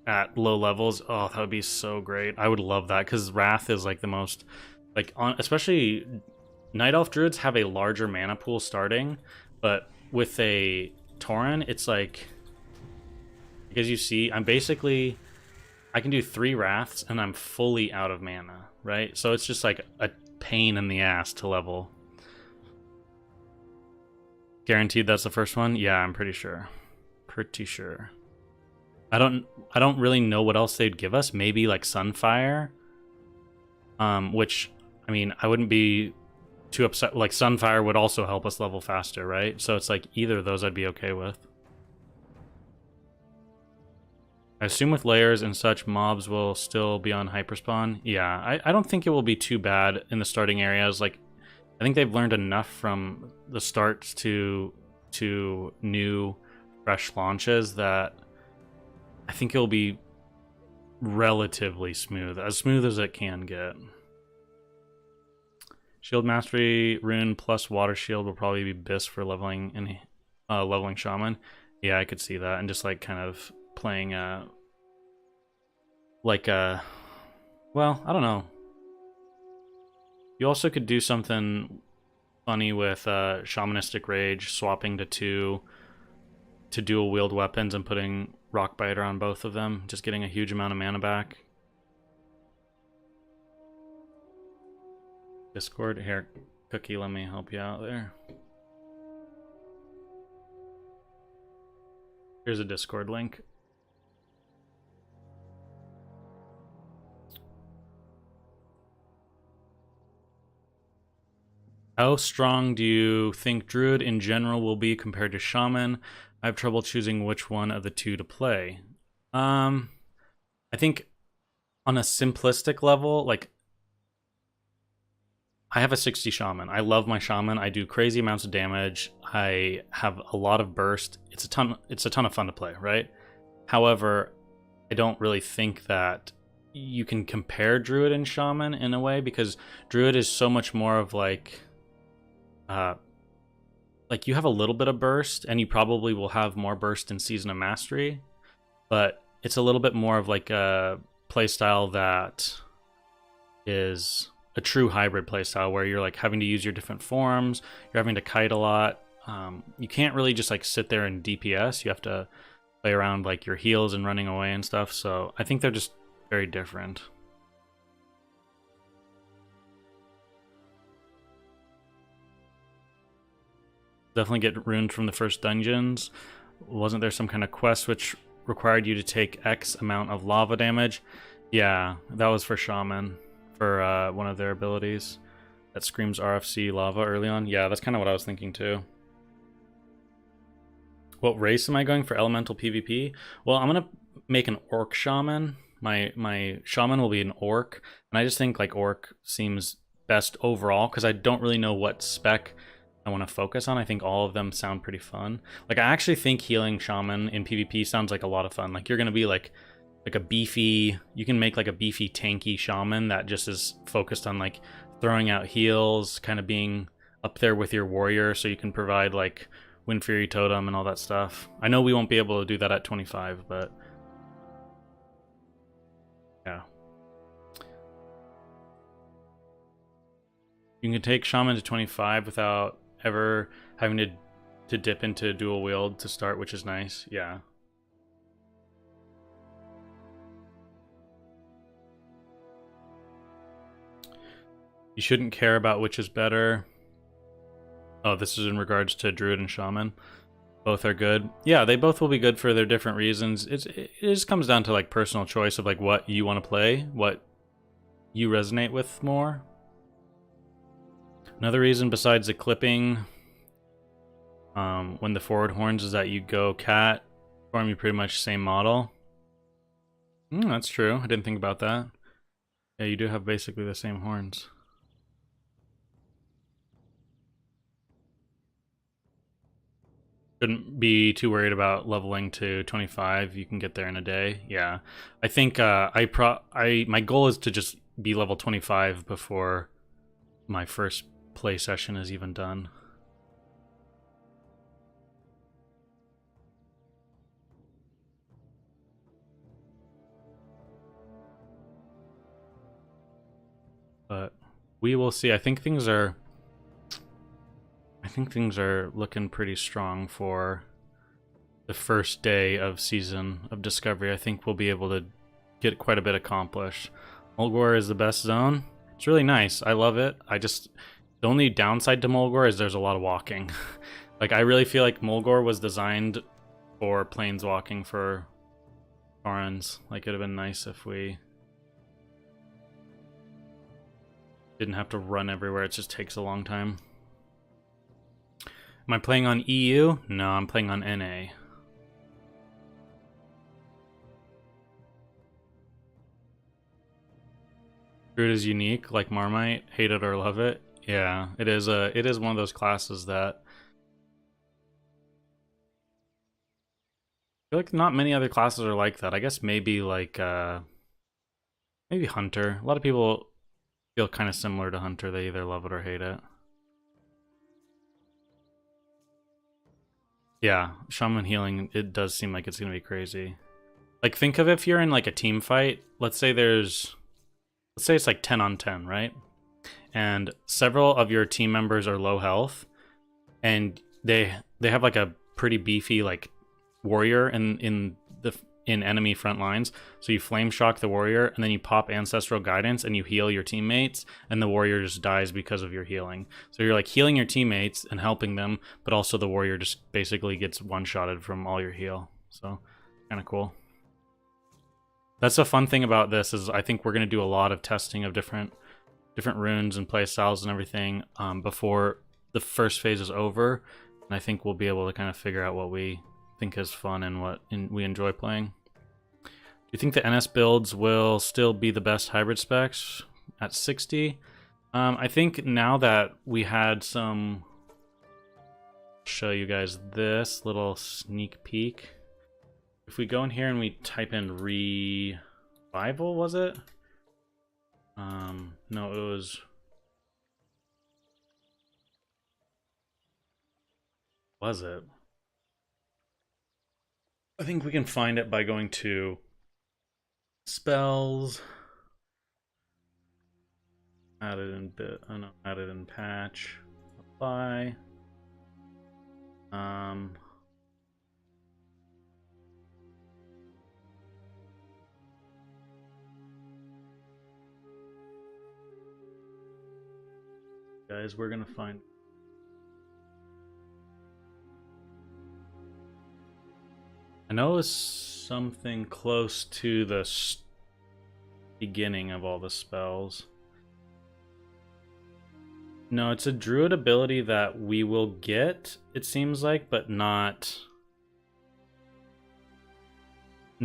at low levels, oh, that would be so great. I would love that, because Wrath is like the most, like, especially Night Elf Druids have a larger mana pool starting, but with a Tauren, it's like, as you see, I can do 3 Wraths and I'm fully out of mana, right? So it's just like a pain in the ass to level. Guaranteed that's the first one? Yeah, I'm pretty sure. Pretty sure. I don't really know what else they'd give us. Maybe like Sunfire. Which, I mean, I wouldn't be too upset. Like Sunfire would also help us level faster, right? So it's like either of those I'd be okay with. I assume with layers and such, mobs will still be on hyperspawn. Yeah, I don't think it will be too bad in the starting areas. Like, I think they've learned enough from the starts to new, fresh launches that I think it'll be relatively smooth as it can get. Shield Mastery rune plus Water Shield will probably be best for leveling Shaman. Yeah, I could see that, and just like kind of playing well, I don't know. You also could do something funny with Shamanistic Rage, swapping to 2 to dual wield weapons and putting Rock Biter on both of them, just getting a huge amount of mana back. Discord, here, Cookie, let me help you out there. Here's a Discord link. How strong do you think Druid in general will be compared to Shaman? I have trouble choosing which one of the two to play. I think on a simplistic level, like, I have a 60 Shaman. I love my Shaman. I do crazy amounts of damage. I have a lot of burst. It's a ton of fun to play, right? However, I don't really think that you can compare Druid and Shaman in a way, because Druid is so much more of like you have a little bit of burst, and you probably will have more burst in Season of Mastery, but it's a little bit more of like a playstyle that is a true hybrid playstyle, where you're like having to use your different forms, you're having to kite a lot. You can't really just like sit there and DPS. You have to play around like your heals and running away and stuff. So I think they're just very different. Definitely get ruined from the first dungeons. Wasn't there some kind of quest which required you to take X amount of lava damage? Yeah, that was for Shaman, for one of their abilities that screams RFC lava early on. Yeah, that's kind of what I was thinking too. What race am I going for elemental PvP? Well, I'm going to make an orc shaman. My shaman will be an orc, and I just think like orc seems best overall because I don't really know what spec I want to focus on. I think all of them sound pretty fun. Like I actually think healing shaman in PvP sounds like a lot of fun. Like you're gonna be like a beefy, you can make like a beefy tanky shaman that just is focused on like throwing out heals, kind of being up there with your warrior, so you can provide like Wind Fury Totem and all that stuff. I know we won't be able to do that at 25, but yeah. You can take Shaman to 25 without ever having to dip into dual wield to start, which is nice. Yeah. You shouldn't care about which is better. Oh, this is in regards to Druid and Shaman. Both are good. Yeah, they both will be good for their different reasons. It just comes down to like personal choice of like what you want to play, what you resonate with more. Another reason besides the clipping, when the forward horns, is that you go cat, form you pretty much same model. That's true. I didn't think about that. Yeah, you do have basically the same horns. Shouldn't be too worried about leveling to 25. You can get there in a day. Yeah, I think my goal is to just be level 25 before my first play session is even done. But we will see. I think things are looking pretty strong for the first day of Season of Discovery. I think we'll be able to get quite a bit accomplished. Mulgore is the best zone. It's really nice. I love it. The only downside to Mulgore is there's a lot of walking. Like I really feel like Mulgore was designed for planeswalking for Taurens. Like it'd have been nice if we didn't have to run everywhere. It just takes a long time. Am I playing on EU? No, I'm playing on NA. Druid is unique, like Marmite. Hate it or love it. Yeah, it is one of those classes that I feel like not many other classes are like that. I guess maybe like maybe Hunter. A lot of people feel kind of similar to Hunter. They either love it or hate it. Yeah, Shaman healing, it does seem like it's gonna be crazy. Like think of if you're in like a team fight. Let's say it's like 10 on 10, right? And several of your team members are low health, and they have like a pretty beefy like warrior in enemy front lines. So you flame shock the warrior, and then you pop ancestral guidance, and you heal your teammates, and the warrior just dies because of your healing. So you're like healing your teammates and helping them, but also the warrior just basically gets one-shotted from all your heal. So kind of cool. That's a fun thing about this is I think we're going to do a lot of testing of different runes and play styles and everything before the first phase is over, and I think we'll be able to kind of figure out what we think is fun and what we enjoy playing. Do you think the NS builds will still be the best hybrid specs at 60? I think now that we had some, show you guys this little sneak peek. If we go in here and we type in revival, was it? No, it was it? I think we can find it by going to spells, added in bit, oh no, added in patch, apply. Guys, we're gonna find. I know it's something close to the beginning of all the spells. No, it's a druid ability that we will get, it seems like, but not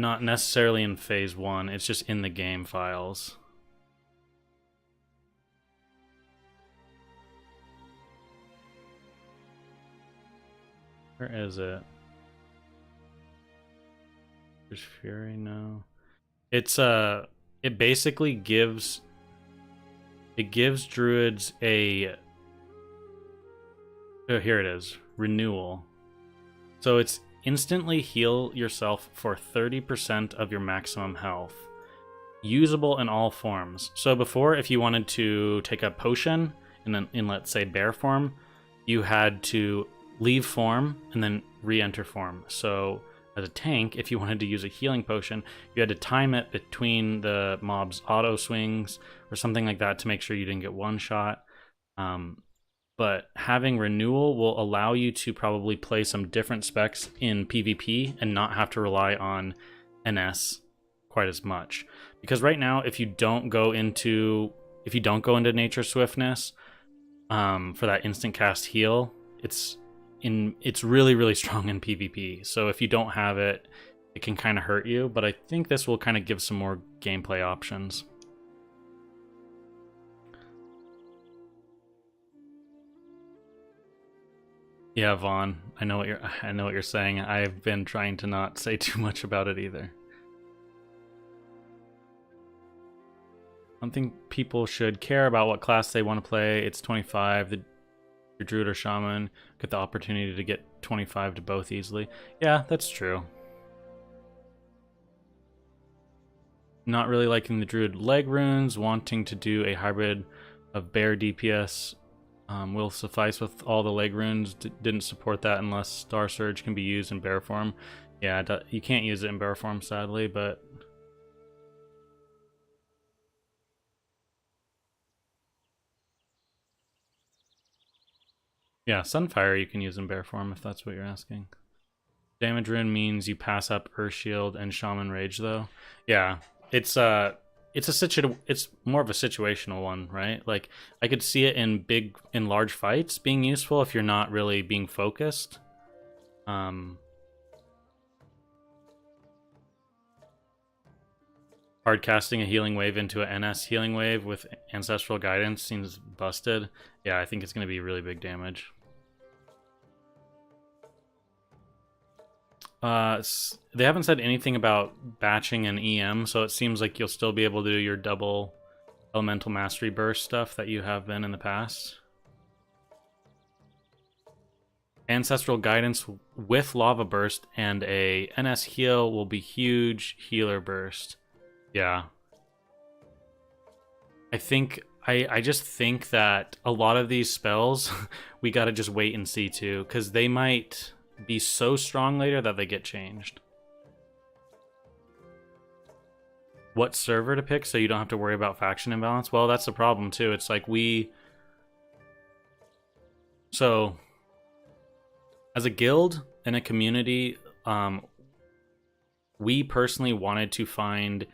not necessarily in phase 1. It's just in the game files. Where is it? There's Fury, no. It's it basically gives druids a, oh, here it is, renewal. So it's instantly heal yourself for 30% of your maximum health. Usable in all forms. So before, if you wanted to take a potion in let's say bear form, you had to leave form and then re-enter form. So as a tank, if you wanted to use a healing potion, you had to time it between the mob's auto swings or something like that to make sure you didn't get one shot. But having renewal will allow you to probably play some different specs in PvP and not have to rely on NS quite as much. Because right now, if you don't go into nature swiftness for that instant cast heal, it's really, really strong in PvP. So if you don't have it, it can kind of hurt you. But I think this will kind of give some more gameplay options. Yeah, Vaughn, I know what you're saying. I've been trying to not say too much about it either. I don't think people should care about what class they want to play. It's 25. Your druid or shaman get the opportunity to get 25 to both easily. Yeah, that's true. Not really liking the druid leg runes, wanting to do a hybrid of bear DPS will suffice with all the leg runes. Didn't support that unless Star Surge can be used in bear form. Yeah, you can't use it in bear form, sadly, but yeah, Sunfire you can use in bear form if that's what you're asking. Damage rune means you pass up Earth Shield and Shaman Rage, though. Yeah, it's more of a situational one, right? Like I could see it in large fights being useful if you're not really being focused. Hard casting a healing wave into an NS healing wave with ancestral guidance seems busted. Yeah, I think it's going to be really big damage. They haven't said anything about batching an EM, so it seems like you'll still be able to do your double elemental mastery burst stuff that you have been in the past. Ancestral guidance with lava burst and a NS heal will be huge healer burst. Yeah. I just think that a lot of these spells we gotta just wait and see too, because they might be so strong later that they get changed. What server to pick so you don't have to worry about faction imbalance? Well, that's the problem too. It's like so as a guild and a community, we personally wanted to find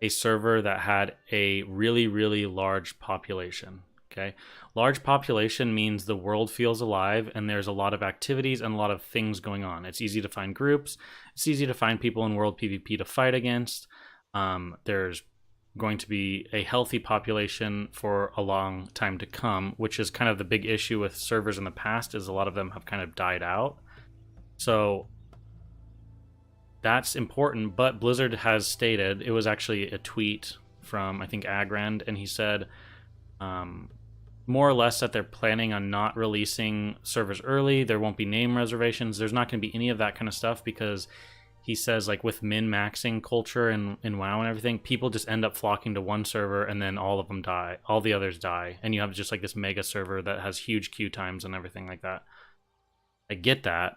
a server that had a really, really large population. Okay, large population means the world feels alive and there's a lot of activities and a lot of things going on. It's easy to find groups. It's easy to find people in world PvP to fight against. There's going to be a healthy population for a long time to come, which is kind of the big issue with servers in the past, is a lot of them have kind of died out. So that's important, but Blizzard has stated, it was actually a tweet from, I think, Agrand, and he said more or less that they're planning on not releasing servers early. There won't be name reservations. There's not going to be any of that kind of stuff, because he says, like, with min-maxing culture in WoW and everything, people just end up flocking to one server and then all of them die. All the others die. And you have just like this mega server that has huge queue times and everything like that. I get that.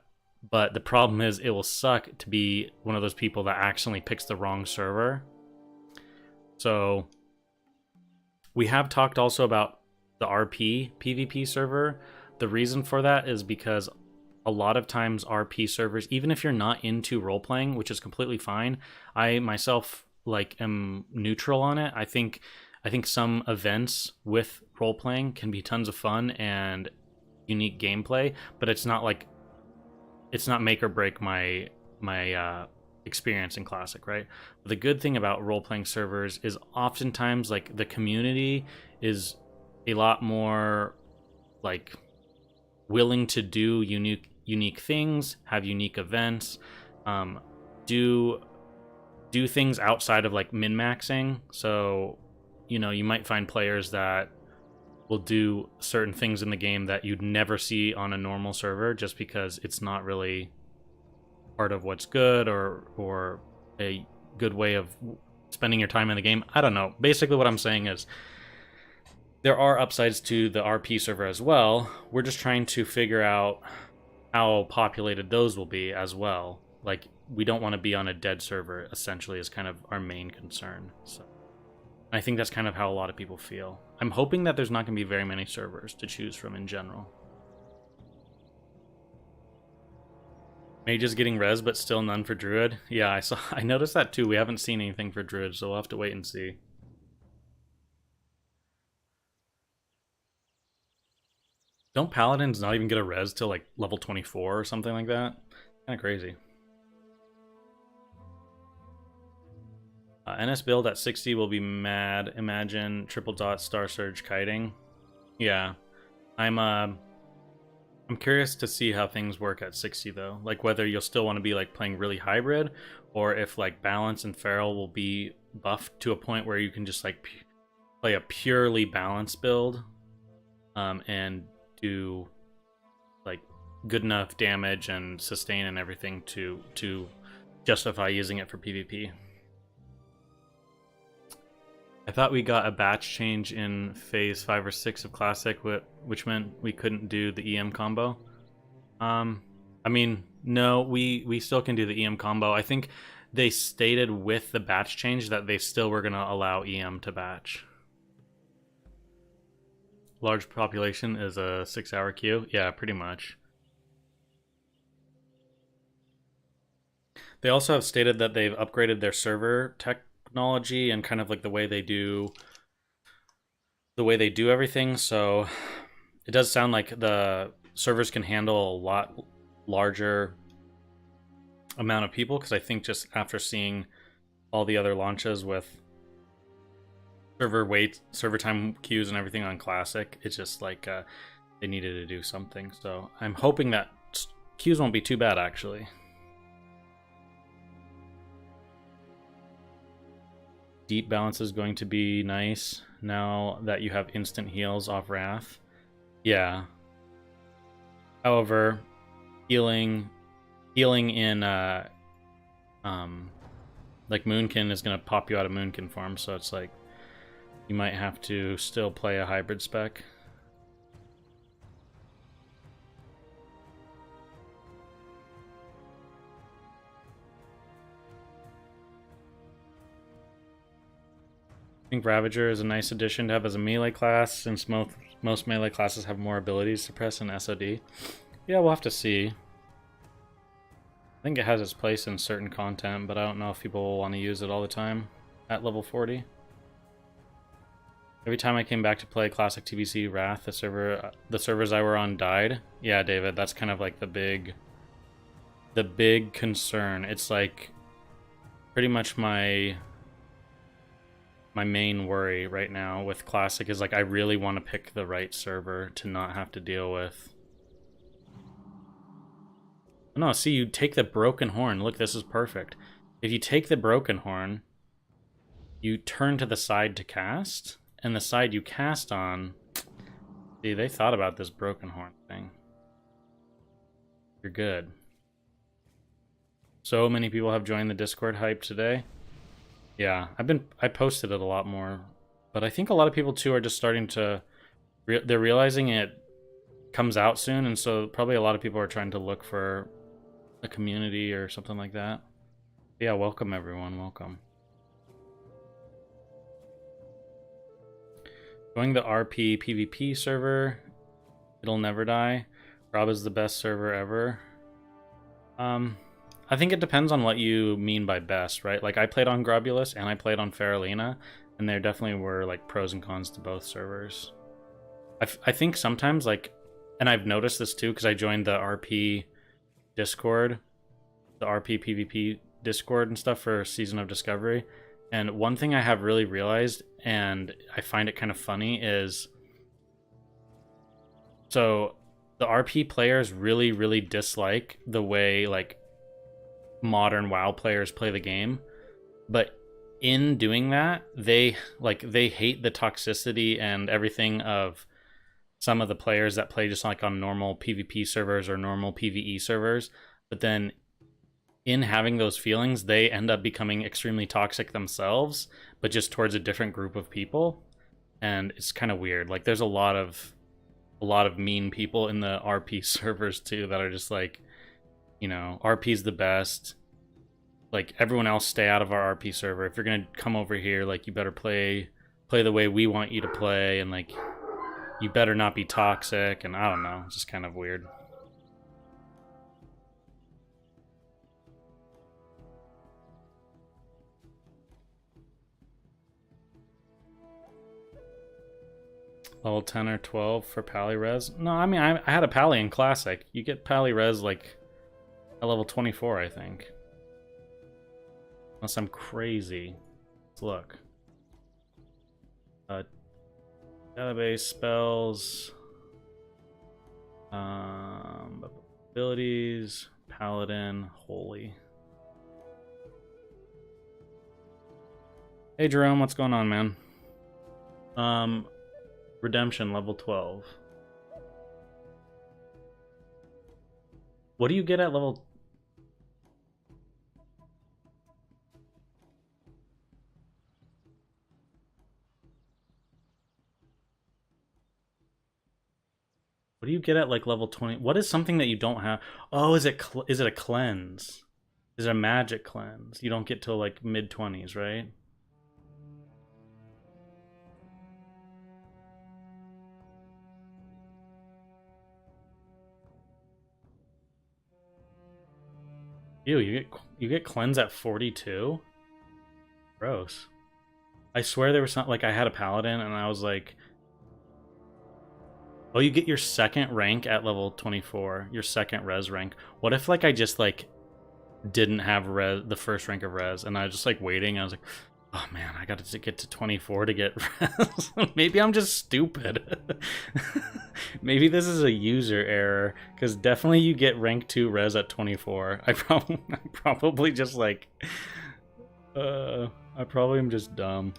But the problem is it will suck to be one of those people that accidentally picks the wrong server. So we have talked also about the RP PvP server. The reason for that is because a lot of times RP servers, even if you're not into role-playing, which is completely fine, I myself am neutral on it. I think some events with role-playing can be tons of fun and unique gameplay, but it's not make or break my experience in Classic, right? But the good thing about role-playing servers is oftentimes like the community is a lot more like willing to do unique things, have unique events, um, do things outside of like min-maxing. So, you know, you might find players that will do certain things in the game that you'd never see on a normal server just because it's not really part of what's good or a good way of spending your time in the game. I don't know. Basically what I'm saying is there are upsides to the RP server as well. We're just trying to figure out how populated those will be as well. Like, we don't want to be on a dead server, essentially, is kind of our main concern. So I think that's kind of how a lot of people feel. I'm hoping that there's not going to be very many servers to choose from in general. Mages getting res, but still none for Druid. Yeah, I noticed that too. We haven't seen anything for Druid, so we'll have to wait and see. Don't Paladins not even get a res till like level 24 or something like that? Kind of crazy. NS build at 60 will be mad. Imagine triple dot star surge kiting. Yeah, I'm curious to see how things work at 60 though. Like whether you'll still want to be like playing really hybrid, or if like balance and feral will be buffed to a point where you can just like play a purely balanced build, and do like good enough damage and sustain and everything to justify using it for PvP. I thought we got a batch change in phase 5 or 6 of Classic, which meant we couldn't do the EM combo. I mean, no, we still can do the EM combo. I think they stated with the batch change that they still were going to allow EM to batch. Large population is a 6-hour queue. Yeah, pretty much. They also have stated that they've upgraded their server technology and kind of like the way they do everything. So it does sound like the servers can handle a lot larger amount of people, because I think just after seeing all the other launches with server time queues and everything on Classic, it's just like they needed to do something. So I'm hoping that queues won't be too bad, actually. Deep balance is going to be nice now that you have instant heals off Wrath. Yeah. However, healing in like Moonkin is going to pop you out of Moonkin form, so it's like you might have to still play a hybrid spec. I think Ravager is a nice addition to have as a melee class, since most melee classes have more abilities to press in SOD. Yeah, we'll have to see. I think it has its place in certain content, but I don't know if people will want to use it all the time at level 40. Every time I came back to play Classic TBC Wrath, the servers I were on died. Yeah, David, that's kind of like the big concern. It's like pretty much my main worry right now with Classic is like I really want to pick the right server to not have to deal with. No, see, you take the Broken Horn. Look, this is perfect. If you take the Broken Horn, you turn to the side to cast, and the side you cast on... See, they thought about this Broken Horn thing. You're good. So many people have joined the Discord hype today. Yeah, I posted it a lot more, but I think a lot of people too are just starting to, they're realizing it comes out soon, and so probably a lot of people are trying to look for a community or something like that. Yeah, welcome everyone, welcome. Going the RP PvP server, it'll never die. Rob is the best server ever. I think it depends on what you mean by best, right? Like, I played on Grobulus and I played on Faralina, and there definitely were like pros and cons to both servers. I think sometimes, like, and I've noticed this too because I joined the RP Discord, the RP PvP Discord and stuff for Season of Discovery, and one thing I have really realized, and I find it kind of funny, is so the RP players really, really dislike the way like modern WoW players play the game, but in doing that, they hate the toxicity and everything of some of the players that play just like on normal PvP servers or normal PvE servers. But then in having those feelings, they end up becoming extremely toxic themselves, but just towards a different group of people. And it's kind of weird. Like there's a lot of mean people in the RP servers too that are just like, you know, RP's the best. Like everyone else stay out of our RP server. If you're gonna come over here, like you better play the way we want you to play, and like you better not be toxic. And I don't know, it's just kind of weird. Level 10 or 12 for Pally Res? No, I mean, I had a Pally in Classic. You get Pally Res like at level 24, I think. Unless I'm crazy. Let's look. Database spells. Abilities. Paladin. Holy. Hey Jerome, what's going on, man? Redemption, level 12. What do you get at level... What do you get at like level 20? What is something that you don't have? Oh, is it a cleanse? Is it a magic cleanse? You don't get till like mid-20s, right? Ew, you get cleanse at 42? Gross. I swear there was something like I had a paladin and I was like, oh, you get your second rank at level 24, your second res rank. What if like I just like didn't have the first rank of res and I was just like waiting? I was like, oh man, I got to get to 24 to get res. Maybe I'm just stupid. Maybe this is a user error, because definitely you get rank 2 res at 24. I'm probably just like, I probably am just dumb.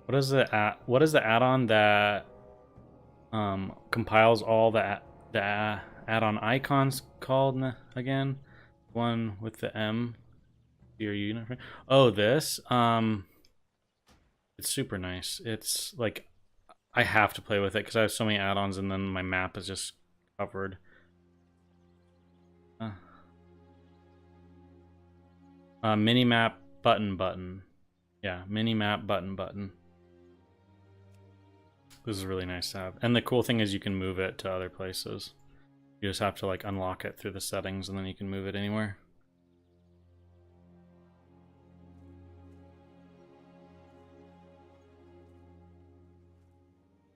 What is the add-on that compiles all the add-on icons called again? One with the M. Your unit. Oh, this. It's super nice. It's like I have to play with it because I have so many add-ons, and then my map is just covered. Mini map button. Yeah, mini map button. This is really nice to have. And the cool thing is you can move it to other places. You just have to like unlock it through the settings and then you can move it anywhere.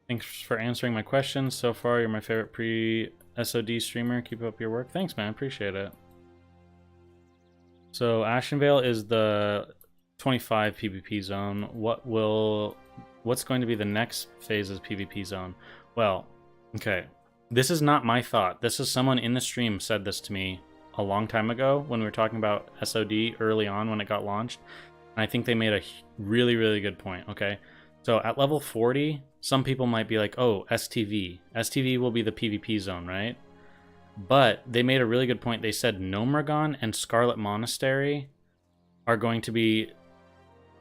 Thanks for answering my questions so far. You're my favorite pre-SOD streamer. Keep up your work. Thanks, man. Appreciate it. So Ashenvale is the 25 PvP zone. What's going to be the next phase's PvP zone? Well, okay. This is not my thought. This is someone in the stream said this to me a long time ago when we were talking about SOD early on when it got launched. And I think they made a really, really good point, okay? So at level 40, some people might be like, oh, STV. STV will be the PvP zone, right? But they made a really good point. They said Gnomeregan and Scarlet Monastery are going to be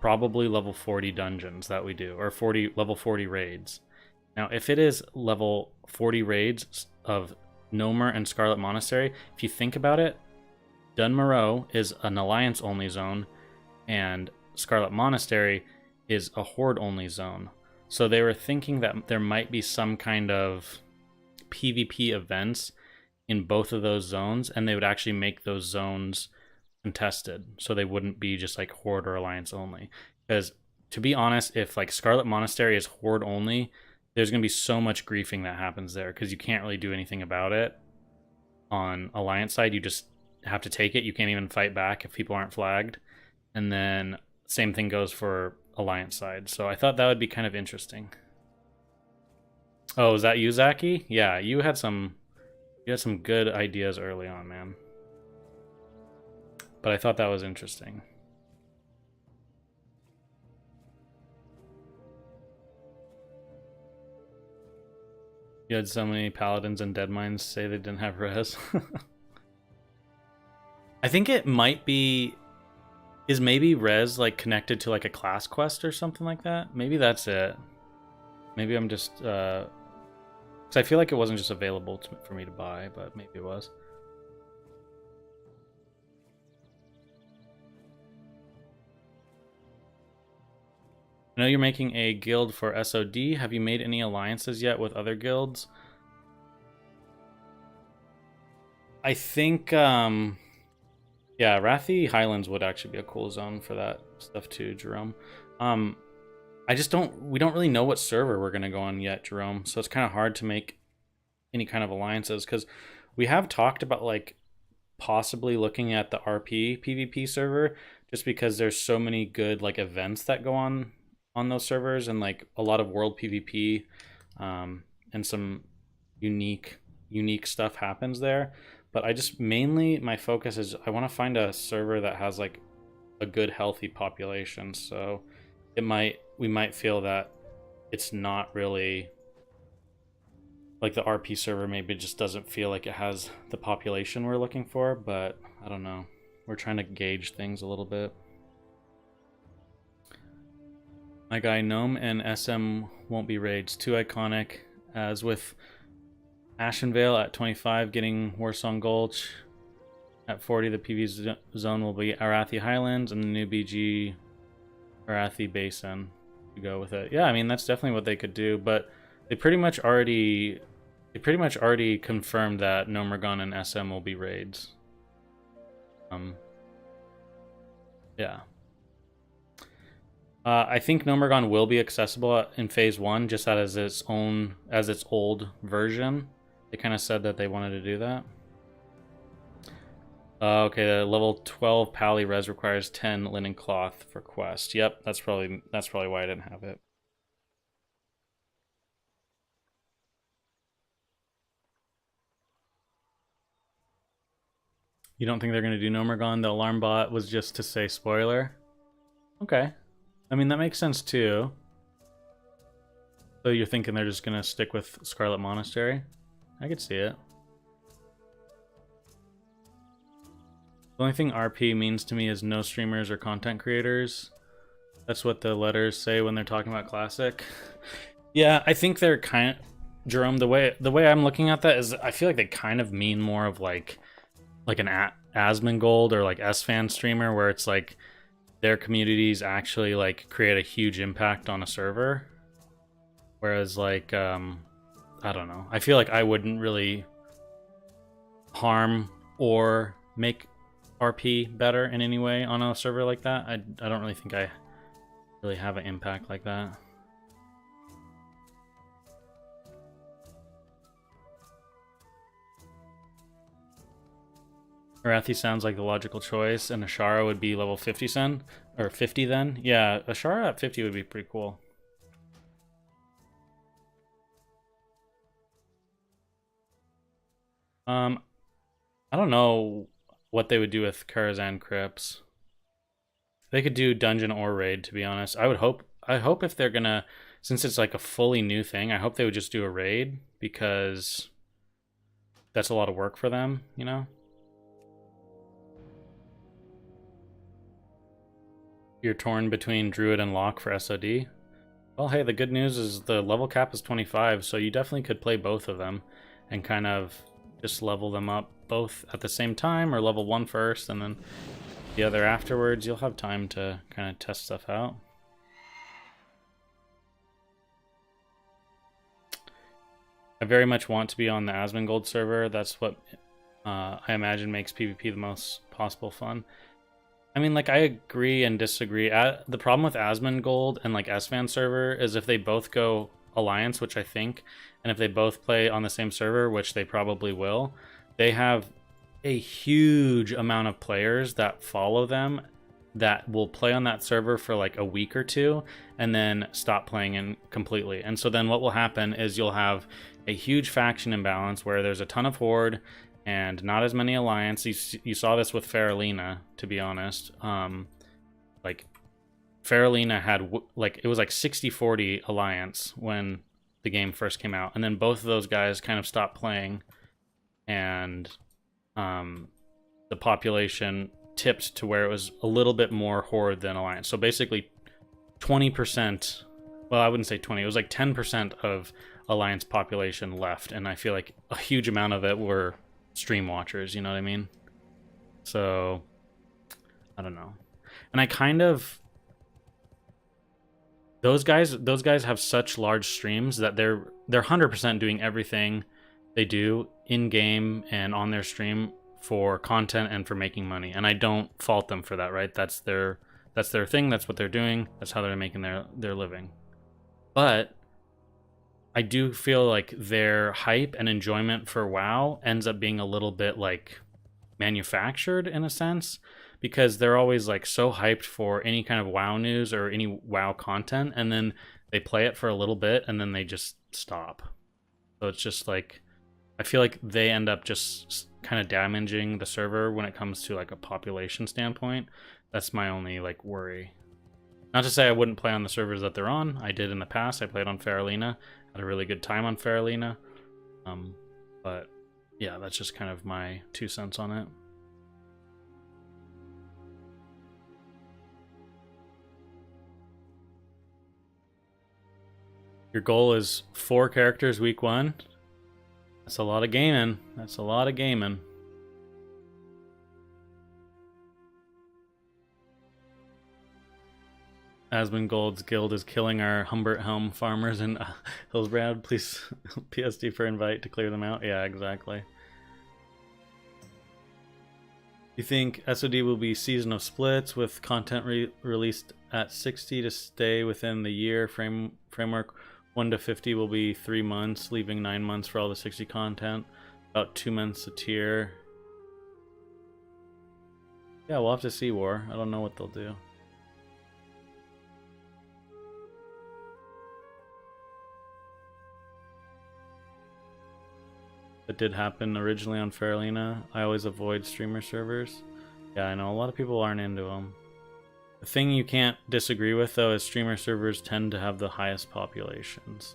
probably level 40 dungeons that we do, or level 40 raids. Now, if it is level 40 raids of Gnomer and Scarlet Monastery, if you think about it, Dun Moreau is an alliance-only zone, and Scarlet Monastery is a horde-only zone. So they were thinking that there might be some kind of PvP events in both of those zones, and they would actually make those zones contested, so they wouldn't be just like horde or alliance only. Because to be honest, if like Scarlet Monastery is horde only, there's gonna be so much griefing that happens there because you can't really do anything about it. On Alliance side, you just have to take it. You can't even fight back if people aren't flagged. And then same thing goes for Alliance side. So I thought that would be kind of interesting. Oh, is that you, Zaki? Yeah, you had some good ideas early on, man. But I thought that was interesting. You had so many paladins and deadmines say they didn't have res. I think it might be... Is maybe res like connected to like a class quest or something like that? Maybe that's it. Maybe I'm just... Because I feel like it wasn't just available for me to buy, but maybe it was. I know you're making a guild for SOD. Have you made any alliances yet with other guilds? I think, yeah, Rathi Highlands would actually be a cool zone for that stuff too, Jerome. We don't really know what server we're going to go on yet, Jerome, so it's kind of hard to make any kind of alliances, because we have talked about, like, possibly looking at the RP PvP server, just because there's so many good, like, events that go on those servers, and like a lot of world PvP, and some unique stuff happens there. But I just mainly, my focus is I want to find a server that has like a good healthy population. So we might feel that it's not really like the RP server, maybe just doesn't feel like it has the population we're looking for, but I don't know. We're trying to gauge things a little bit. My guy, Gnome and SM won't be raids. Too iconic, as with Ashenvale at 25 getting Warsong Gulch. At 40, the PV zone will be Arathi Highlands, and the new BG Arathi Basin to go with it. Yeah, I mean, that's definitely what they could do, but they pretty much already confirmed that Nomergon and SM will be raids. Yeah. I think Nomergon will be accessible in Phase 1, just as its old version. They kind of said that they wanted to do that. Okay, the level 12 Pally res requires 10 linen cloth for quest. Yep, that's probably why I didn't have it. You don't think they're going to do Nomergon? The alarm bot was just to say spoiler? Okay. I mean, that makes sense too. So you're thinking they're just going to stick with Scarlet Monastery? I could see it. The only thing RP means to me is no streamers or content creators. That's what the letters say when they're talking about Classic. Yeah, I think they're kind of... Jerome, the way I'm looking at that is I feel like they kind of mean more of like an Asmongold or like S-Fan streamer, where it's like their communities actually like create a huge impact on a server. Whereas like, I don't know. I feel like I wouldn't really harm or make RP better in any way on a server like that. I don't really think I really have an impact like that. Arathi sounds like the logical choice, and Ashara would be level 50 sen, or 50 then. Yeah, Ashara at 50 would be pretty cool. I don't know what they would do with Karazhan Crypts. They could do dungeon or raid, to be honest. I hope if they're gonna, since it's like a fully new thing, I hope they would just do a raid, because that's a lot of work for them, you know? You're torn between Druid and Lock for SOD? Well, hey, the good news is the level cap is 25, so you definitely could play both of them and kind of just level them up both at the same time, or level one first and then the other afterwards. You'll have time to kind of test stuff out. I very much want to be on the Asmongold server. That's what I imagine makes PvP the most possible fun. I mean, like, I agree and disagree. The problem with Asmongold and like SFAN server is if they both go Alliance, which I think, and if they both play on the same server, which they probably will, they have a huge amount of players that follow them that will play on that server for like a week or two and then stop playing in completely. And so then what will happen is you'll have a huge faction imbalance where there's a ton of Horde and not as many Alliance. You saw this with Faralina, to be honest. Like Faralina had like it was like 60-40 Alliance when the game first came out, and then both of those guys kind of stopped playing, and the population tipped to where it was a little bit more Horde than Alliance. So basically 20%, well, I wouldn't say 20, it was like 10% of Alliance population left, and I feel like a huge amount of it were stream watchers, you know what I mean? So I don't know. And I kind of those guys have such large streams that they're 100% doing everything they do in game and on their stream for content and for making money, and I don't fault them for that, right? That's their thing, that's what they're doing, that's how they're making their living. But I do feel like their hype and enjoyment for WoW ends up being a little bit like manufactured in a sense, because they're always like so hyped for any kind of WoW news or any WoW content, and then they play it for a little bit and then they just stop. So it's just like I feel like they end up just kind of damaging the server when it comes to like a population standpoint. That's my only like worry. Not to say I wouldn't play on the servers that they're on. I did in the past. I played on Faralina. Had a really good time on Faralina. But yeah, that's just kind of my 2 cents on it. Your goal is 4 characters week 1. That's a lot of gaming. That's a lot of gaming. Asmongold's guild is killing our Humbert Helm farmers in Hillsbrad. Please PSD for invite to clear them out. Yeah, exactly. You think SOD will be season of splits with content released at 60 to stay within the year? Framework 1 to 50 will be 3 months, leaving 9 months for all the 60 content. About 2 months a tier. Yeah, we'll have to see, War. I don't know what they'll do. That did happen originally on Faralina. I always avoid streamer servers. Yeah, I know a lot of people aren't into them. The thing you can't disagree with, though, is streamer servers tend to have the highest populations.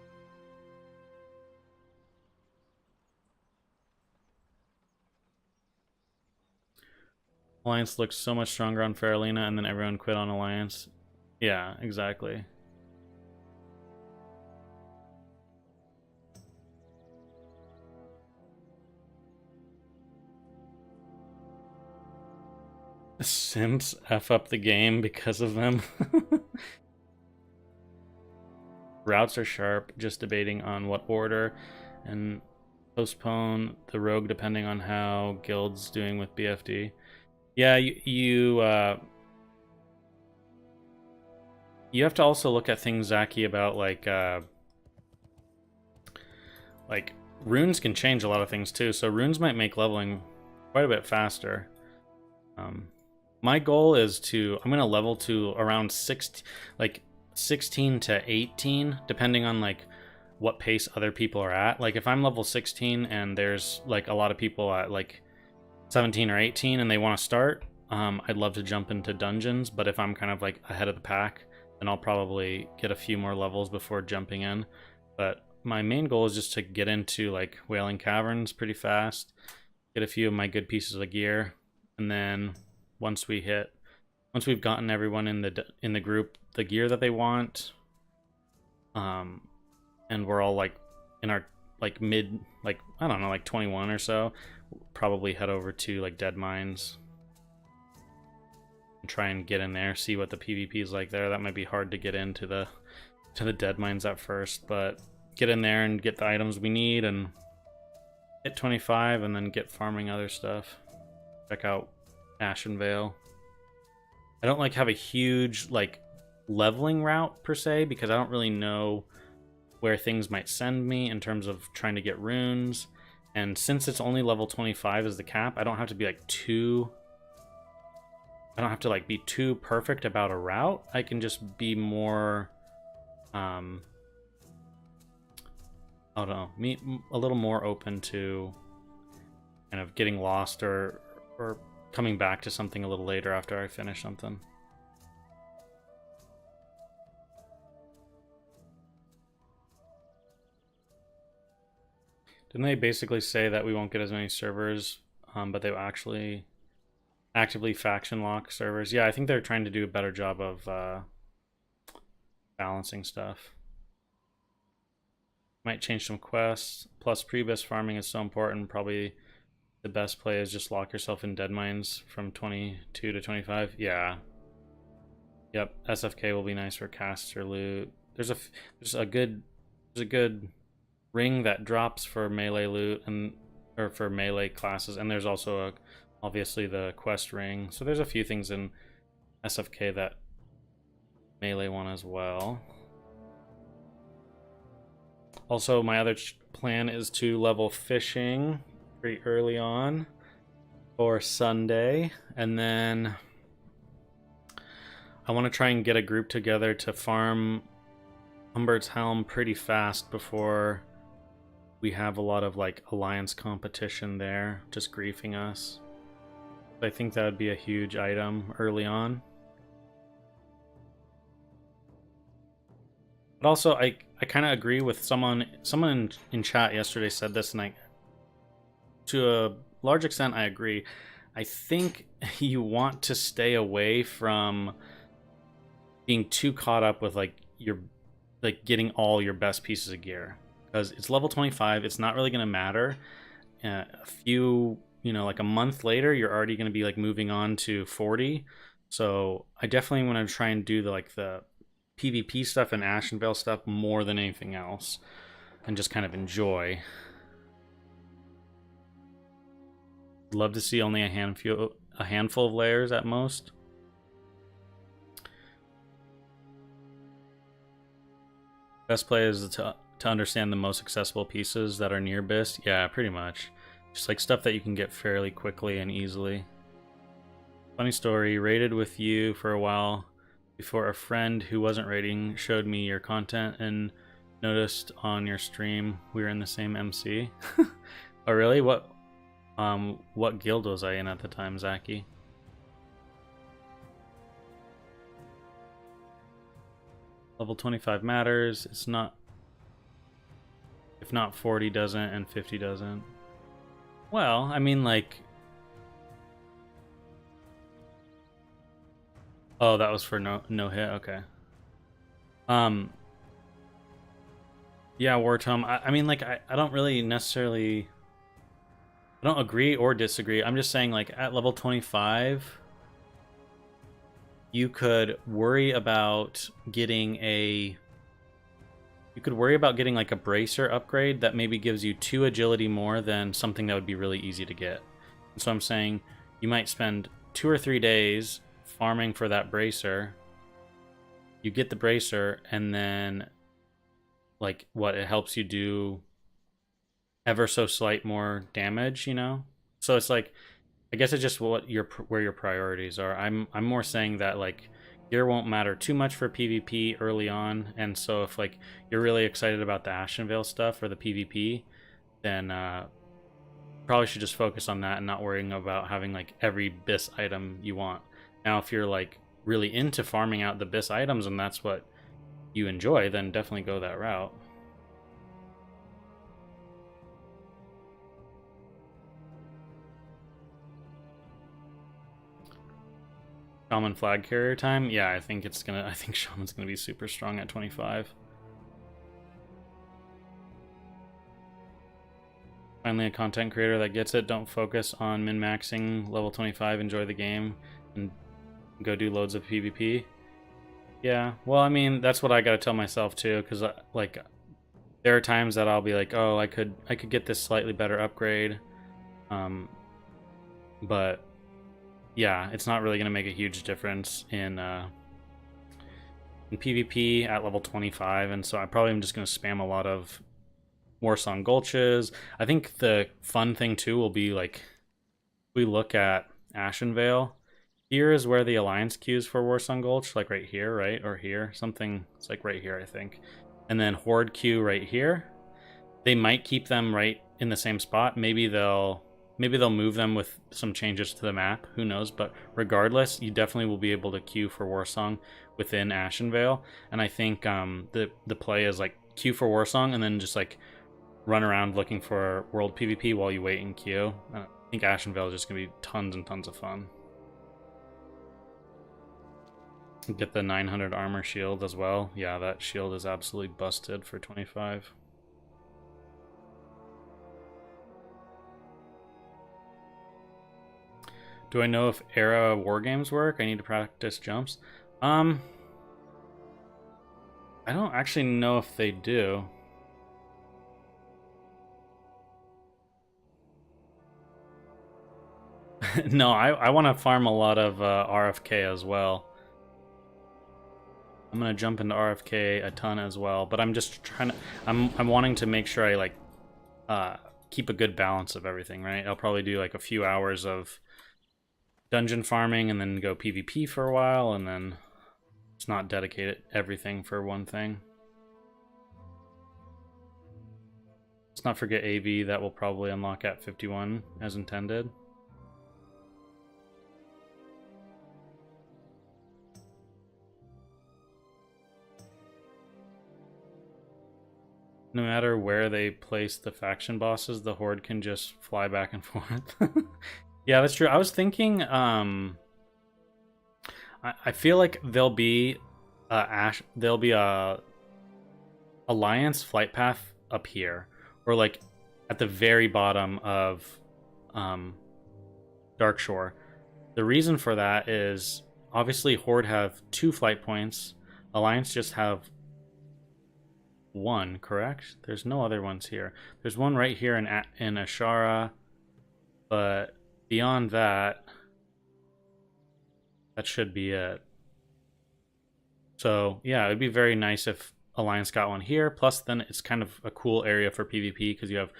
Alliance looks so much stronger on Faralina, and then everyone quit on Alliance. Yeah, exactly. Simps F up the game because of them. Routes are sharp, just debating on what order, and postpone the rogue depending on how guild's doing with BFD. Yeah, you have to also look at things, Zaki, about like runes can change a lot of things too. So runes might make leveling quite a bit faster. My goal is I'm gonna level to around 16 to 18, depending on like what pace other people are at. Like if I'm level 16 and there's like a lot of people at like 17 or 18 and they want to start, I'd love to jump into dungeons. But if I'm kind of like ahead of the pack, then I'll probably get a few more levels before jumping in. But my main goal is just to get into like Wailing Caverns pretty fast, get a few of my good pieces of gear, and then once we've gotten everyone in the group the gear that they want, and we're all like in our like mid, like I don't know, like 21 or so, we'll probably head over to like Dead Mines and try and get in there, see what the PvP is like there. That might be hard to get into the Dead Mines at first, but get in there and get the items we need and hit 25 and then get farming other stuff. Check out Ashen Vale. I don't like have a huge like leveling route per se, because I don't really know where things might send me in terms of trying to get runes. And since it's only level 25 as the cap, I don't have to be like too perfect about a route. I can just be more I don't know, a little more open to kind of getting lost or coming back to something a little later after I finish something. Didn't they basically say that we won't get as many servers, but they will actually actively faction lock servers? Yeah, I think they're trying to do a better job of balancing stuff. Might change some quests. Plus, pre-bis farming is so important. Probably the best play is just lock yourself in dead mines from 22 to 25. Yeah. Yep. SFK will be nice for caster loot. There's a good ring that drops for melee loot or for melee classes, and there's also obviously the quest ring. So there's a few things in SFK that melee one as well. Also, my other plan is to level fishing pretty early on for Sunday, and then I want to try and get a group together to farm Humbert's Helm pretty fast before we have a lot of like alliance competition there, just griefing us. I think that would be a huge item early on. But also, I kind of agree with someone in chat yesterday said this, and to a large extent I agree. I think you want to stay away from being too caught up with like getting all your best pieces of gear, because it's level 25. It's not really going to matter. A few, like a month later, you're already going to be like moving on to 40. So I definitely want to try and do the PvP stuff and Ashenvale stuff more than anything else, and just kind of enjoy. Love to see only a handful of layers at most. Best play is to understand the most accessible pieces that are near BIS. Yeah, pretty much. Just like stuff that you can get fairly quickly and easily. Funny story, raided with you for a while before a friend who wasn't raiding showed me your content and noticed on your stream we were in the same MC. Oh really? What guild was I in at the time, Zaki? Level 25 matters. It's not. If not 40 doesn't and 50 doesn't. Well, I mean like. Oh, that was for no hit. Okay. Yeah, Wartome. I mean, like, I don't really necessarily. I don't agree or disagree. I'm just saying, like, at level 25, you could worry about getting a. You could worry about getting like a bracer upgrade that maybe gives you 2 agility more than something that would be really easy to get. And so I'm saying you might spend 2 or 3 days farming for that bracer. You get the bracer, and then like it helps you do ever so slight more damage, So it's like, I guess it's just where your priorities are. I'm more saying that like gear won't matter too much for PvP early on, and so if like you're really excited about the Ashenvale stuff or the PvP, then probably should just focus on that and not worrying about having like every BIS item you want. Now, if you're like really into farming out the BIS items and that's what you enjoy, then definitely go that route. Shaman flag carrier time? Yeah, I think Shaman's gonna be super strong at 25. Finally a content creator that gets it. Don't focus on min-maxing level 25, enjoy the game, and go do loads of PvP. Yeah, well, I mean, that's what I gotta tell myself too, because like there are times that I'll be like, oh, I could get this slightly better upgrade, but yeah, it's not really going to make a huge difference in PvP at level 25, and so I probably am just going to spam a lot of Warsong Gulches. I think the fun thing too will be like we look at Ashenvale. Here is where the Alliance queues for Warsong Gulch, like right here, right? Or here. Something, it's like right here, I think. And then Horde queue right here. They might keep them right in the same spot. Maybe they'll move them with some changes to the map. Who knows? But regardless, you definitely will be able to queue for Warsong within Ashenvale. And I think the play is like queue for Warsong and then just like run around looking for world PvP while you wait in queue. I think Ashenvale is just gonna be tons and tons of fun. Get the 900 armor shield as well. Yeah, that shield is absolutely busted for 25. Do I know if era war games work? I need to practice jumps. I don't actually know if they do. No, I want to farm a lot of RFK as well. I'm gonna jump into RFK a ton as well, but I'm just trying to. I'm wanting to make sure I like keep a good balance of everything. Right, I'll probably do like a few hours of dungeon farming and then go PvP for a while, and then just not dedicate everything for one thing. Let's not forget AV. That will probably unlock at 51 as intended. No matter where they place the faction bosses, the horde can just fly back and forth. Yeah, that's true. I was thinking, I feel like there'll be a alliance flight path up here, or like at the very bottom of Darkshore. The reason for that is obviously horde have 2 flight points. Alliance just have 1, correct? There's no other ones here. There's one right here in Ashara, but beyond that, that should be it. So yeah, it'd be very nice if Alliance got one here. Plus, then it's kind of a cool area for PvP because you have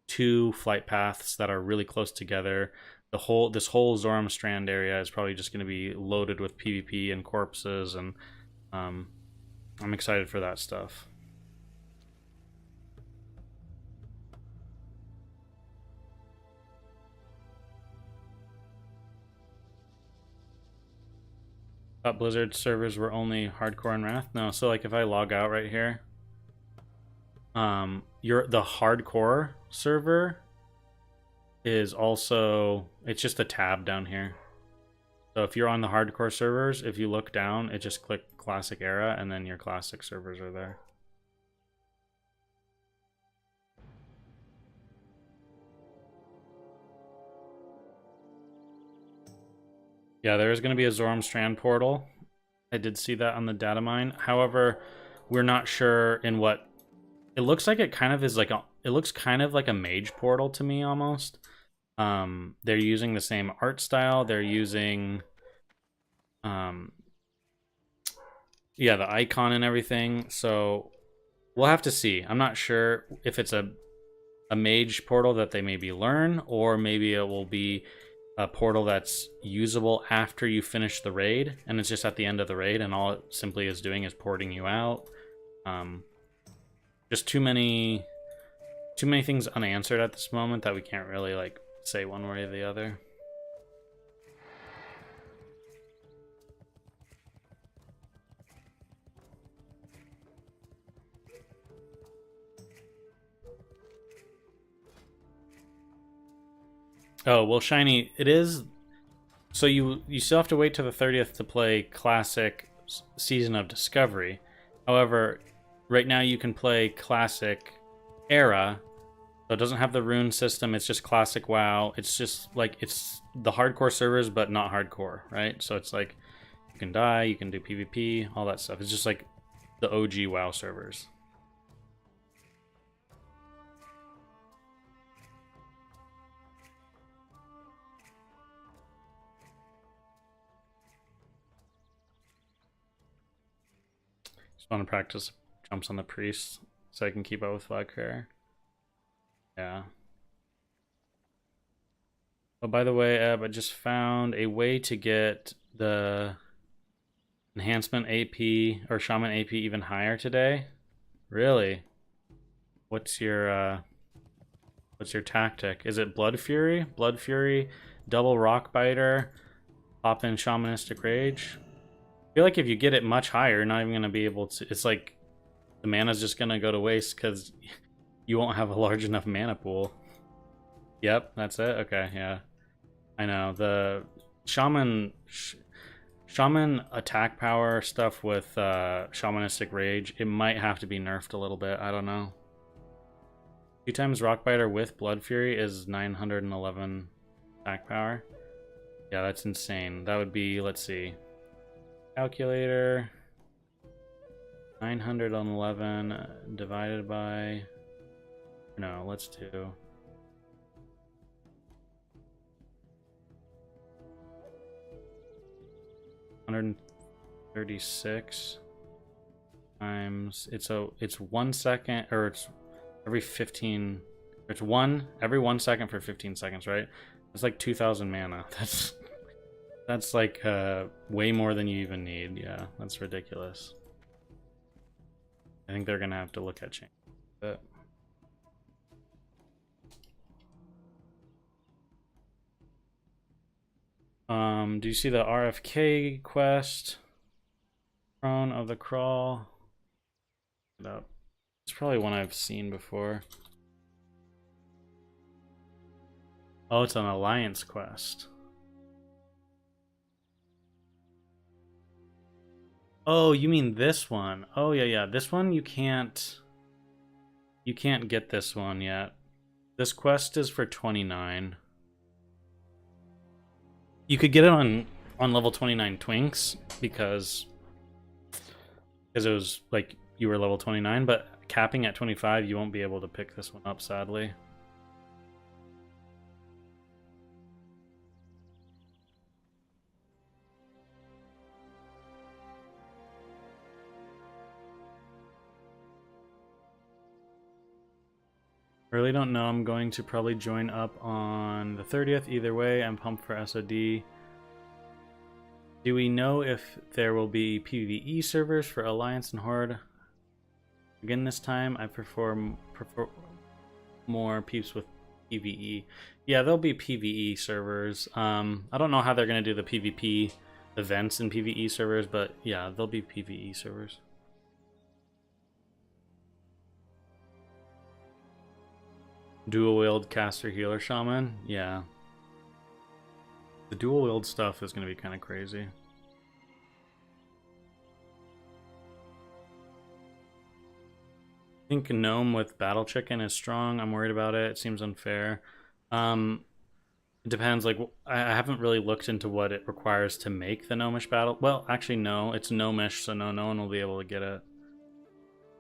2 flight paths that are really close together. This whole Zoram Strand area is probably just going to be loaded with PvP and corpses, and I'm excited for that stuff. Thought Blizzard servers were only hardcore and Wrath. No, so like if I log out right here, the hardcore server is also, it's just a tab down here. So if you're on the hardcore servers, if you look down, it just click classic era and then your classic servers are there. Yeah, there is going to be a Zoram Strand portal. I did see that on the data mine. However, we're not sure in what. It looks like it kind of is like it looks kind of like a mage portal to me almost. They're using the same art style. They're using yeah, the icon and everything. So we'll have to see. I'm not sure if it's a mage portal that they maybe learn, or maybe it will be a portal that's usable after you finish the raid, and it's just at the end of the raid, and all it simply is doing is porting you out. Just too many things unanswered at this moment that we can't really like say one way or the other. Oh, well, Shiny, it is. So you still have to wait till the 30th to play Classic Season of Discovery. However, right now you can play Classic Era. So it doesn't have the rune system. It's just Classic WoW. It's just like, it's the hardcore servers, but not hardcore, right? So it's like, you can die, you can do PvP, all that stuff. It's just like the OG WoW servers. want to practice jumps on the priest so I can keep up with Valkyrie. Yeah. Oh, by the way, Eb, I just found a way to get the enhancement AP or shaman AP even higher today. Really? What's your tactic? Is it Blood Fury? Blood Fury, double rock biter, pop in shamanistic rage. I feel like if you get it much higher, you're not even gonna be able to. It's like the mana's just gonna go to waste because you won't have a large enough mana pool. Yep, that's it. Okay, yeah, I know the shaman attack power stuff with shamanistic rage. It might have to be nerfed a little bit. I don't know. 2 times Rockbiter with Blood Fury is 911 attack power. Yeah, that's insane. That would be, let's see, calculator. 911 divided by, no, let's do 136 times, it's 1 second, or it's every 15, it's every 1 second for 15 seconds, right? It's like 2,000 mana. That's like way more than you even need. Yeah, that's ridiculous. I think they're gonna have to look at change. But do you see the RFK quest? Throne of the Crawl. No, it's probably one I've seen before. Oh, it's an alliance quest. Oh, you mean this one? Oh yeah, yeah. This one you can't get this one yet. This quest is for 29. You could get it on level 29 Twinks because it was like you were level 29, but capping at 25, you won't be able to pick this one up, sadly. I really don't know. I'm going to probably join up on the 30th. Either way, I'm pumped for SOD. Do we know if there will be PvE servers for Alliance and Horde? Again, this time I prefer more peeps with PvE. Yeah, there'll be PvE servers. I don't know how they're going to do the PvP events in PvE servers, but yeah, there'll be PvE servers. Dual wield caster healer shaman, yeah. The dual wield stuff is going to be kind of crazy. I think gnome with battle chicken is strong. I'm worried about it. It seems unfair. It depends. Like, I haven't really looked into what it requires to make the gnomish battle. Well, actually, no. It's gnomish, so no one will be able to get it.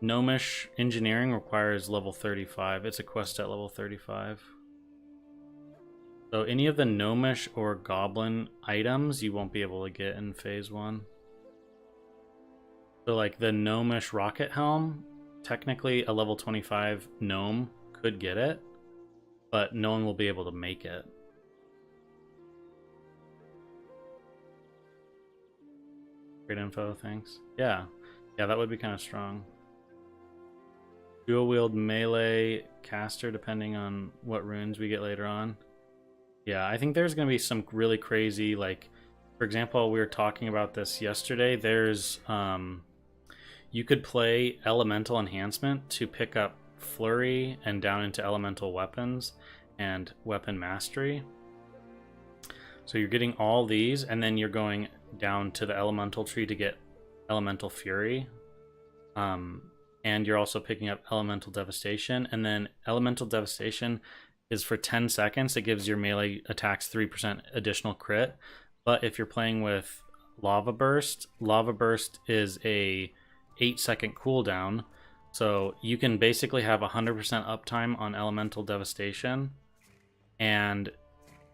Gnomish engineering requires level 35. It's a quest at level 35. So any of the gnomish or goblin items you won't be able to get in phase 1. So like the gnomish rocket helm, technically a level 25 gnome could get it, but no one will be able to make it. Great info, thanks. Yeah, that would be kind of strong. Dual wield melee caster depending on what runes we get later on. Yeah, I think there's going to be some really crazy, like, for example, we were talking about this yesterday. There's, you could play elemental enhancement to pick up flurry and down into elemental weapons and weapon mastery. So you're getting all these, and then you're going down to the elemental tree to get elemental fury. And you're also picking up elemental devastation, and then elemental devastation is for 10 seconds. It gives your melee attacks 3% additional crit. But if you're playing with lava burst is a 8-second cooldown, so you can basically have 100% uptime on elemental devastation and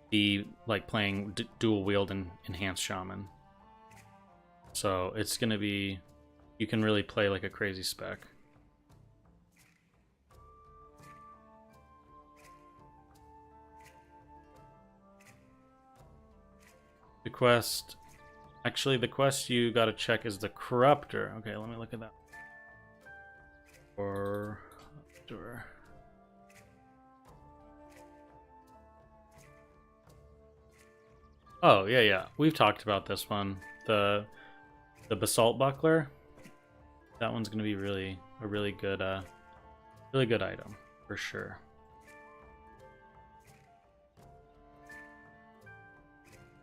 be like playing dual wield and enhanced shaman. So it's gonna be you can really play like a crazy spec. The quest, actually, the quest you gotta check is the Corruptor. Okay, let me look at that. Corruptor. Oh yeah, we've talked about this one. The Basalt Buckler. That one's gonna be a really good item for sure.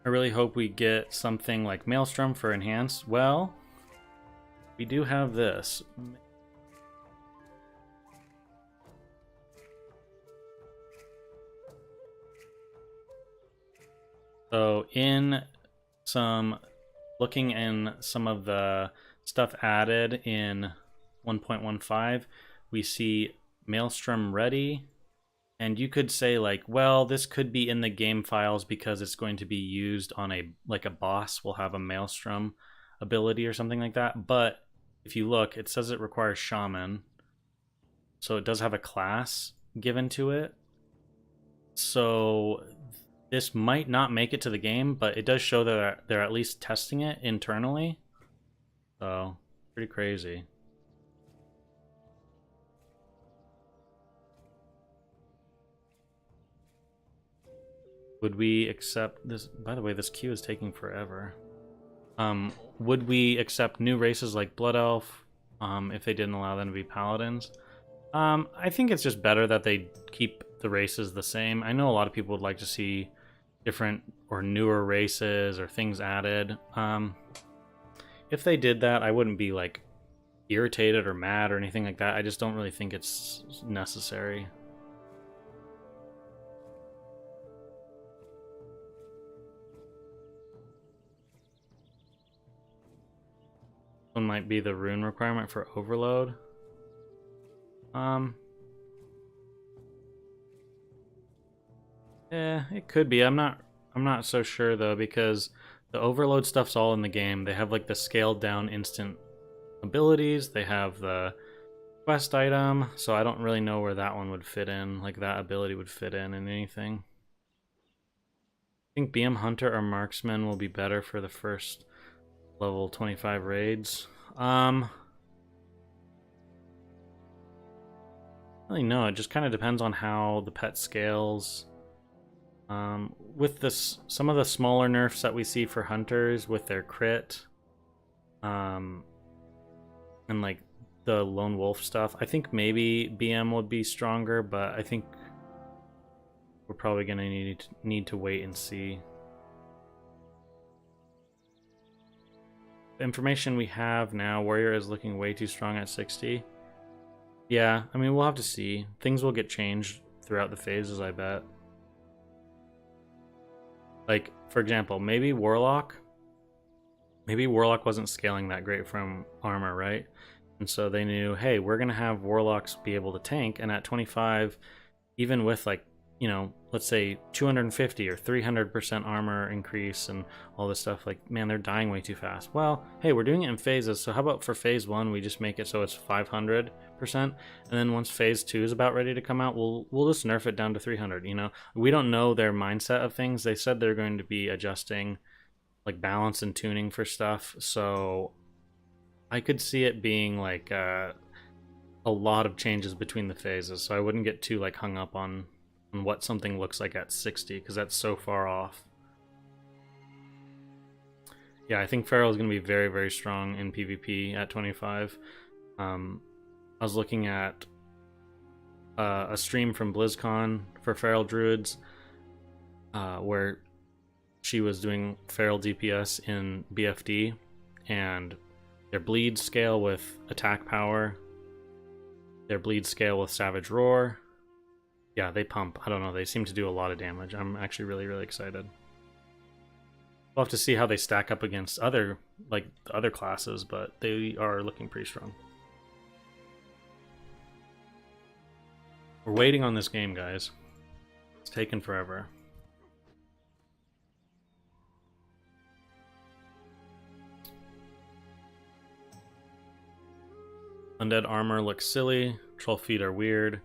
I really hope we get something like Maelstrom for enhanced. Well, we do have this. So looking in some of the stuff added in 1.15, we see Maelstrom ready. And you could say like, well, this could be in the game files because it's going to be used on a boss will have a Maelstrom ability or something like that. But if you look, it says it requires Shaman. So it does have a class given to it. So this might not make it to the game, but it does show that they're at least testing it internally. So, pretty crazy. Would we accept this? By the way, this queue is taking forever. Would we accept new races like Blood Elf if they didn't allow them to be paladins? I think it's just better that they keep the races the same. I know a lot of people would like to see different or newer races or things added. If they did that, I wouldn't be like irritated or mad or anything like that. I just don't really think it's necessary. One might be the rune requirement for overload. Yeah, it could be. I'm not so sure though, because the overload stuff's all in the game. They have like the scaled down instant abilities. They have the quest item, so I don't really know where that one would fit in. Like that ability would fit in anything. I think BM Hunter or Marksman will be better for the first level 25 raids. Really no, it just kind of depends on how the pet scales. With this, some of the smaller nerfs that we see for hunters with their crit, and like the lone wolf stuff, I think maybe BM would be stronger, but I think we're probably gonna need to wait and see. The information we have now, Warrior is looking way too strong at 60. Yeah, I mean, we'll have to see. Things will get changed throughout the phases, I bet. Like, for example, maybe Warlock wasn't scaling that great from armor, right? And so they knew, hey, we're going to have Warlocks be able to tank, and at 25, even with like, you know, let's say 250 or 300% armor increase and all this stuff, like, man, they're dying way too fast. Well, hey, we're doing it in phases, so how about for phase 1 we just make it so it's 500%, and then once phase 2 is about ready to come out, we'll just nerf it down to 300, you know? We don't know their mindset of things. They said they're going to be adjusting like balance and tuning for stuff, so I could see it being like a lot of changes between the phases, so I wouldn't get too like hung up on what something looks like at 60, because that's so far off. Yeah, I think Feral is going to be very, very strong in PvP at 25. I was looking at a stream from BlizzCon for Feral Druids, where she was doing Feral DPS in BFD, and their bleed scale with attack power, their bleed scale with Savage Roar. Yeah, they pump. I don't know. They seem to do a lot of damage. I'm actually really, really excited. We'll have to see how they stack up against other classes, but they are looking pretty strong. We're waiting on this game, guys. It's taken forever. Undead armor looks silly. Troll feet are weird.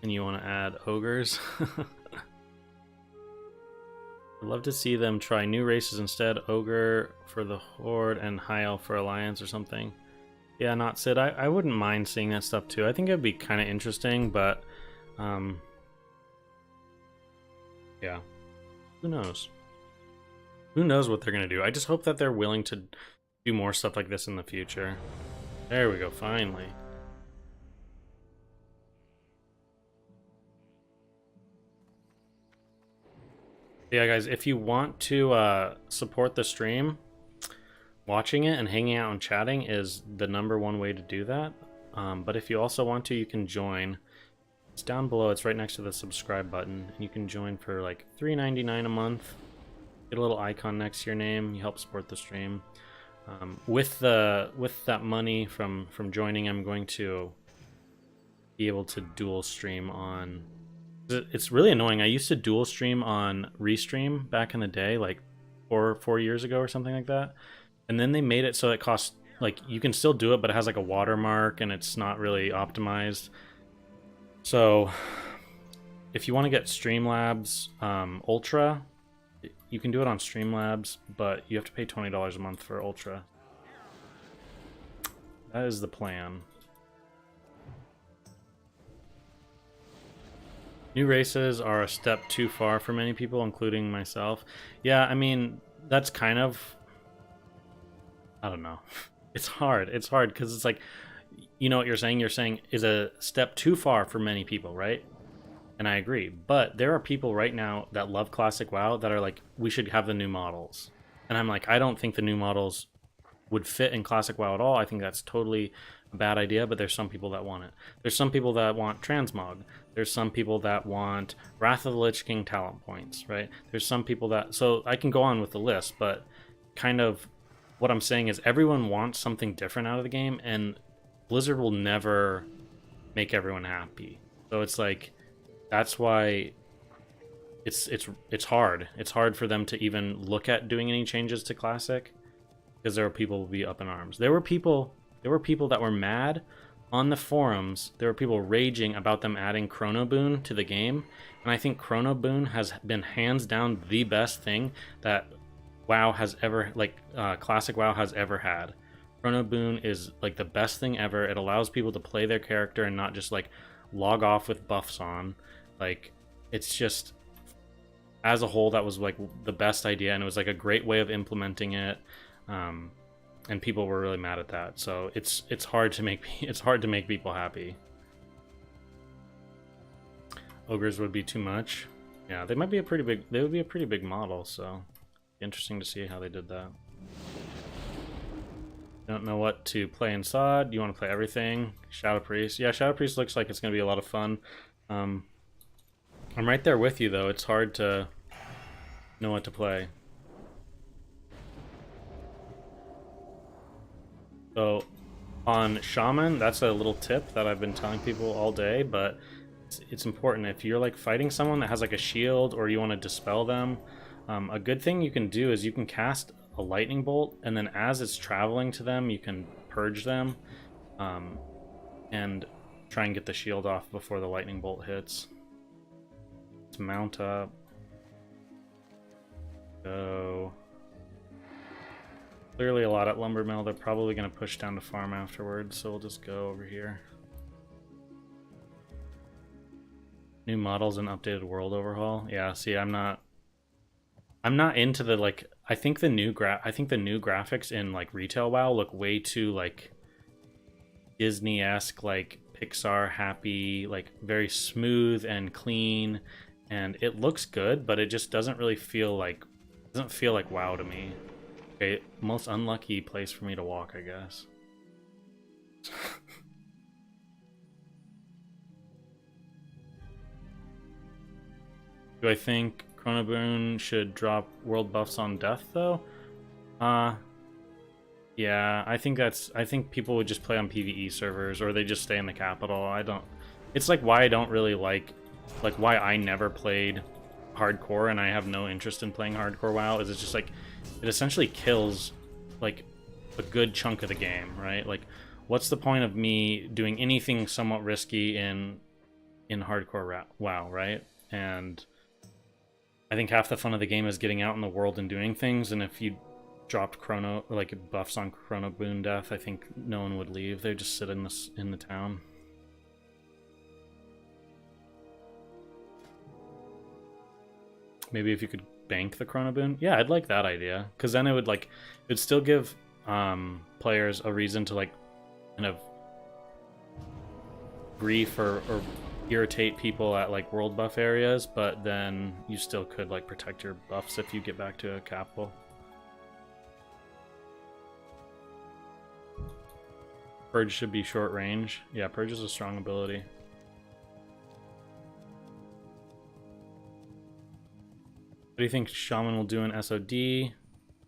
And you want to add ogres? I'd love to see them try new races instead. Ogre for the Horde and High Elf for Alliance or something. Yeah, not Sid. I wouldn't mind seeing that stuff too. I think it'd be kind of interesting, but yeah, who knows? Who knows what they're gonna do? I just hope that they're willing to do more stuff like this in the future. There we go, finally. Yeah, guys, if you want to support the stream, watching it and hanging out and chatting is the #1 way to do that. But if you also want to, you can join. It's down below. It's right next to the subscribe button. And you can join for like $3.99 a month. Get a little icon next to your name. You help support the stream. With that money from joining, I'm going to be able to dual stream on. It's really annoying. I used to dual stream on Restream back in the day, like 4 years ago or something like that. And then they made it so it costs, like, you can still do it, but it has like a watermark and it's not really optimized. So if you want to get Streamlabs Ultra, you can do it on Streamlabs, but you have to pay $20 a month for Ultra. That is the plan. New races are a step too far for many people, including myself. Yeah, I mean, that's kind of... I don't know. It's hard. It's hard because it's like, you know what you're saying? You're saying is a step too far for many people, right? And I agree. But there are people right now that love Classic WoW that are like, we should have the new models. And I'm like, I don't think the new models would fit in Classic WoW at all. I think that's totally a bad idea, but there's some people that want it. There's some people that want Transmog. There's some people that want Wrath of the Lich King talent points, right? There's some people that... So I can go on with the list, but kind of what I'm saying is everyone wants something different out of the game, and Blizzard will never make everyone happy. So it's like, that's why it's hard. It's hard for them to even look at doing any changes to Classic, because there are people who will be up in arms. There were people that were mad on the forums. There were people raging about them adding Chrono Boon to the game, and I think Chrono Boon has been hands down the best thing that WoW has ever, like, Classic WoW has ever had. Chrono Boon is like the best thing ever. It allows people to play their character and not just like log off with buffs on. Like, it's just, as a whole, that was like the best idea, and it was like a great way of implementing it. And people were really mad at that. So it's hard to make people happy. Ogres would be too much. Yeah, they would be a pretty big model, so interesting to see how they did that. Don't know what to play in SOD. You want to play everything? Shadow Priest. Yeah, Shadow Priest looks like it's going to be a lot of fun. I'm right there with you, though. It's hard to know what to play. So on Shaman, that's a little tip that I've been telling people all day, but it's important. If you're like fighting someone that has like a shield, or you want to dispel them, a good thing you can do is you can cast a lightning bolt, and then as it's traveling to them, you can purge them, and try and get the shield off before the lightning bolt hits. Let's mount up. Go. Clearly a lot at Lumber Mill. They're probably going to push down to farm afterwards, so we'll just go over here. New models and updated world overhaul. Yeah, see, I'm not into the, like, I think the new graphics in like retail WoW look way too like Disney-esque, like Pixar happy, like very smooth and clean, and it looks good, but it just doesn't really feel like WoW to me. Okay, most unlucky place for me to walk, I guess. Do I think Chrono Boon should drop world buffs on death, though? Yeah, I think people would just play on PvE servers, or they just stay in the capital. It's like why I don't really like why I never played hardcore, and I have no interest in playing hardcore WoW, is it's just like, it essentially kills like a good chunk of the game, right? Like, what's the point of me doing anything somewhat risky in hardcore WoW, right? And I think half the fun of the game is getting out in the world and doing things. And if you dropped chrono, like buffs on chrono boon death, I think no one would leave. They'd just sit in the town. Maybe if you could bank the chrono boon, yeah, I'd like that idea, because then it would still give players a reason to like kind of grief or irritate people at like world buff areas, but then you still could like protect your buffs if you get back to a capital. Purge should be short range. Yeah, Purge is a strong ability. What do you think Shaman will do in SOD?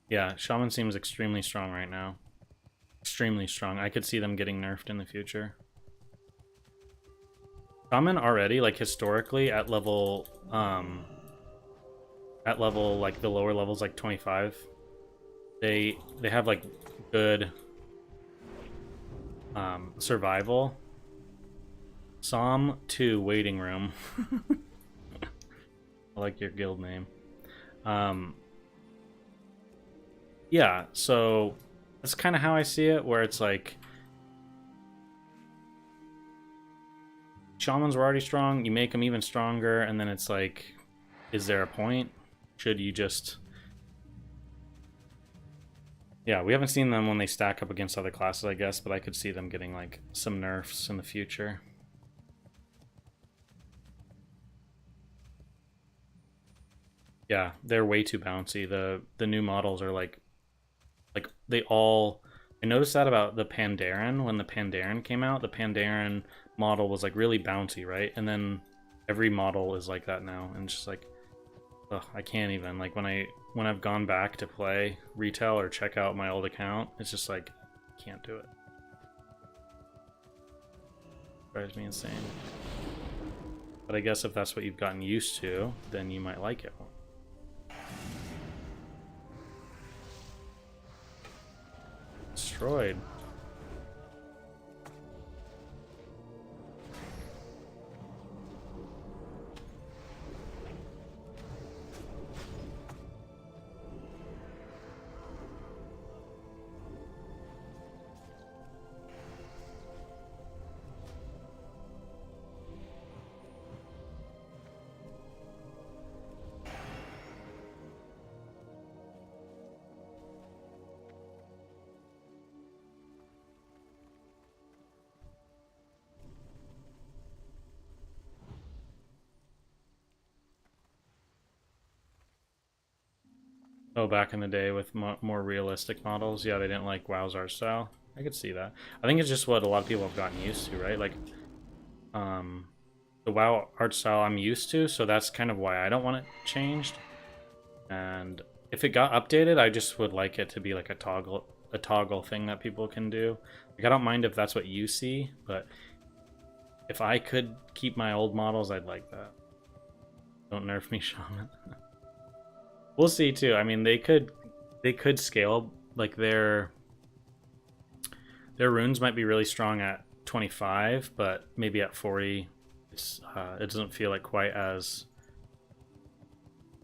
Yeah, Shaman seems extremely strong right now. Extremely strong. I could see them getting nerfed in the future. Shaman already, like historically, at level like the lower levels, like 25, they have like good survival. Psalm 2 waiting room. I like your guild name. Yeah, so that's kind of how I see it, where it's like Shamans were already strong, you make them even stronger, and then it's like, is there a point? Should you just... Yeah, we haven't seen them when they stack up against other classes, I guess, but I could see them getting like some nerfs in the future. Yeah, they're way too bouncy. The new models are like they all... I noticed that about the Pandaren. When the Pandaren came out, the Pandaren model was like really bouncy, right? And then every model is like that now, and it's just like, ugh, I can't even. Like when I've gone back to play retail or check out my old account, it's just like, can't do it. Drives me insane. But I guess if that's what you've gotten used to, then you might like it. Destroyed. Oh, back in the day with more realistic models, yeah, they didn't like WoW's art style. I could see that. I think it's just what a lot of people have gotten used to, right? Like, the WoW art style I'm used to, so that's kind of why I don't want it changed. And if it got updated, I just would like it to be like a toggle thing that people can do. Like, I don't mind if that's what you see, but if I could keep my old models, I'd like that. Don't nerf me, Shaman. We'll see too. I mean, they could scale, like their runes might be really strong at 25, but maybe at 40, it doesn't feel like quite as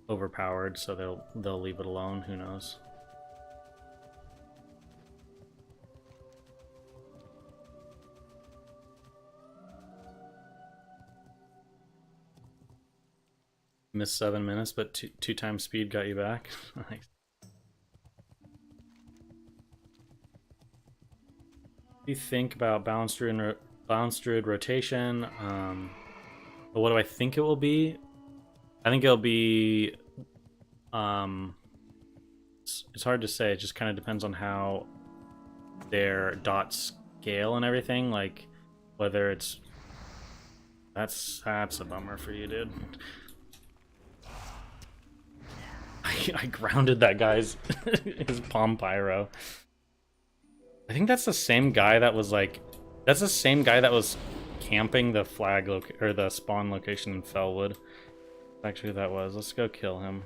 overpowered. So they'll leave it alone. Who knows? Missed 7 minutes, but two times speed got you back. Nice. What do you think about balanced druid rotation? What do I think it will be? I think it'll be... it's hard to say. It just kind of depends on how their dots scale and everything. Like, whether it's... That's a bummer for you, dude. I grounded that guy's his palm pyro. I think that's the same guy that was like... That's the same guy that was camping the flag or the spawn location in Fellwood. Actually, who that was. Let's go kill him.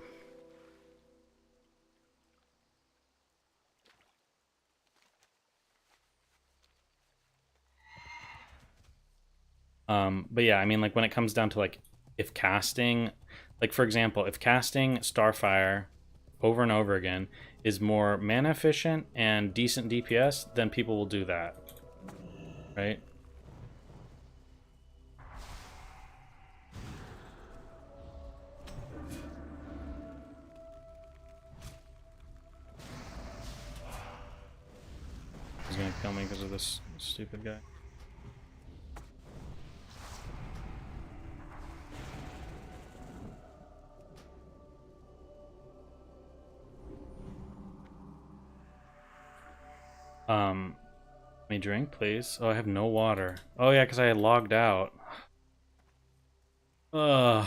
But yeah, I mean, like when it comes down to like if casting, like for example, if casting Starfire over and over again is more mana efficient and decent DPS, then people will do that, right? He's gonna kill me because of this stupid guy. Let me drink, please. Oh, I have no water. Oh yeah, because I had logged out. Ugh.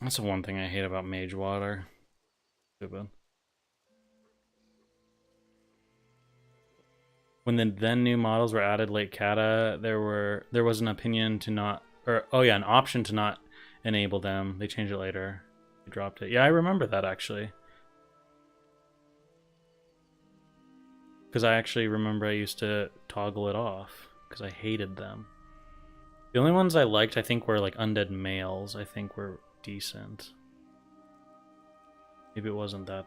That's the one thing I hate about mage water. Stupid. When the then new models were added late kata, there was an opinion to not, or oh yeah, an option to not enable them. They changed it later. They dropped it. Yeah, I remember that actually. Because I actually remember I used to toggle it off because I hated them. The only ones I liked, I think, were like undead males. I think were decent. Maybe it wasn't that.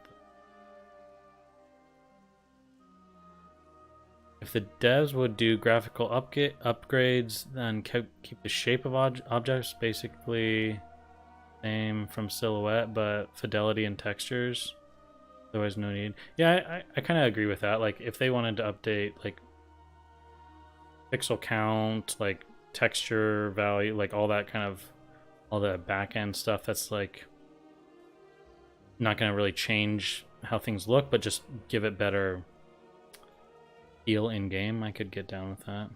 If the devs would do graphical upgrades, then keep the shape of objects basically same from silhouette, but fidelity and textures. Otherwise, no need. Yeah, I kind of agree with that. Like, if they wanted to update, like, pixel count, like, texture value, like, all that kind of, all the back end stuff that's, like, not going to really change how things look, but just give it better feel in game, I could get down with that.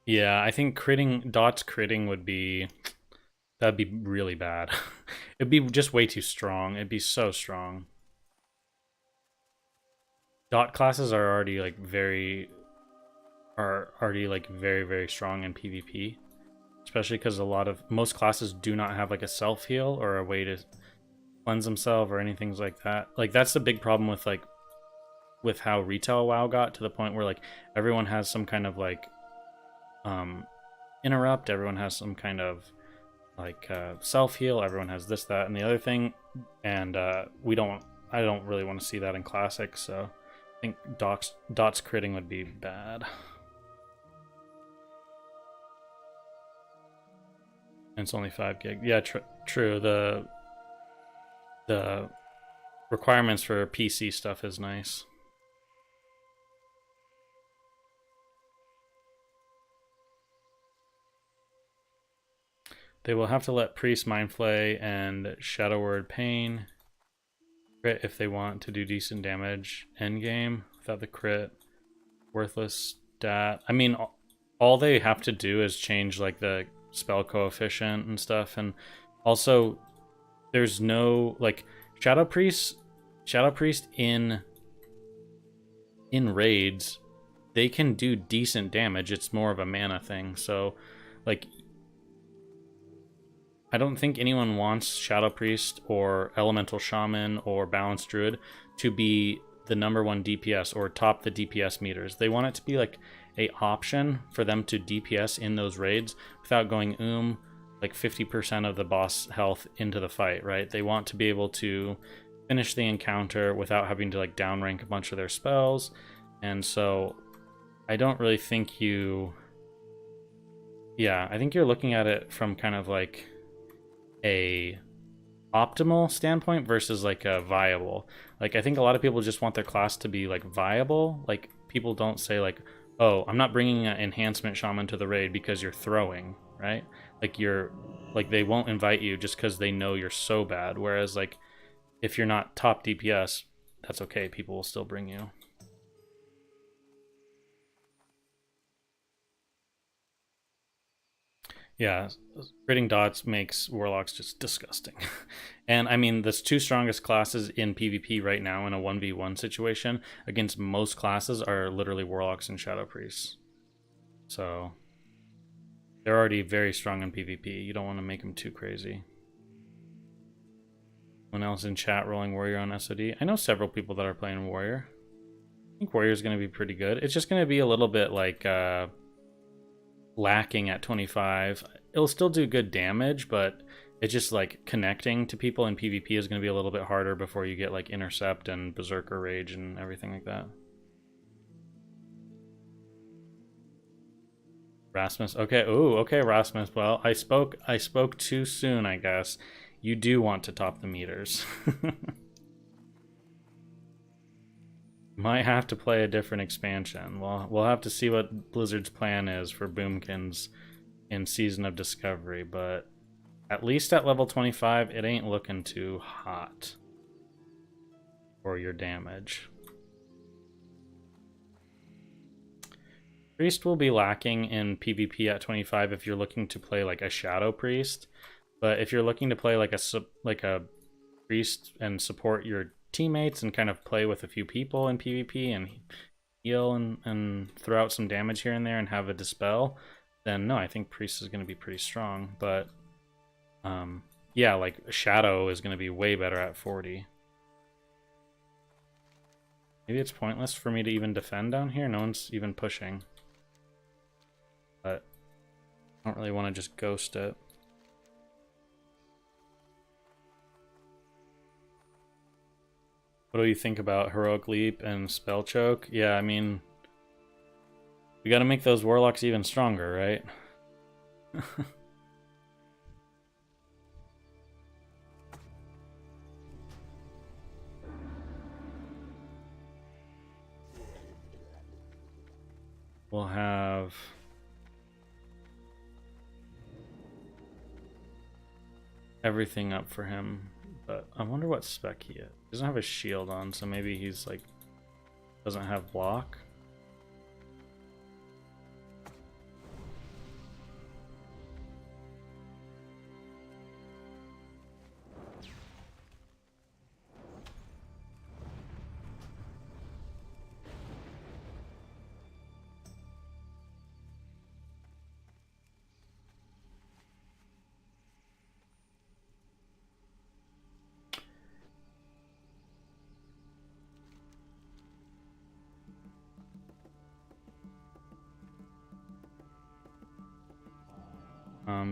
Yeah, I think dots critting that'd be really bad. It'd be just way too strong. It'd be so strong. Dot classes are already like very very strong in PvP, especially because most classes do not have like a self heal or a way to cleanse themselves or anything like that. Like that's the big problem with how retail WoW got to the point where like everyone has some kind of like interrupt, everyone has some kind of like self heal, everyone has this, that, and the other thing, and I don't really want to see that in classic, so I think dots critting would be bad. And it's only 5 gig. Yeah, true. The requirements for PC stuff is nice. They will have to let Priest, Mindflay, and Shadow Word Pain crit if they want to do decent damage endgame without the crit. Worthless stat. I mean, all they have to do is change like the spell coefficient and stuff, and also there's no like Shadow Priest in raids, they can do decent damage. It's more of a mana thing. So like I don't think anyone wants Shadow Priest or Elemental Shaman or Balanced Druid to be the #1 DPS or top the DPS meters. They want it to be like a option for them to DPS in those raids without going like 50% of the boss health into the fight, right? They want to be able to finish the encounter without having to like downrank a bunch of their spells. And so I don't really think I think you're looking at it from kind of like a optimal standpoint versus like a viable. Like I think a lot of people just want their class to be like viable. Like people don't say like, oh, I'm not bringing an enhancement shaman to the raid because you're throwing, right? Like they won't invite you just because they know you're so bad. Whereas like if you're not top DPS, that's okay. People will still bring you. Yeah, critting dots makes warlocks just disgusting. And I mean, the two strongest classes in PvP right now in a 1v1 situation against most classes are literally warlocks and shadow priests. So they're already very strong in PvP. You don't want to make them too crazy. Anyone else in chat rolling warrior on SOD? I know several people that are playing warrior. I think warrior is going to be pretty good. It's just going to be a little bit like lacking at 25. It'll still do good damage, but it's just like connecting to people in PvP is going to be a little bit harder before you get like intercept and berserker rage and everything like that. Rasmus, okay. Ooh, okay, Rasmus. Well, I spoke too soon, I guess. You do want to top the meters. Might have to play a different expansion. Well, we'll have to see what Blizzard's plan is for Boomkins in Season of Discovery, but at least at level 25, it ain't looking too hot for your damage. Priest will be lacking in PvP at 25 if you're looking to play like a Shadow Priest, but if you're looking to play like a Priest and support your teammates and kind of play with a few people in PvP and heal and throw out some damage here and there and have a dispel, then no, I think Priest is going to be pretty strong. But yeah, like Shadow is going to be way better at 40. Maybe it's pointless for me to even defend down here. No one's even pushing. But I don't really want to just ghost it. What do you think about Heroic Leap and Spell Choke? Yeah, I mean, we got to make those warlocks even stronger, right? We'll have everything up for him, but I wonder what spec he is. He doesn't have a shield on, so maybe he's like doesn't have block.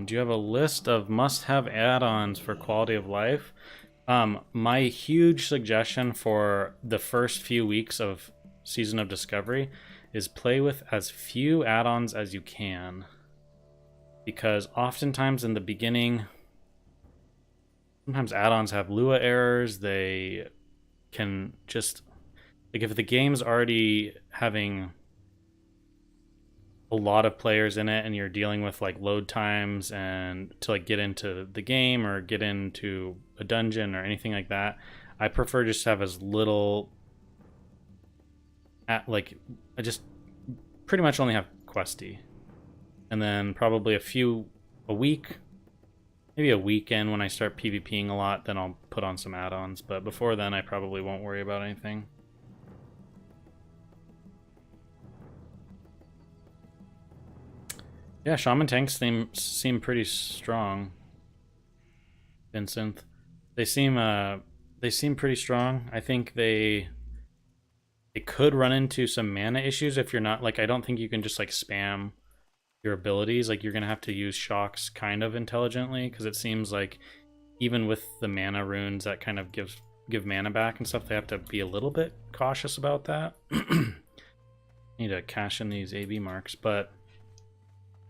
Do you have a list of must-have add-ons for quality of life? My huge suggestion for the first few weeks of Season of Discovery is play with as few add-ons as you can. Because oftentimes in the beginning, sometimes add-ons have Lua errors. They can just... like if the game's already having a lot of players in it and you're dealing with like load times and to like get into the game or get into a dungeon or anything like that, I prefer just to have as little I just pretty much only have questy, and then probably a week, maybe a weekend when I start PvPing a lot, then I'll put on some add-ons, but before then I probably won't worry about anything. Yeah, Shaman tanks seem pretty strong. Vincent, they seem pretty strong. I think they could run into some mana issues if you're not like, I don't think you can just like spam your abilities. Like you're gonna have to use shocks kind of intelligently, because it seems like even with the mana runes that kind of give mana back and stuff, they have to be a little bit cautious about that. Need to cash in these AB marks, but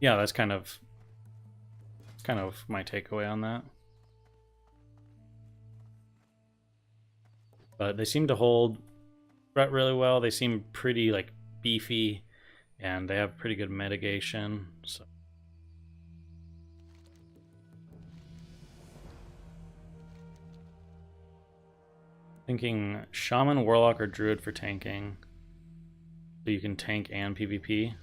yeah, that's kind of my takeaway on that. But they seem to hold threat really well. They seem pretty like beefy, and they have pretty good mitigation. So thinking Shaman, Warlock, or Druid for tanking, so you can tank and PvP.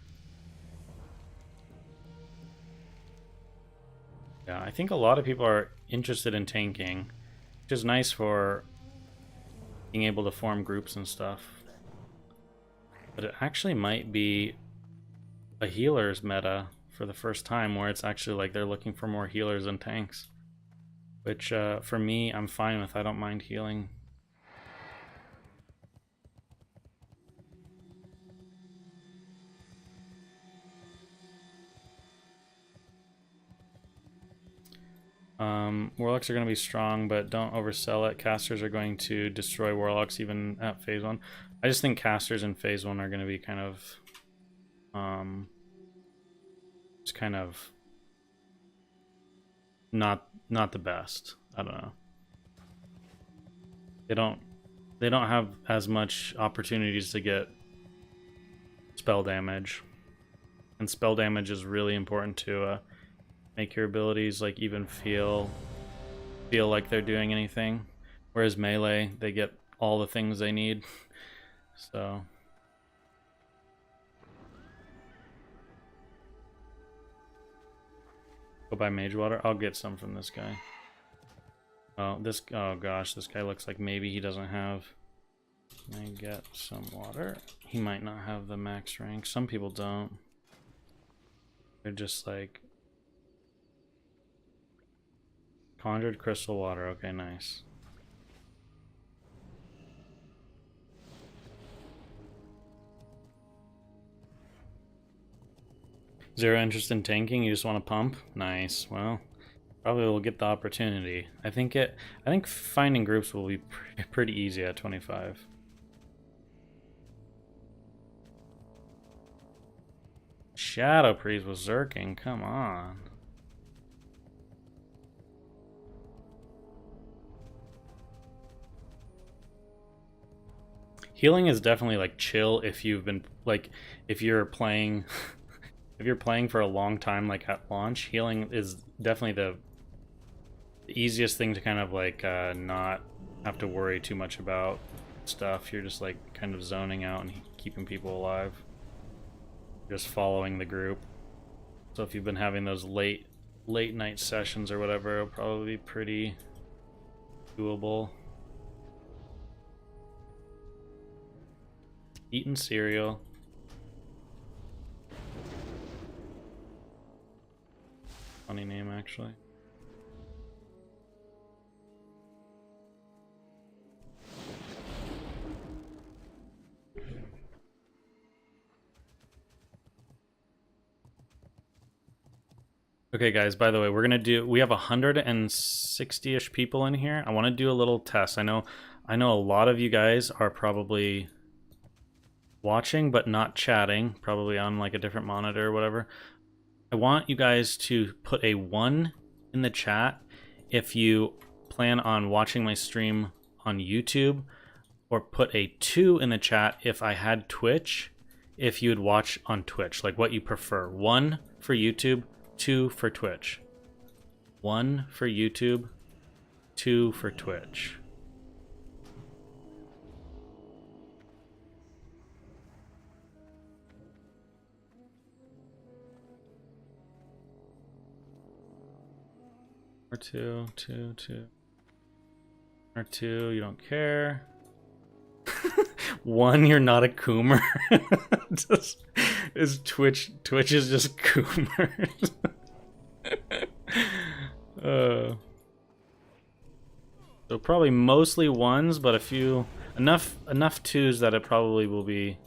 Yeah, I think a lot of people are interested in tanking, which is nice for being able to form groups and stuff. But it actually might be a healer's meta for the first time where it's actually like they're looking for more healers than tanks. Which, for me, I'm fine with. I don't mind healing. Warlocks are going to be strong, but don't oversell it. Casters are going to destroy Warlocks even at phase 1. I just think casters in phase 1 are going to be kind of... just kind of... not the best. I don't know. They don't have as much opportunities to get spell damage. And spell damage is really important to make your abilities like even feel like they're doing anything. Whereas melee, they get all the things they need. So go buy mage water. I'll get some from this guy. Oh, oh gosh, this guy looks like maybe he doesn't have. Can I get some water? He might not have the max rank. Some people don't. They're just like conjured crystal water. Okay, nice. Zero interest in tanking. You just want to pump. Nice. Well, probably will get the opportunity. I think finding groups will be pretty easy at 25. Shadow Priest was zerking. Come on. Healing is definitely like chill if you've been like if you're playing if you're playing for a long time like at launch. Healing is definitely the easiest thing to kind of like not have to worry too much about stuff. You're just like kind of zoning out and keeping people alive. Just following the group. So if you've been having those late night sessions or whatever, it'll probably be pretty doable. Eating cereal. Funny name, actually. Okay, guys, by the way, we have 160-ish people in here. I want to do a little test. I know a lot of you guys are probably watching but not chatting, probably on like a different monitor or whatever. I want you guys to put a 1 in the chat if you plan on watching my stream on YouTube, or put a 2 in the chat if I had Twitch, if you would watch on Twitch, like what you prefer. 1 for YouTube, 2 for Twitch. 1 for YouTube, 2 for Twitch. Or 2, 2, 2. Or 2, you don't care. 1, you're not a coomer. Twitch is just coomers. So probably mostly 1s, but a few enough 2s that it probably will be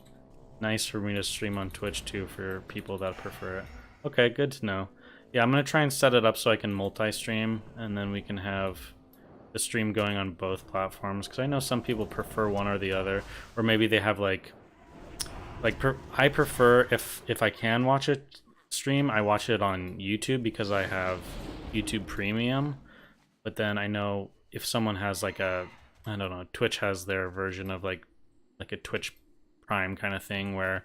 nice for me to stream on Twitch too for people that prefer it. Okay, good to know. Yeah, I'm gonna try and set it up so I can multi-stream, and then we can have the stream going on both platforms, because I know some people prefer one or the other, or maybe they have I prefer if I can watch it stream, I watch it on YouTube because I have YouTube Premium. But then I know if someone has like I don't know, Twitch has their version of like a Twitch Prime kind of thing where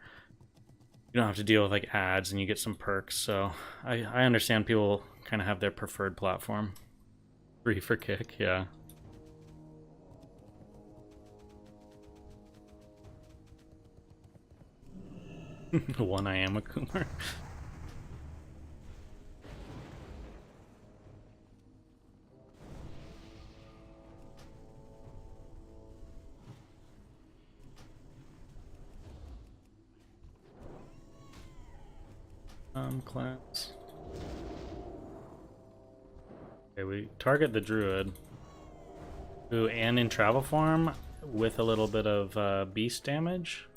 you don't have to deal with like ads and you get some perks. So I understand people kind of have their preferred platform. 3 for kick, yeah. One, I am a coomer. Cleanse. Okay, we target the druid. Ooh, and in travel form with a little bit of beast damage.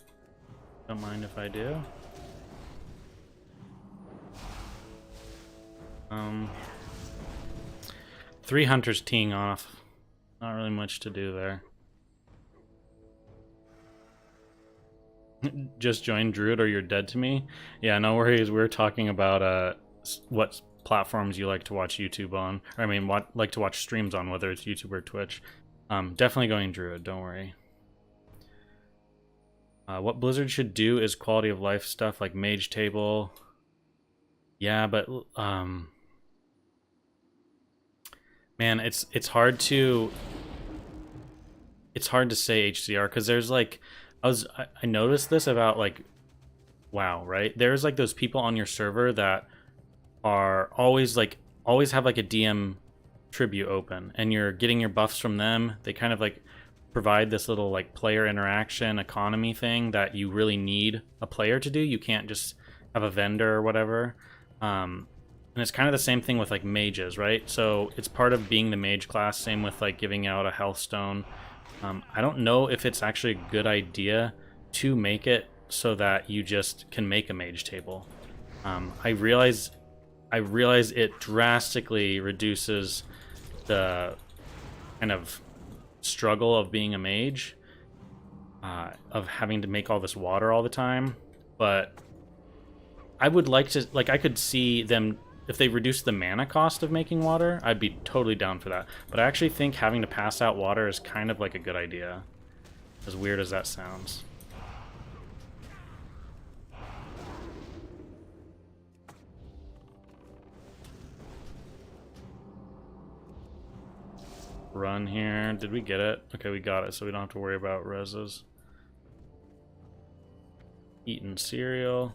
Don't mind if I do. 3 hunters teeing off. Not really much to do there. Just join Druid or you're dead to me. Yeah, no worries. We're talking about what platforms you like to watch YouTube on. Or, I mean, what like to watch streams on, whether it's YouTube or Twitch. Definitely going Druid. Don't worry. What Blizzard should do is quality of life stuff like Mage Table. Yeah, but man, it's hard to say HCR because there's like I noticed this about like WoW, right? There's like those people on your server that are always have like a DM tribute open and you're getting your buffs from them. They kind of like provide this little like player interaction economy thing that you really need a player to do. You can't just have a vendor or whatever. And it's kind of the same thing with like mages, right? So it's part of being the mage class. Same with like giving out a health stone. I don't know if it's actually a good idea to make it so that you just can make a mage table. I realize it drastically reduces the kind of struggle of being a mage, of having to make all this water all the time. But I would like to, like, I could see them, if they reduce the mana cost of making water, I'd be totally down for that. But I actually think having to pass out water is kind of like a good idea, as weird as that sounds. Run here. Did we get it? Okay, we got it, so we don't have to worry about reses. Eating cereal.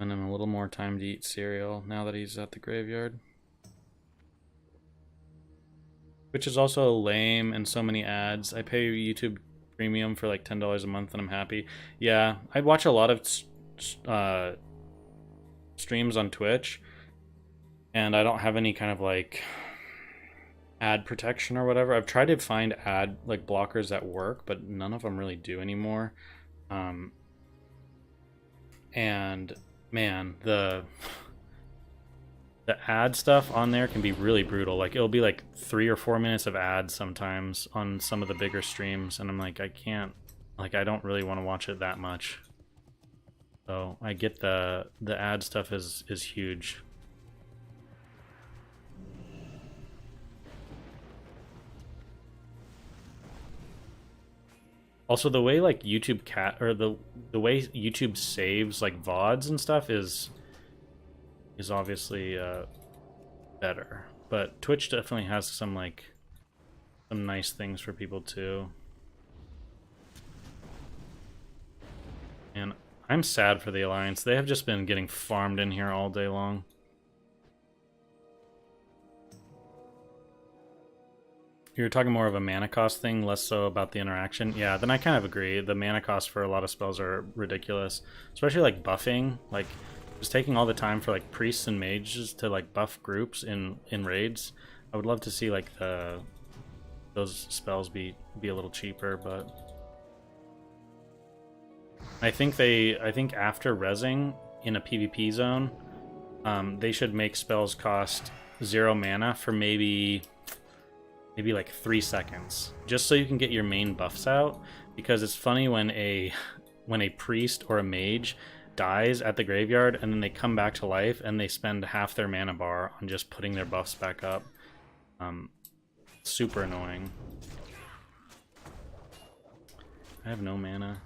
And then a little more time to eat cereal now that he's at the graveyard. Which is also lame and so many ads. I pay YouTube Premium for like $10 a month and I'm happy. Yeah, I watch a lot of streams on Twitch and I don't have any kind of like ad protection or whatever. I've tried to find ad like blockers that work, but none of them really do anymore. And man, the ad stuff on there can be really brutal. Like it'll be like 3 or 4 minutes of ads sometimes on some of the bigger streams, and I'm like, I can't, like, I don't really want to watch it that much. So I get the ad stuff is huge. Also, the way like YouTube the way YouTube saves like VODs and stuff is obviously better, but Twitch definitely has some nice things for people too. And I'm sad for the Alliance. They have just been getting farmed in here all day long. You're talking more of a mana cost thing, less so about the interaction. Yeah, then I kind of agree. The mana cost for a lot of spells are ridiculous, especially like buffing. Like just taking all the time for like priests and mages to like buff groups in raids. I would love to see like those spells be a little cheaper, but I think after rezzing in a PvP zone, they should make spells cost 0 mana for maybe like 3 seconds, just so you can get your main buffs out. Because it's funny when a priest or a mage dies at the graveyard and then they come back to life and they spend half their mana bar on just putting their buffs back up. Super annoying. I have no mana.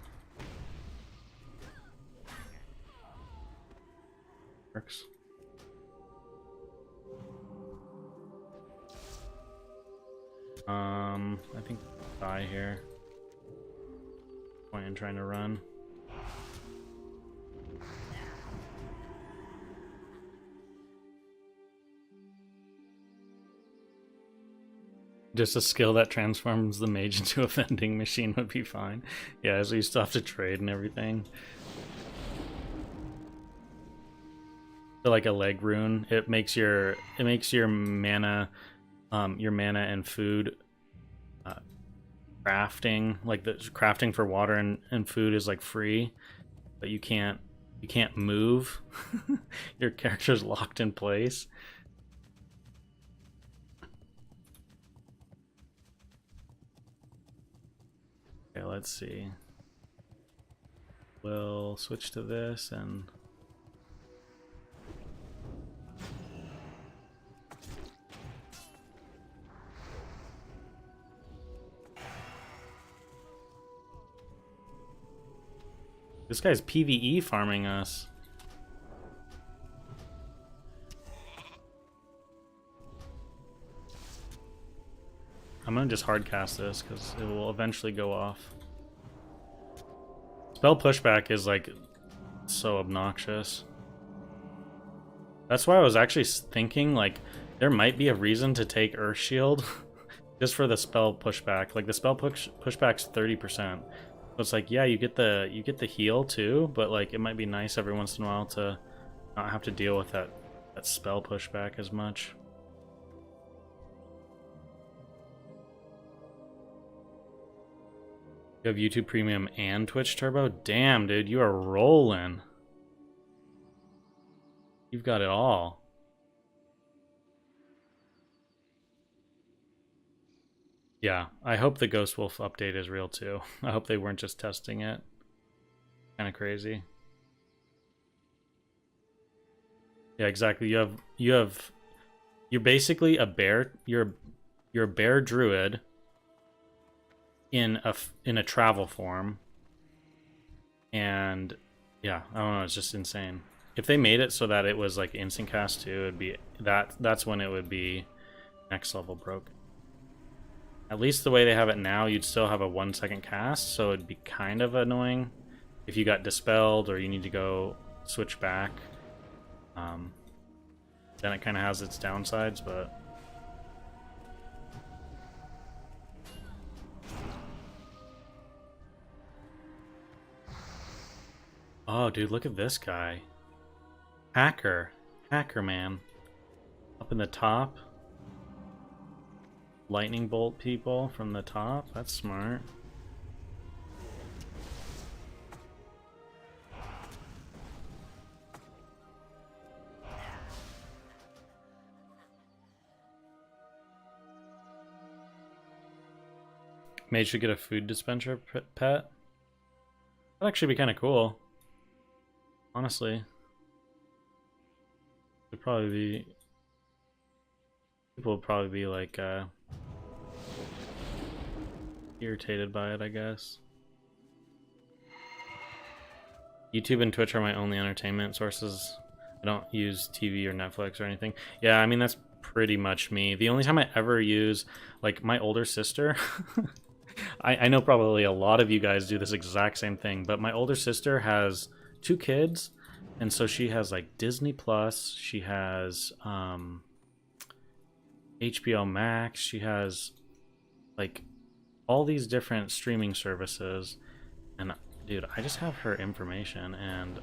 Works. I think die here. Point in trying to run. Just a skill that transforms the mage into a vending machine would be fine. Yeah, so you still have to trade and everything. So like a leg rune, it makes your mana, and food crafting, like the crafting for water and food is like free, but you can't move. Your character's locked in place. Okay, let's see. We'll switch to this and this guy's PvE farming us. I'm gonna just hardcast this because it will eventually go off. Spell pushback is like so obnoxious. That's why I was actually thinking like there might be a reason to take Earth Shield just for the spell pushback. Like the spell pushback's 30%. So it's like, yeah, you get the heal too, but like it might be nice every once in a while to not have to deal with that spell pushback as much. You have YouTube Premium and Twitch Turbo? Damn, dude, you are rolling. You've got it all. Yeah, I hope the Ghost Wolf update is real too. I hope they weren't just testing it. Kind of crazy. Yeah, exactly. You're basically a bear. You're a bear druid in a travel form. And yeah, I don't know, it's just insane. If they made it so that it was like instant cast too, it'd be that's when it would be next level broke. At least the way they have it now, you'd still have a 1-second cast, so it'd be kind of annoying if you got dispelled or you need to go switch back. Then it kind of has its downsides, but oh, dude, look at this guy. Hacker man. Up in the top. Lightning bolt people from the top. That's smart. Mage should get a food dispenser pet. That'd actually be kind of cool. Honestly. It'd probably be... People would probably be like, irritated by it, I guess. YouTube and Twitch are my only entertainment sources. I don't use TV or Netflix or anything. Yeah, I mean, that's pretty much me. The only time I ever use, like, my older sister... I know probably a lot of you guys do this exact same thing, but my older sister has 2 kids, and so she has, like, Disney Plus, she has, HBO Max, she has, like, all these different streaming services, and dude, I just have her information, and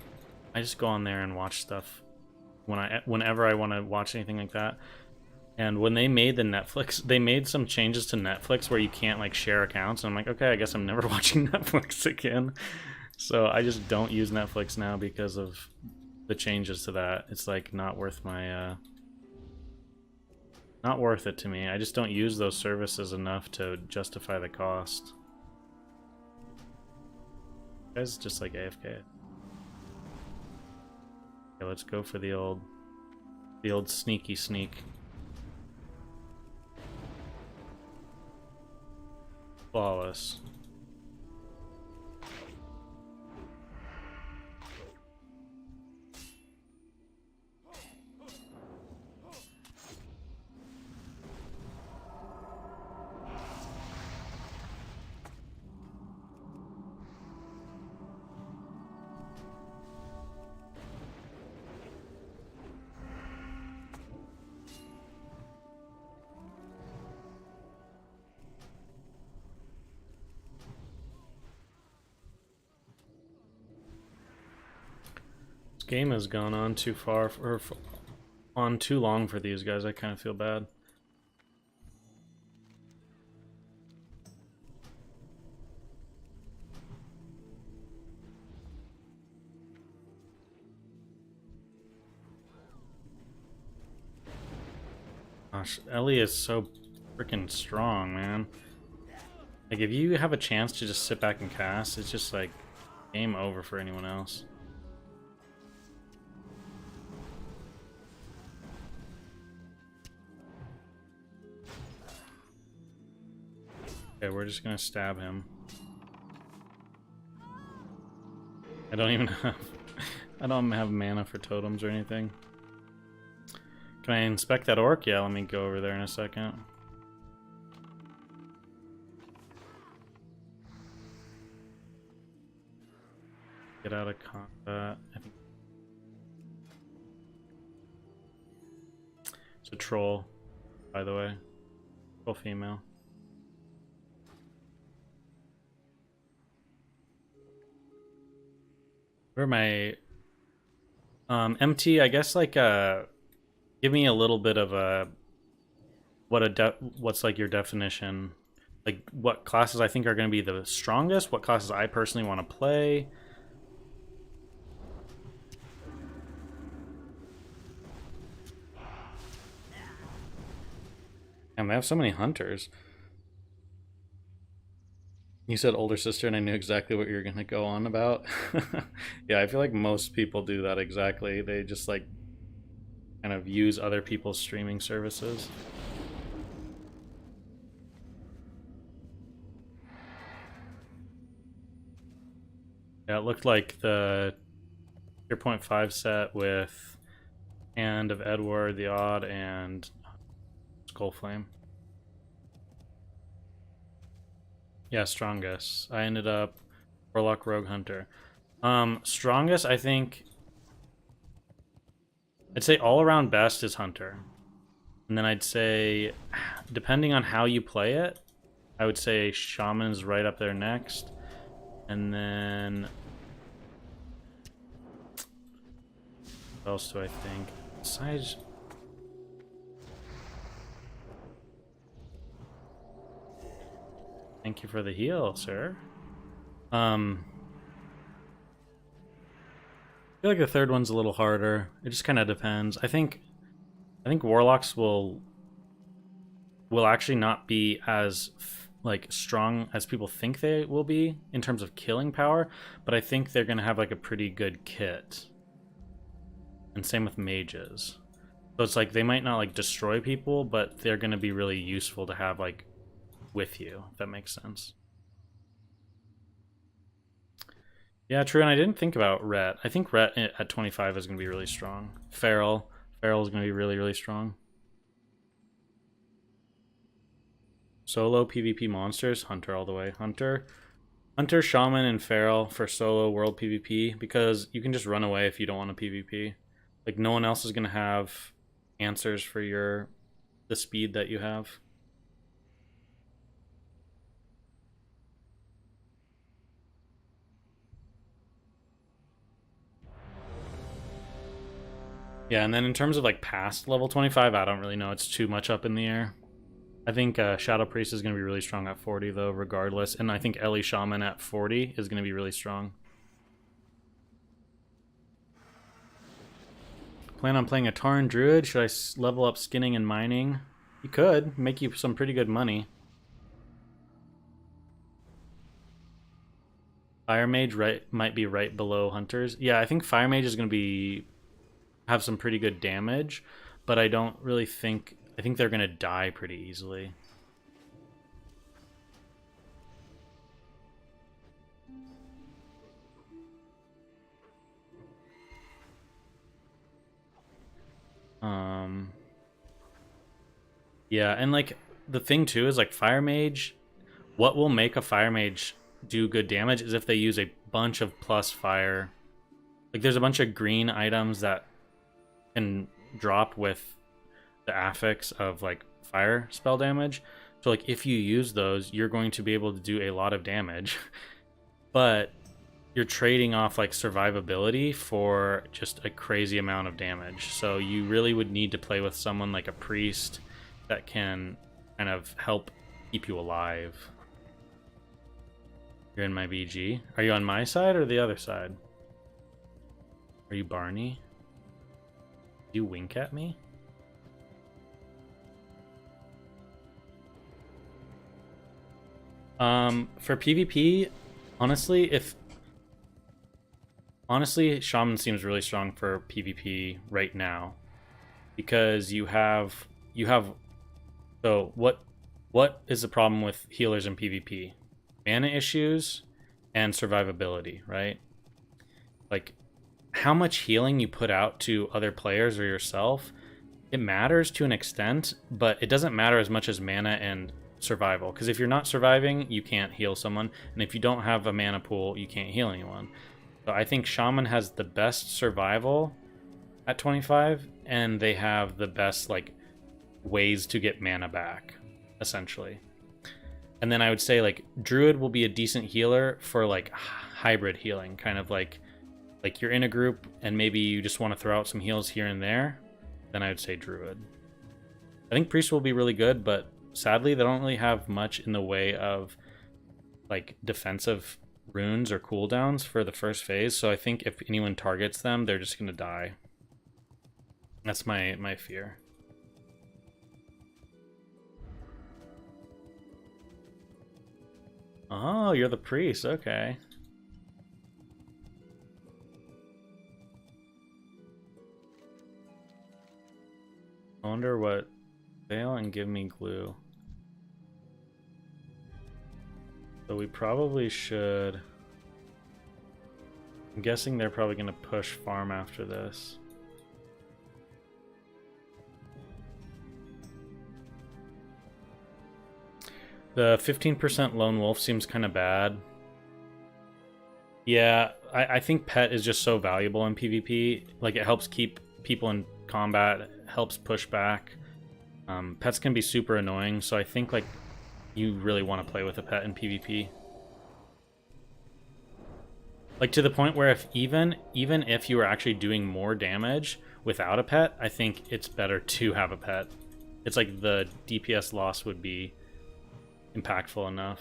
I just go on there and watch stuff whenever I want to watch anything like that. And when they made the Netflix, they made some changes to Netflix where you can't like share accounts, and I'm like, okay, I guess I'm never watching Netflix again. So I just don't use Netflix now because of the changes to that. It's like not worth my not worth it to me. I just don't use those services enough to justify the cost. You guys just like AFK. Okay, let's go for the old sneaky sneak. Flawless. game has gone on too far on too long for these guys. I kind of feel bad. Gosh, Ellie is so freaking strong, man. Like, if you have a chance to just sit back and cast, it's just like game over for anyone else. Okay, we're just gonna stab him. I don't even have I don't have mana for totems or anything. Can I inspect that orc? Yeah, let me go over there in a second. Get out of combat. I think it's a troll, by the way. Troll female. Where am I? MT, I guess, like, give me a little bit of a what's like your definition, like what classes I think are going to be the strongest, what classes I personally want to play. And they have so many hunters. You said older sister, and I knew exactly what you were going to go on about. Yeah, I feel like most people do that exactly. They just like kind of use other people's streaming services. Yeah, it looked like the Tier 0.5 set with Hand of Edward, the Odd, and Skullflame. Yeah, strongest. I ended up Warlock, Rogue, Hunter. Strongest, I think I'd say all around best is Hunter. And then I'd say, depending on how you play it, I would say Shaman's right up there next. And then what else do I think? Besides, thank you for the heal, sir. I feel like the third one's a little harder. It just kind of depends. I think warlocks will actually not be as like strong as people think they will be in terms of killing power, but I think they're gonna have like a pretty good kit. And same with mages. So it's like they might not like destroy people, but they're gonna be really useful to have like with you, if that makes sense. Yeah, true, and I didn't think about Rhett. I think Rhett at 25 is going to be really strong. Feral is going to be really, really strong. Solo PvP monsters, Hunter all the way. Hunter, Shaman, and Feral for solo world PvP, because you can just run away if you don't want to PvP. Like, no one else is going to have answers for the speed that you have. Yeah, and then in terms of like past level 25, I don't really know. It's too much up in the air. I think Shadow Priest is going to be really strong at 40 though, regardless. And I think Ellie Shaman at 40 is going to be really strong. Plan on playing a Tauren Druid? Should I level up skinning and mining? You could. Make you some pretty good money. Fire Mage might be right below Hunters. Yeah, I think Fire Mage is going to have some pretty good damage, but I don't really think... I think they're going to die pretty easily. Yeah, and like the thing too is like Fire Mage, what will make a Fire Mage do good damage is if they use a bunch of plus fire. Like there's a bunch of green items that can drop with the affix of like fire spell damage. So like if you use those, you're going to be able to do a lot of damage. But you're trading off like survivability for just a crazy amount of damage. So you really would need to play with someone like a priest that can kind of help keep you alive. You're in my BG. Are you on my side or the other side? Are you Barney? Do you wink at me? For PvP, honestly, Shaman seems really strong for PvP right now because you have so what is the problem with healers in PvP? Mana issues and survivability, right? Like how much healing you put out to other players or yourself, it matters to an extent, but it doesn't matter as much as mana and survival. Because if you're not surviving, you can't heal someone, and if you don't have a mana pool, you can't heal anyone. So I think Shaman has the best survival at 25, and they have the best like ways to get mana back, essentially. And then I would say like Druid will be a decent healer for like hybrid healing, kind of like you're in a group and maybe you just want to throw out some heals here and there, then I would say Druid. I think Priest will be really good, but sadly they don't really have much in the way of like defensive runes or cooldowns for the first phase, so I think if anyone targets them, they're just gonna die. That's my fear. Oh, you're the priest, okay. I wonder what fail and give me glue. So we probably should. I'm guessing they're probably gonna push farm after this. The 15% lone wolf seems kind of bad. Yeah, I think pet is just so valuable in PvP. Like it helps keep people in combat, helps push back. Pets can be super annoying, so I think like you really want to play with a pet in PvP. Like to the point where if even if you were actually doing more damage without a pet, I think it's better to have a pet. It's like the DPS loss would be impactful enough.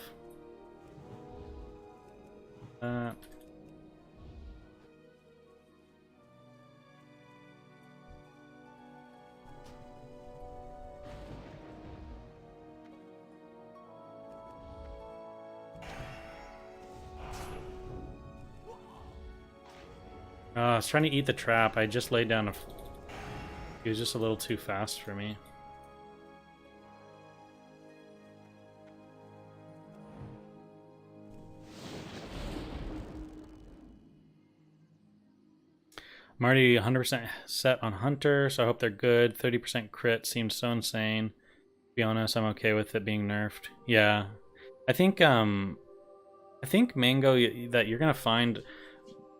I was trying to eat the trap. I just laid down He was just a little too fast for me. I'm already 100% set on Hunter, so I hope they're good. 30% crit seems so insane. To be honest, I'm okay with it being nerfed. Yeah. I think Mango, that you're gonna find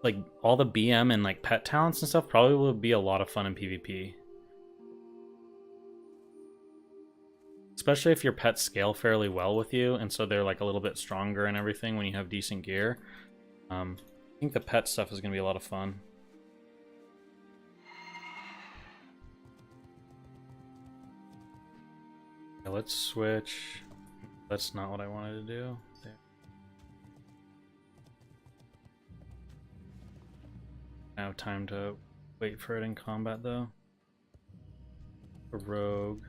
like all the BM and like pet talents and stuff probably will be a lot of fun in PvP. Especially if your pets scale fairly well with you, and so they're like a little bit stronger and everything when you have decent gear. I think the pet stuff is gonna be a lot of fun. Yeah, let's switch. That's not what I wanted to do. There. I have time to wait for it in combat though. A rogue.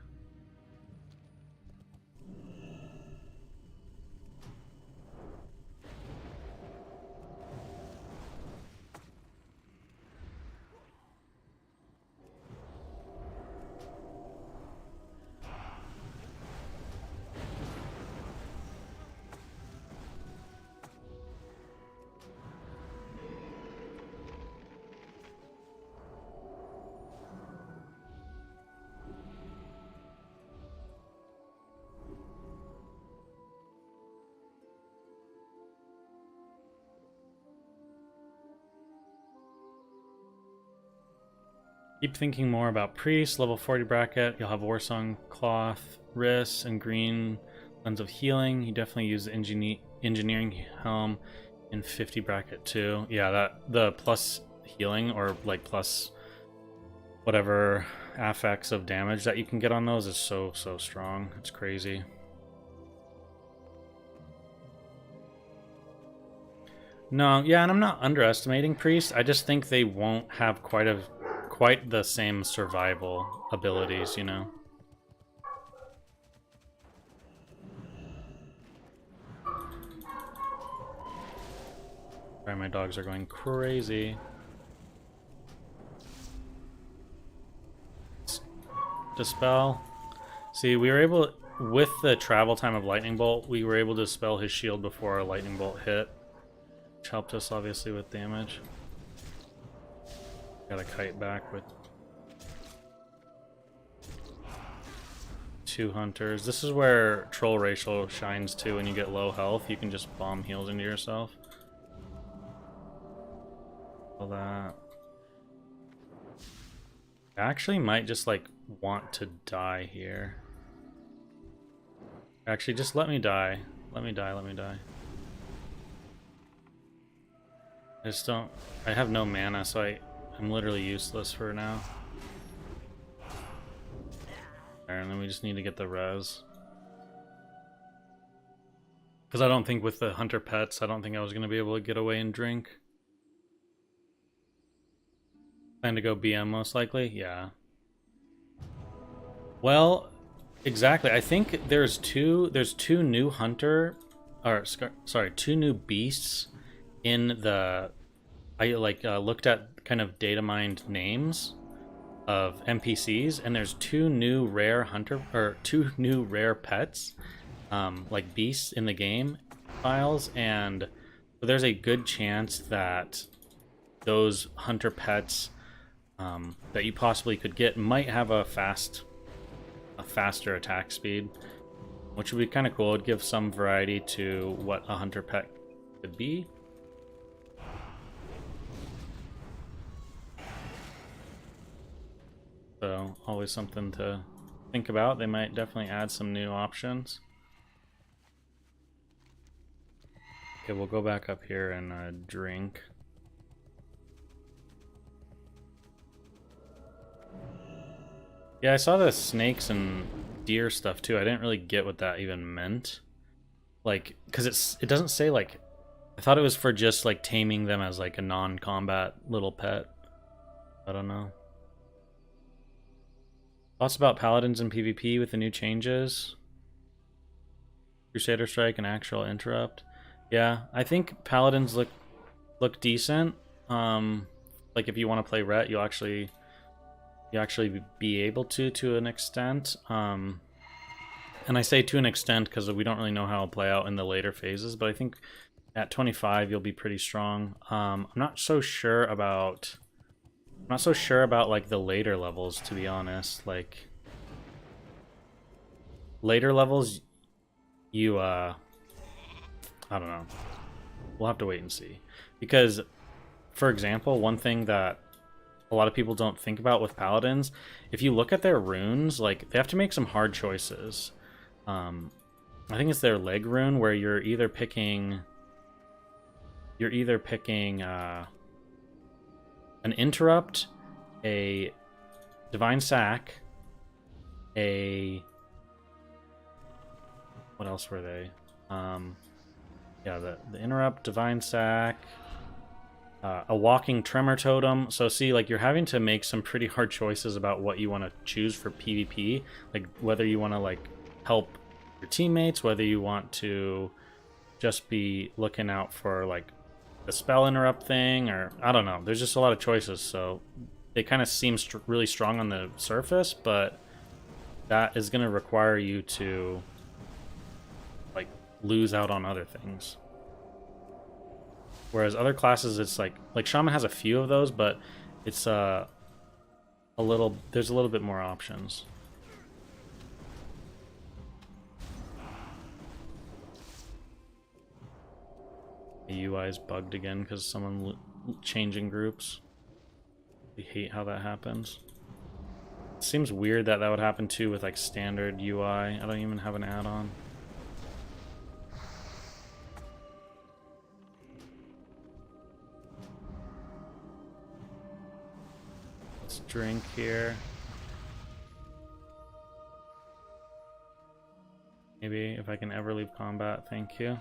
Keep thinking more about Priest, level 40 bracket. You'll have Warsong Cloth, wrists, and green lens of healing. You definitely use the engineering helm. in 50 bracket too. Yeah, that the plus healing or like plus whatever affects of damage that you can get on those is so strong. It's crazy. No, yeah, and I'm not underestimating priests. I just think they won't have quite the same survival abilities, you know. Sorry, my dogs are going crazy. Dispel. See, we were able, with the travel time of Lightning Bolt, we were able to dispel his shield before our Lightning Bolt hit, which helped us obviously with damage. Got a kite back with 2 hunters. This is where Troll Racial shines too. When you get low health, you can just bomb heals into yourself. All that. I actually might just like want to die here. Actually, just let me die. Let me die, let me die. I just don't... I have no mana, so I'm literally useless for now. There, and then we just need to get the res. Because I don't think with the hunter pets, I don't think I was going to be able to get away and drink. Plan to go BM most likely? Yeah. Well, exactly. I think there's two new hunter, or sorry, 2 new beasts in the... I looked at kind of data mined names of NPCs, and there's 2 new rare hunter, or 2 new rare pets, like beasts in the game files, and there's a good chance that those hunter pets that you possibly could get might have a faster attack speed, which would be kind of cool. It'd give some variety to what a hunter pet could be. So always something to think about. They might definitely add some new options. Okay, we'll go back up here and drink. Yeah, I saw the snakes and deer stuff too. I didn't really get what that even meant. Like, because it doesn't say like... I thought it was for just like taming them as like a non-combat little pet. I don't know. Thoughts about paladins and PvP with the new changes? Crusader Strike and Actual Interrupt. Yeah, I think paladins look decent. Like if you want to play Ret, you actually be able to an extent. And I say to an extent because we don't really know how it'll play out in the later phases, but I think at 25 you'll be pretty strong. I'm not so sure about like the later levels, to be honest. Like later levels, you I don't know. We'll have to wait and see. Because, for example, one thing that a lot of people don't think about with paladins, if you look at their runes, like they have to make some hard choices. I think it's their leg rune where you're either picking an interrupt, a divine sack, what else were they? Yeah, the interrupt, divine sack, a walking tremor totem. So see, like you're having to make some pretty hard choices about what you want to choose for PvP, like whether you want to like help your teammates, whether you want to just be looking out for like the spell interrupt thing, or I don't know. There's just a lot of choices, so they kind of seem really strong on the surface, but that is going to require you to like lose out on other things. Whereas other classes, it's like Shaman has a few of those, but it's there's a little bit more options. The UI is bugged again because someone changing groups. We hate how that happens. It seems weird that would happen too with like standard UI. I don't even have an add-on. Let's drink here. Maybe if I can ever leave combat, thank you.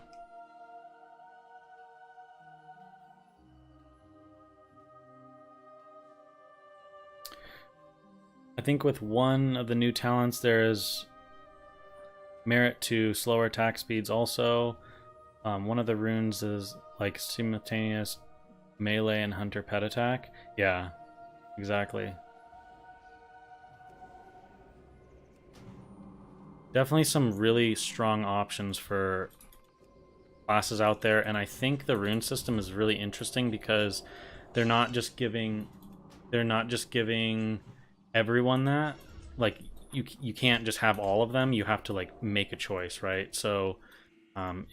I think with one of the new talents there is merit to slower attack speeds also. One of the runes is like simultaneous melee and hunter pet attack. Yeah, exactly. Definitely some really strong options for classes out there, and I think the rune system is really interesting because they're not just giving everyone that. Like you can't just have all of them. You have to like make a choice, right? So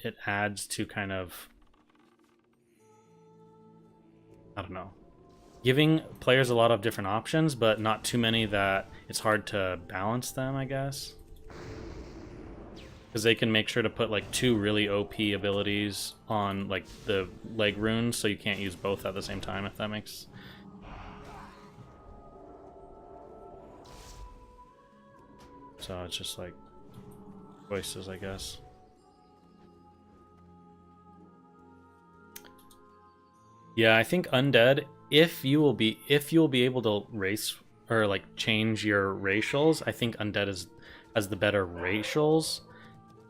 it adds to kind of, I don't know, giving players a lot of different options, but not too many that it's hard to balance them, I guess. Because they can make sure to put like 2 really OP abilities on like the leg runes, so you can't use both at the same time, if that makes. So it's just like choices, I guess. Yeah, I think undead, if you will be able to race or like change your racials, I think undead has the better racials,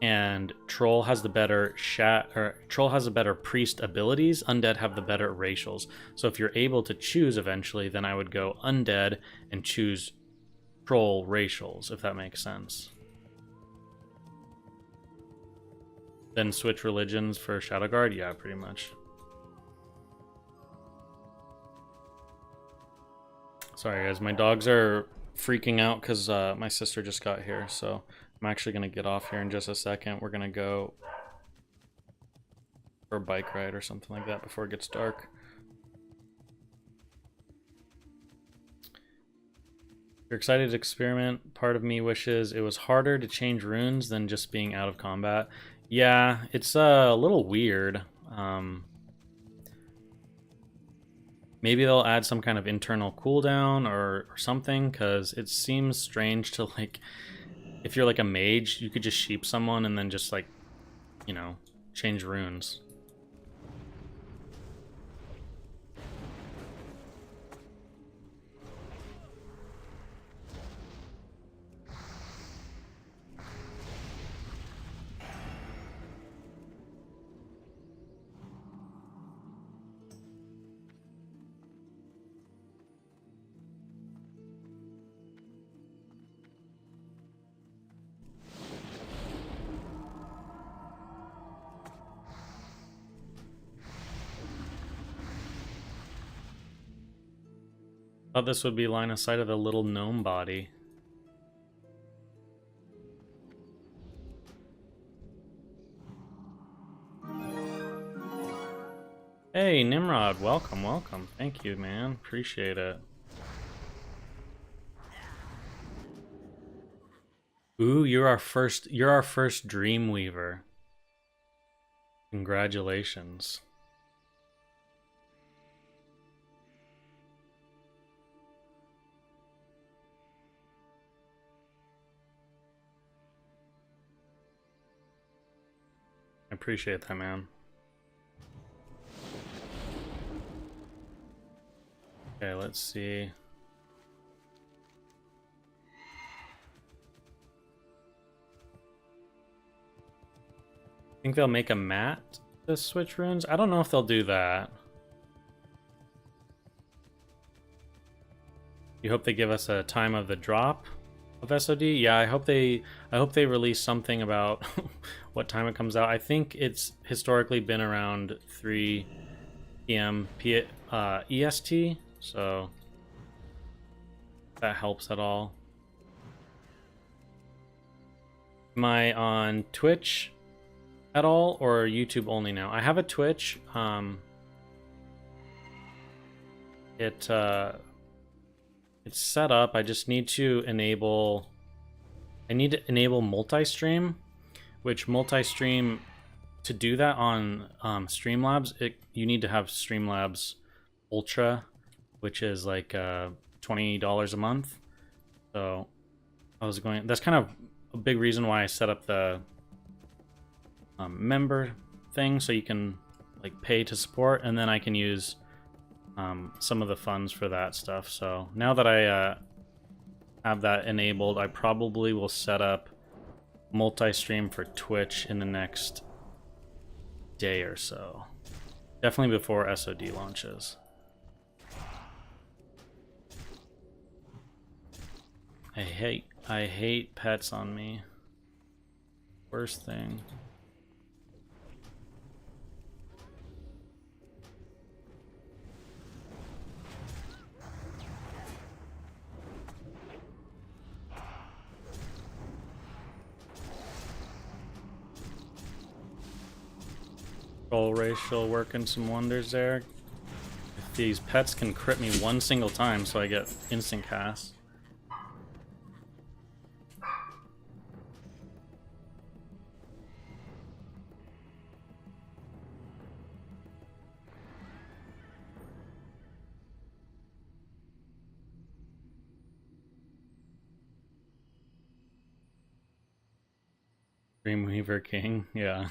and troll has the better troll has the better priest abilities. Undead have the better racials. So if you're able to choose eventually, then I would go undead and choose troll racials, if that makes sense. Then switch religions for Shadowguard. Yeah, pretty much. Sorry guys, my dogs are freaking out because my sister just got here, so I'm actually going to get off here in just a second. We're going to go for a bike ride or something like that before it gets dark. You're excited to experiment. Part of me wishes it was harder to change runes than just being out of combat. Yeah, it's a little weird. Maybe they'll add some kind of internal cooldown or something, because it seems strange to, like, if you're like a mage, you could just sheep someone and then just, like, you know, change runes. Thought this would be line of sight of the little gnome body. Hey, Nimrod, welcome, welcome. Thank you, man. Appreciate it. Ooh, you're our first Dreamweaver. Congratulations. I appreciate that, man. Okay, let's see. Think they'll make a mat to switch runes? I don't know if they'll do that. You hope they give us a time of the drop of SOD? Yeah, I hope they release something about what time it comes out. I think it's historically been around 3 p.m. EST, so that helps at all. Am I on Twitch at all or YouTube only now? I have a Twitch. It's set up. I just need to enable. I need to enable multi-stream, which multi-stream, to do that on Streamlabs, you need to have Streamlabs Ultra, which is like $20 a month. So that's kind of a big reason why I set up the member thing, so you can like pay to support, and then I can use some of the funds for that stuff. So now that I have that enabled, I probably will set up multi-stream for Twitch in the next day or so. Definitely before SOD launches. I hate pets on me. Worst thing. Troll racial working some wonders there. If these pets can crit me one single time, so I get instant cast. Dreamweaver King, yeah.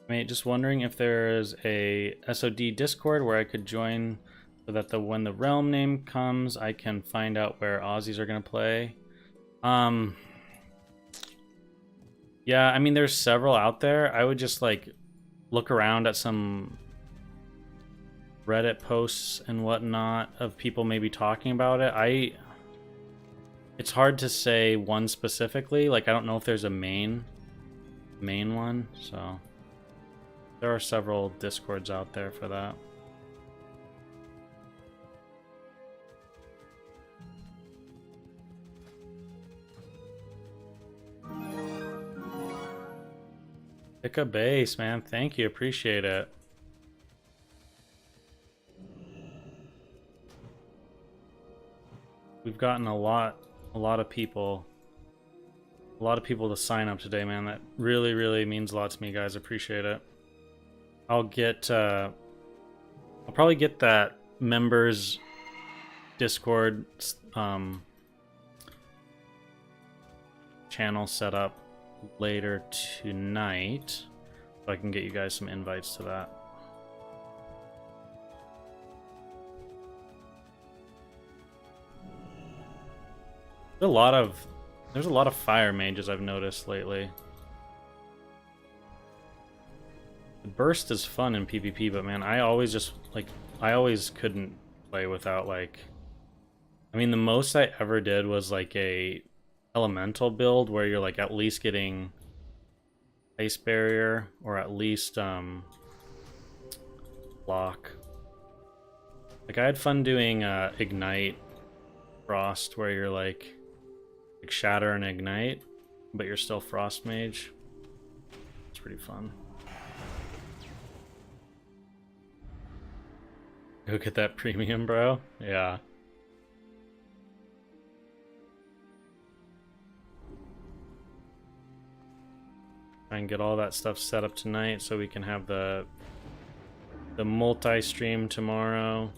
Mate, just wondering if there's a SOD Discord where I could join so that when the realm name comes, I can find out where Aussies are gonna play. Yeah, I mean, there's several out there. I would just like look around at some Reddit posts and whatnot of people maybe talking about it. It's hard to say one specifically. Like, I don't know if there's a main one, so there are several Discords out there for that. Pick a base, man. Thank you. Appreciate it. We've gotten a lot of people to sign up today, man. That really means a lot to me, guys. Appreciate it. I'll probably get that members Discord channel set up later tonight, so I can get you guys some invites to that. There's a lot of fire mages I've noticed lately. The burst is fun in PvP, but man, I always couldn't play without like, I mean, the most I ever did was like a elemental build where you're like at least getting ice barrier or at least block. Like, I had fun doing ignite frost where you're like shatter and ignite, but you're still frost mage. It's pretty fun. Go get that premium, bro. Yeah. Try and get all that stuff set up tonight so we can have the multi-stream tomorrow.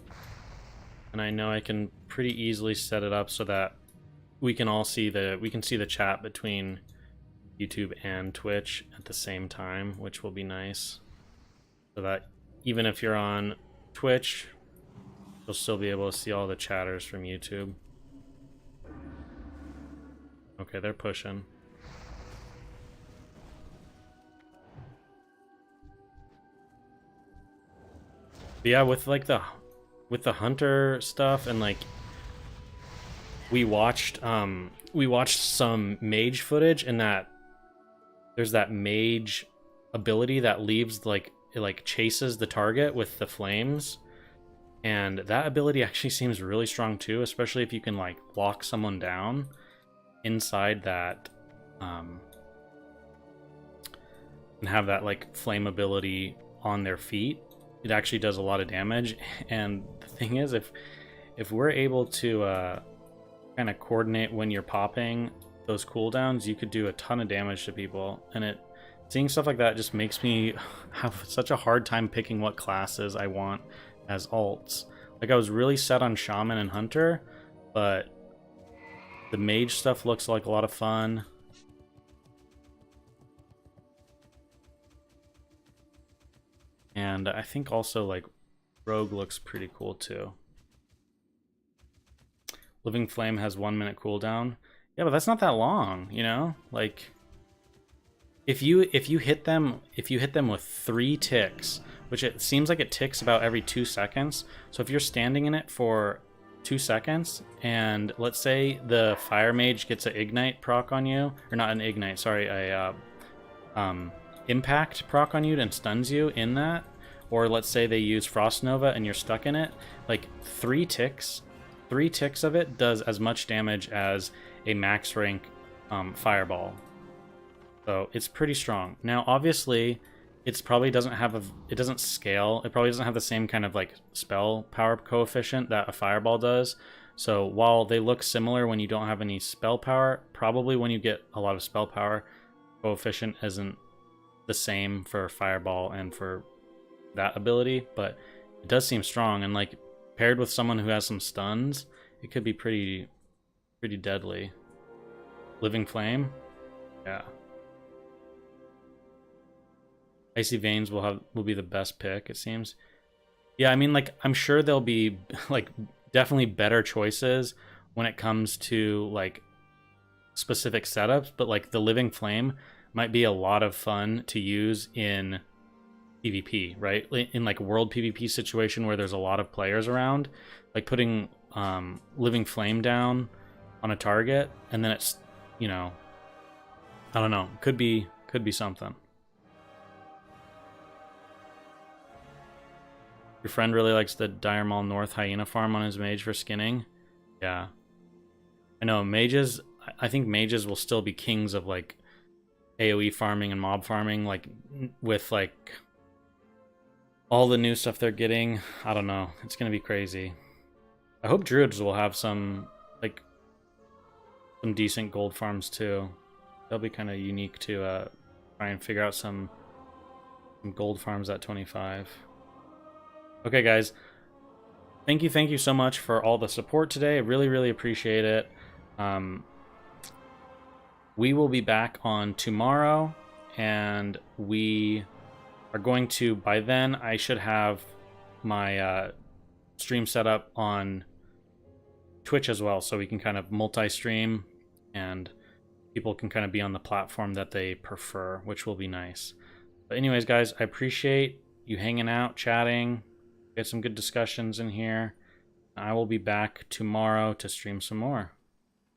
And I know I can pretty easily set it up so that we can all see the chat between YouTube and Twitch at the same time, which will be nice. So that even if you're on Twitch, you'll still be able to see all the chatters from YouTube. Okay, they're pushing. But yeah, with the hunter stuff, and like we watched some mage footage, and that there's that mage ability that leaves it chases the target with the flames, and that ability actually seems really strong too, especially if you can like lock someone down inside that and have that like flame ability on their feet. It actually does a lot of damage. And the thing is, if we're able to kind of coordinate when you're popping those cooldowns, you could do a ton of damage to people, and seeing stuff like that just makes me have such a hard time picking what classes I want as alts. Like, I was really set on Shaman and Hunter, but the mage stuff looks like a lot of fun. And I think also, like, Rogue looks pretty cool too. Living Flame has 1 minute cooldown. Yeah, but that's not that long, you know? Like, if you hit them with 3 ticks, which it seems like it ticks about every 2 seconds. So if you're standing in it for 2 seconds, and let's say the Fire Mage gets an Ignite proc on you, or not an Ignite, sorry, a Impact proc on you and stuns you in that, or let's say they use Frost Nova and you're stuck in it, like 3 ticks of it does as much damage as a max rank Fireball. So it's pretty strong. Now, obviously, it probably doesn't have it doesn't scale. It probably doesn't have the same kind of like spell power coefficient that a Fireball does. So while they look similar when you don't have any spell power, probably when you get a lot of spell power, coefficient isn't the same for Fireball and for that ability, but it does seem strong, and like paired with someone who has some stuns, it could be pretty deadly. Living Flame, yeah. Icy Veins will be the best pick, it seems. Yeah, I mean, like, I'm sure there'll be like definitely better choices when it comes to like specific setups, but like the Living Flame might be a lot of fun to use in PvP, right? In like a world PvP situation where there's a lot of players around, like putting Living Flame down on a target, and then it's, you know, I don't know, could be something. Your friend really likes the Dire Maul North Hyena farm on his mage for skinning. Yeah, I know mages. I think mages will still be kings of like AoE farming and mob farming, like with like all the new stuff they're getting. I don't know. It's gonna be crazy. I hope druids will have some decent gold farms too. They'll be kind of unique to try and figure out some gold farms at 25. Okay, guys. Thank you so much for all the support today. I really appreciate it. We will be back on tomorrow, and we are going to, by then, I should have my stream set up on Twitch as well, so we can kind of multi-stream, and people can kind of be on the platform that they prefer, which will be nice. But anyways, guys, I appreciate you hanging out, chatting. Get some good discussions in here. I will be back tomorrow to stream some more.